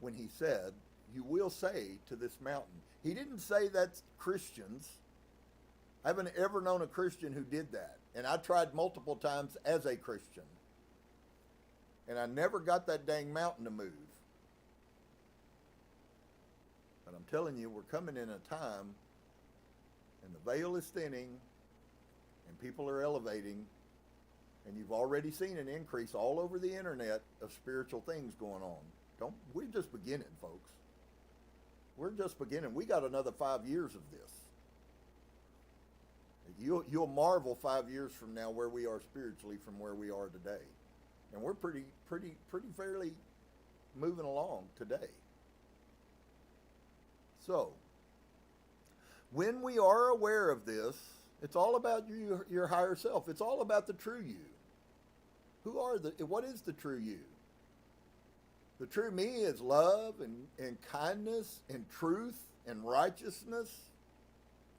when he said, you will say to this mountain. He didn't say that's Christians. I haven't ever known a Christian who did that. And I tried multiple times as a Christian. And I never got that dang mountain to move. But I'm telling you, we're coming in a time, and the veil is thinning, and people are elevating, and you've already seen an increase all over the internet of spiritual things going on. We're just beginning, folks. We're just beginning. We got another 5 years of this. You'll marvel 5 years from now where we are spiritually from where we are today. And we're pretty fairly moving along today. So, when we are aware of this, it's all about your higher self. It's all about the true you. What is the true you? The true me is love and kindness and truth and righteousness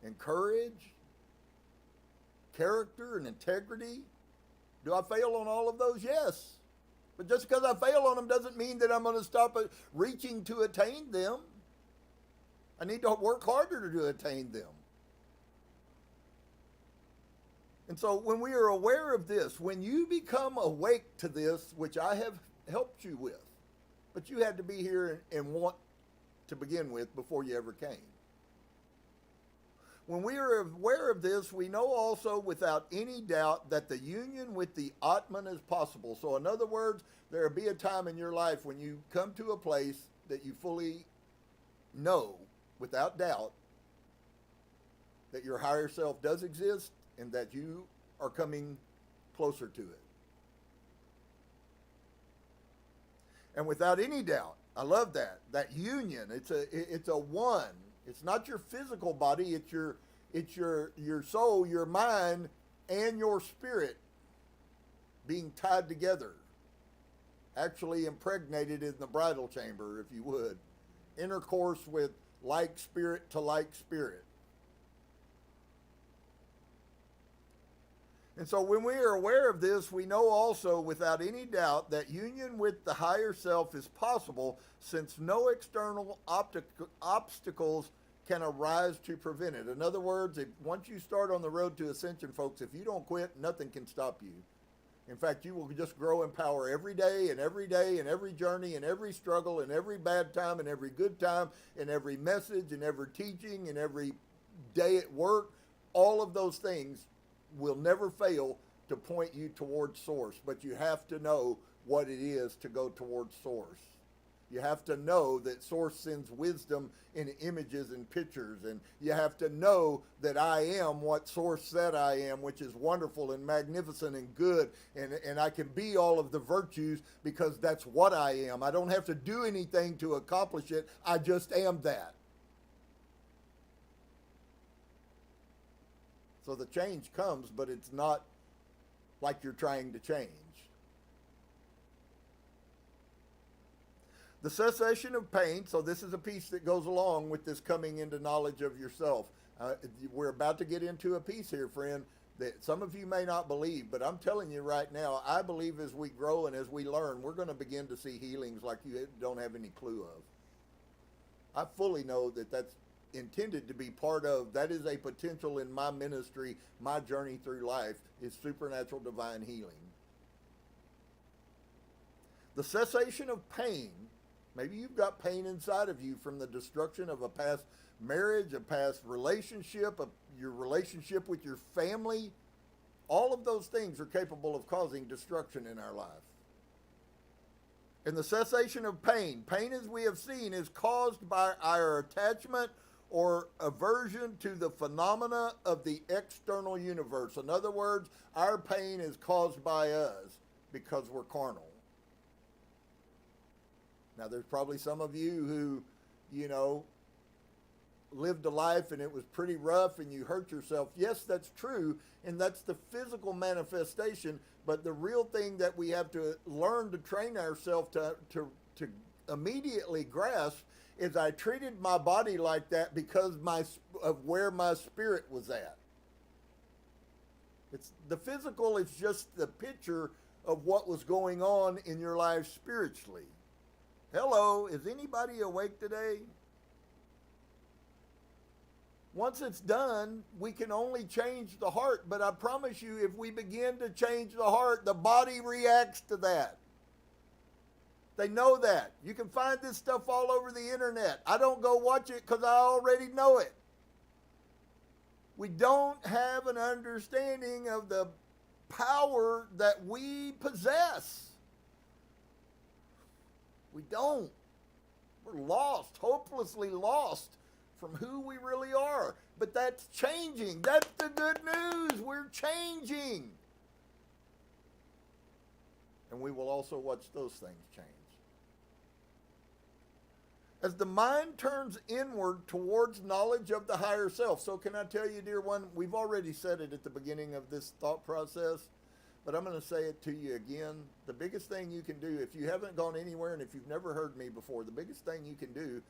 and courage, character and integrity. Do I fail on all of those? Yes. But just because I fail on them doesn't mean that I'm going to stop reaching to attain them. I need to work harder to attain them. And so when we are aware of this, when you become awake to this, which I have helped you with, but you had to be here and want to begin with before you ever came. When we are aware of this, we know also without any doubt that the union with the Atman is possible. So in other words, there will be a time in your life when you come to a place that you fully know without doubt that your higher self does exist and that you are coming closer to it. And without any doubt, I love that union. It's a one. It's not your physical body. It's your soul, your mind, and your spirit being tied together. Actually impregnated in the bridal chamber, if you would. Intercourse with like spirit to like spirit. And so when we are aware of this, we know also without any doubt that union with the higher self is possible, since no external obstacles can arise to prevent it. In other words, once you start on the road to ascension, folks, if you don't quit, nothing can stop you. In fact, you will just grow in power every day and every day and every journey and every struggle and every bad time and every good time and every message and every teaching and every day at work. All of those things will never fail to point you towards source, but you have to know what it is to go towards source. You have to know that source sends wisdom in images and pictures, and you have to know that I am what source said I am, which is wonderful and magnificent and good, and I can be all of the virtues because that's what I am. I don't have to do anything to accomplish it. I just am that. So the change comes, but it's not like you're trying to change. The cessation of pain, so this is a piece that goes along with this coming into knowledge of yourself. We're about to get into a piece here, friend, that some of you may not believe, but I'm telling you right now, I believe as we grow and as we learn, we're going to begin to see healings like you don't have any clue of. I fully know that that's intended to be part of, that is a potential in my ministry, my journey through life, is supernatural divine healing. The cessation of pain. Maybe you've got pain inside of you from the destruction of a past marriage, a past relationship, your relationship with your family. All of those things are capable of causing destruction in our life. And the cessation of pain. Pain, as we have seen, is caused by our attachment or aversion to the phenomena of the external universe. In other words, our pain is caused by us because we're carnal. Now, there's probably some of you who, lived a life and it was pretty rough and you hurt yourself. Yes, that's true, and that's the physical manifestation, but the real thing that we have to learn to train ourselves to immediately grasp is I treated my body like that because of where my spirit was at. The physical is just the picture of what was going on in your life spiritually. Hello, is anybody awake today? Once it's done, we can only change the heart, but I promise you, if we begin to change the heart, the body reacts to that. They know that. You can find this stuff all over the internet. I don't go watch it because I already know it. We don't have an understanding of the power that we possess. We don't. We're lost, hopelessly lost from who we really are. But that's changing. That's the good news. We're changing. And we will also watch those things change. As the mind turns inward towards knowledge of the higher self. So can I tell you, dear one, we've already said it at the beginning of this thought process, but I'm going to say it to you again. The biggest thing you can do, if you haven't gone anywhere and if you've never heard me before, the biggest thing you can do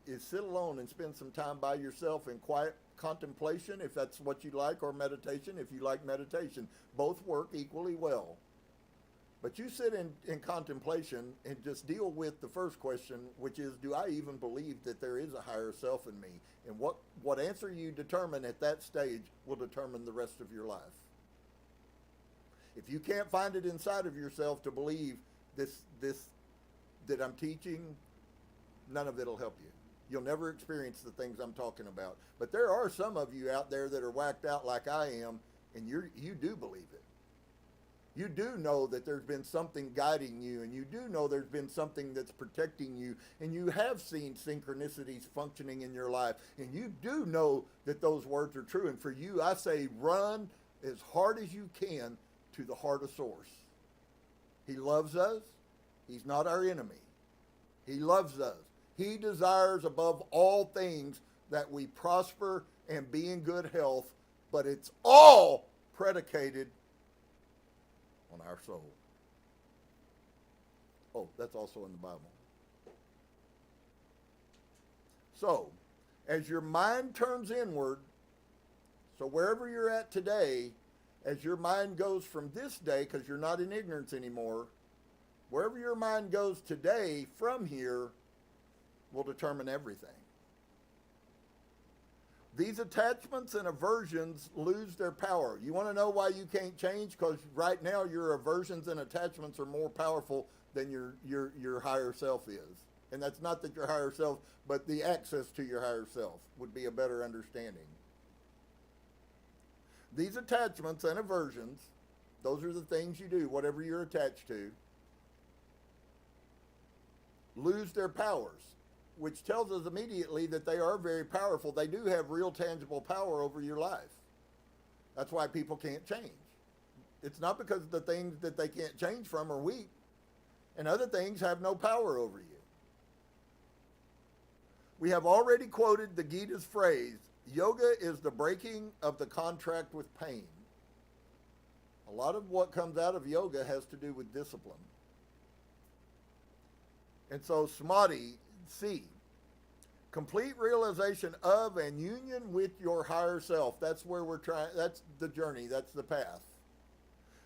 is sit alone and spend some time by yourself in quiet contemplation, if that's what you like, or meditation, if you like meditation. Both work equally well. But you sit in contemplation and just deal with the first question, which is, do I even believe that there is a higher self in me? And what answer you determine at that stage will determine the rest of your life. If you can't find it inside of yourself to believe this that I'm teaching, none of it will help you. You'll never experience the things I'm talking about. But there are some of you out there that are whacked out like I am, and you do believe it. You do know that there's been something guiding you, and you do know there's been something that's protecting you, and you have seen synchronicities functioning in your life, and you do know that those words are true. And for you, I say run as hard as you can to the heart of source. He loves us. He's not our enemy. He loves us. He desires above all things that we prosper and be in good health, but it's all predicated on our soul. Oh, that's also in the Bible. So, as your mind turns inward, so wherever you're at today, as your mind goes from this day, because you're not in ignorance anymore, wherever your mind goes today from here will determine everything. These attachments and aversions lose their power. You want to know why you can't change? Because right now your aversions and attachments are more powerful than your higher self is. And that's not that your higher self, but the access to your higher self would be a better understanding. These attachments and aversions, those are the things you do, whatever you're attached to, lose their powers, which tells us immediately that they are very powerful. They do have real tangible power over your life. That's why people can't change. It's not because the things that they can't change from are weak, and other things have no power over you. We have already quoted the Gita's phrase, yoga is the breaking of the contract with pain. A lot of what comes out of yoga has to do with discipline. And so samadhi, C, complete realization of and union with your higher self. That's where we're trying, that's the journey, that's the path.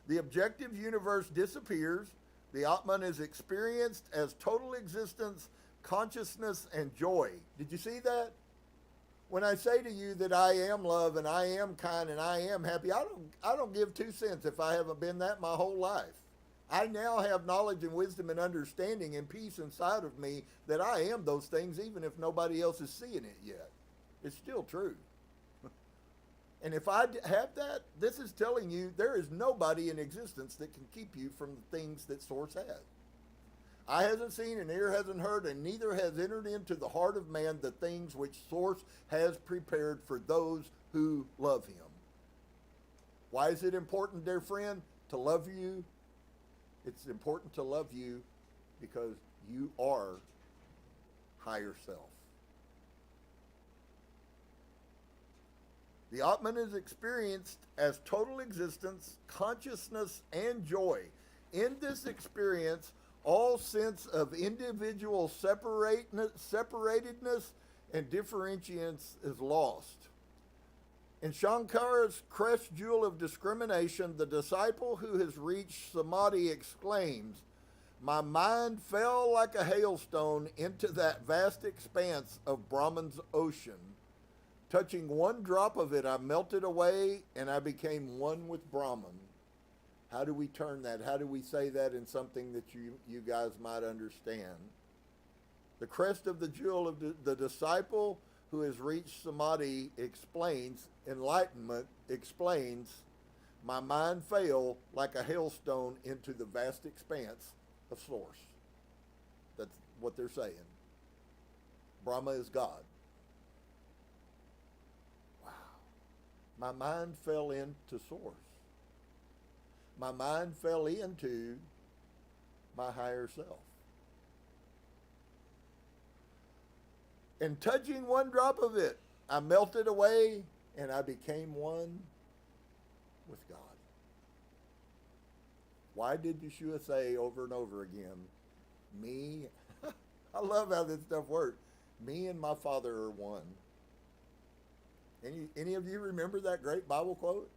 The objective universe disappears. The Atman is experienced as total existence, consciousness, and joy. Did you see that? When I say to you that I am love and I am kind and I am happy, I don't give 2 cents if I haven't been that my whole life. I now have knowledge and wisdom and understanding and peace inside of me that I am those things even if nobody else is seeing it yet. It's still true. And if I have that, this is telling you there is nobody in existence that can keep you from the things that Source has. Eye hasn't seen and ear hasn't heard, and neither has entered into the heart of man the things which Source has prepared for those who love him. Why is it important, dear friend, to love you? It's important to love you because you are higher self. The Atman is experienced as total existence, consciousness, and joy. In this experience, all sense of individual separatedness and differentiance is lost. In Shankara's crest jewel of discrimination, the disciple who has reached samadhi exclaims, "My mind fell like a hailstone into that vast expanse of Brahman's ocean. Touching one drop of it, I melted away and I became one with Brahman." How do we turn that? How do we say that in something that you guys might understand? The crest of the jewel of the disciple who has reached samadhi explains, enlightenment explains, my mind fell like a hailstone into the vast expanse of Source. That's what they're saying. Brahma is God. Wow. My mind fell into Source. My mind fell into my higher self. And touching one drop of it, I melted away and I became one with God. Why did Yahusha say over and over again, me, I love how this stuff works, me and my Father are one. Any of you remember that great Bible quote?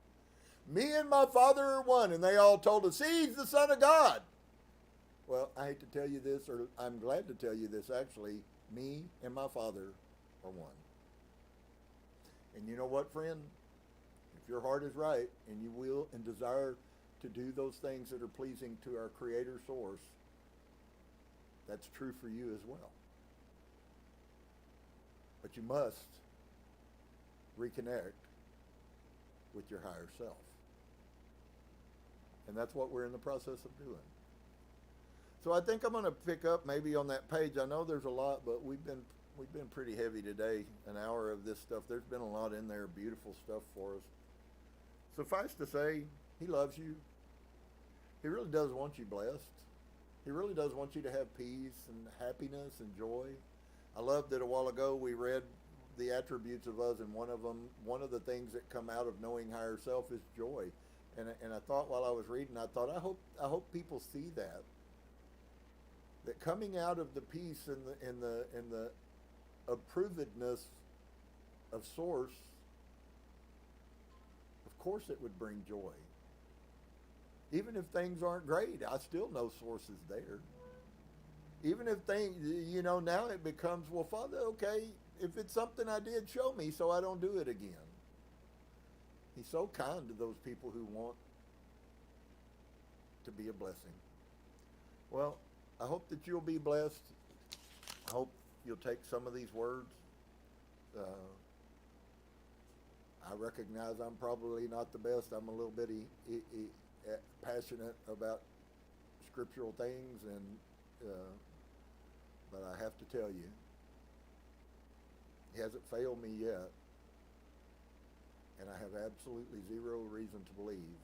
Me and my Father are one, and they all told us, see, he's the Son of God. Well, I hate to tell you this, or I'm glad to tell you this, actually, me and my Father are one. And you know what, friend? If your heart is right, and you will and desire to do those things that are pleasing to our Creator Source, that's true for you as well. But you must reconnect with your higher self. And that's what we're in the process of doing. So I think I'm going to pick up maybe on that page. I know there's a lot, but we've been pretty heavy today. An hour of this stuff. There's been a lot in there, beautiful stuff for us. Suffice to say, he loves you. He really does want you blessed. He really does want you to have peace and happiness and joy. I love that a while ago we read the attributes of us, and one of the things that come out of knowing higher self is joy. And I thought while I was reading, I thought, I hope people see that coming out of the peace and the approvedness of Source, of course it would bring joy. Even if things aren't great, I still know Source is there. Even if things, now it becomes, well, Father, okay, if it's something I did, show me so I don't do it again. He's so kind to those people who want to be a blessing. Well, I hope that you'll be blessed. I hope you'll take some of these words. I recognize I'm probably not the best. I'm a little bit passionate about scriptural things, and but I have to tell you, he hasn't failed me yet, and I have absolutely zero reason to believe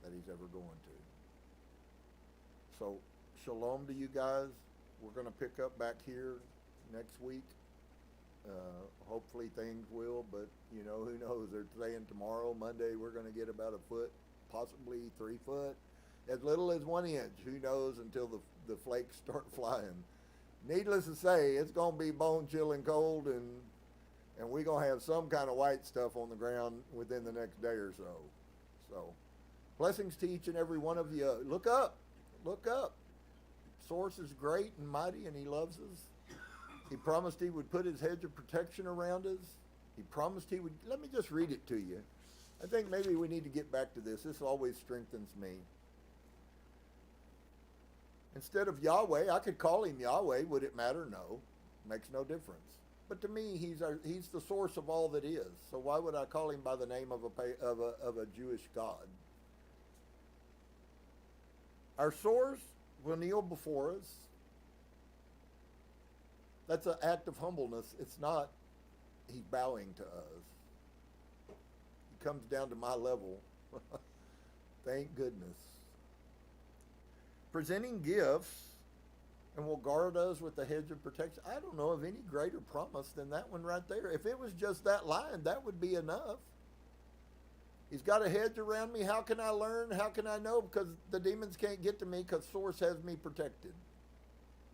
that he's ever going to. So, shalom to you guys. We're going to pick up back here next week. Hopefully things will, but you know, who knows? They're saying tomorrow, Monday, we're going to get about a foot, possibly 3 foot, as little as 1 inch. Who knows until the flakes start flying. Needless to say, it's going to be bone chilling cold, and we're going to have some kind of white stuff on the ground within the next day or so. So, blessings to each and every one of you. Look up. Look up. Source is great and mighty, and he loves us. He promised he would put his hedge of protection around us. He promised he would. Let me just read it to you. I think maybe we need to get back to this. This always strengthens me. Instead of Yahweh, I could call him Yahweh. Would it matter? No. Makes no difference. But to me, he's the source of all that is. So why would I call him by the name of a Jewish God? Our source will kneel before us. That's an act of humbleness. It's not he's bowing to us. He comes down to my level. Thank goodness. Presenting gifts and will guard us with the hedge of protection. I don't know of any greater promise than that one right there. If it was just that line, that would be enough. He's got a hedge around me. How can I learn? How can I know? Because the demons can't get to me because Source has me protected.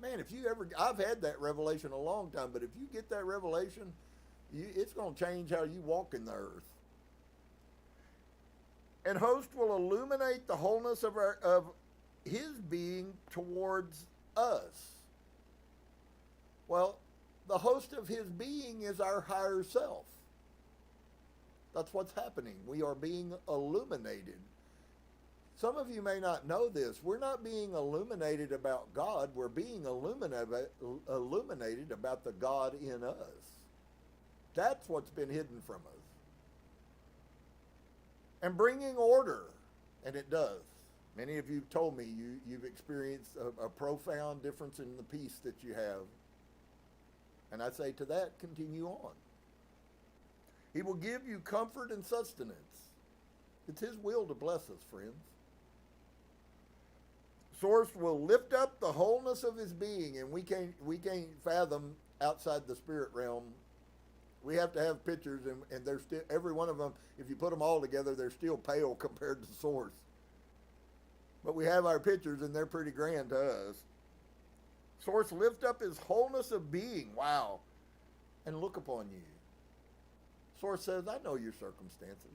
Man, if you ever, I've had that revelation a long time, but if you get that revelation, it's going to change how you walk in the earth. And host will illuminate the wholeness of his being towards us. Well, the host of his being is our higher self. That's what's happening. We are being illuminated. Some of you may not know this. We're not being illuminated about God. We're being illuminated about the God in us. That's what's been hidden from us. And bringing order. And it does. Many of you have told me you've experienced a profound difference in the peace that you have. And I say to that, continue on. He will give you comfort and sustenance. It's his will to bless us, friends. Source will lift up the wholeness of his being, and we can't fathom outside the spirit realm. We have to have pictures, and they're still, every one of them, if you put them all together, they're still pale compared to Source. But we have our pictures, and they're pretty grand to us. Source, lift up his wholeness of being, wow, and look upon you. Source says, I know your circumstances.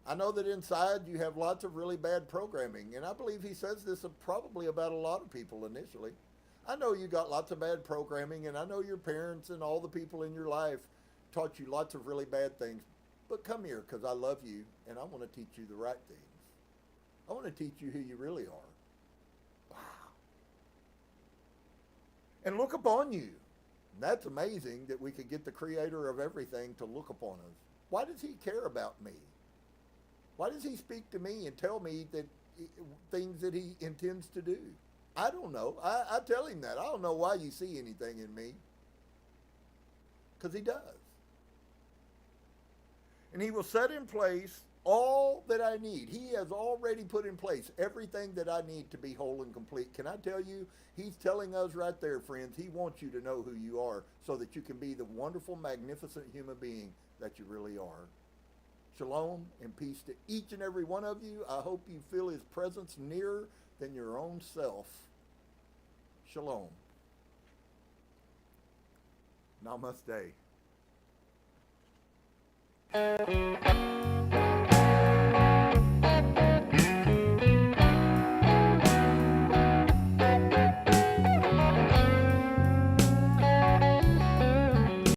I know that inside you have lots of really bad programming, and I believe he says this probably about a lot of people initially. I know you got lots of bad programming, and I know your parents and all the people in your life taught you lots of really bad things, but come here because I love you, and I want to teach you the right things. I want to teach you who you really are. Wow. And look upon you. And that's amazing that we could get the creator of everything to look upon us. Why does he care about me? Why does he speak to me and tell me that things that he intends to do? I don't know. I tell him that. I don't know why you see anything in me. Because he does. And he will set in place all that I need. He has already put in place everything that I need to be whole and complete. Can I tell you, he's telling us right there, friends, he wants you to know who you are so that you can be the wonderful, magnificent human being that you really are. Shalom and peace to each and every one of you. I hope you feel his presence nearer than your own self. Shalom. Namaste.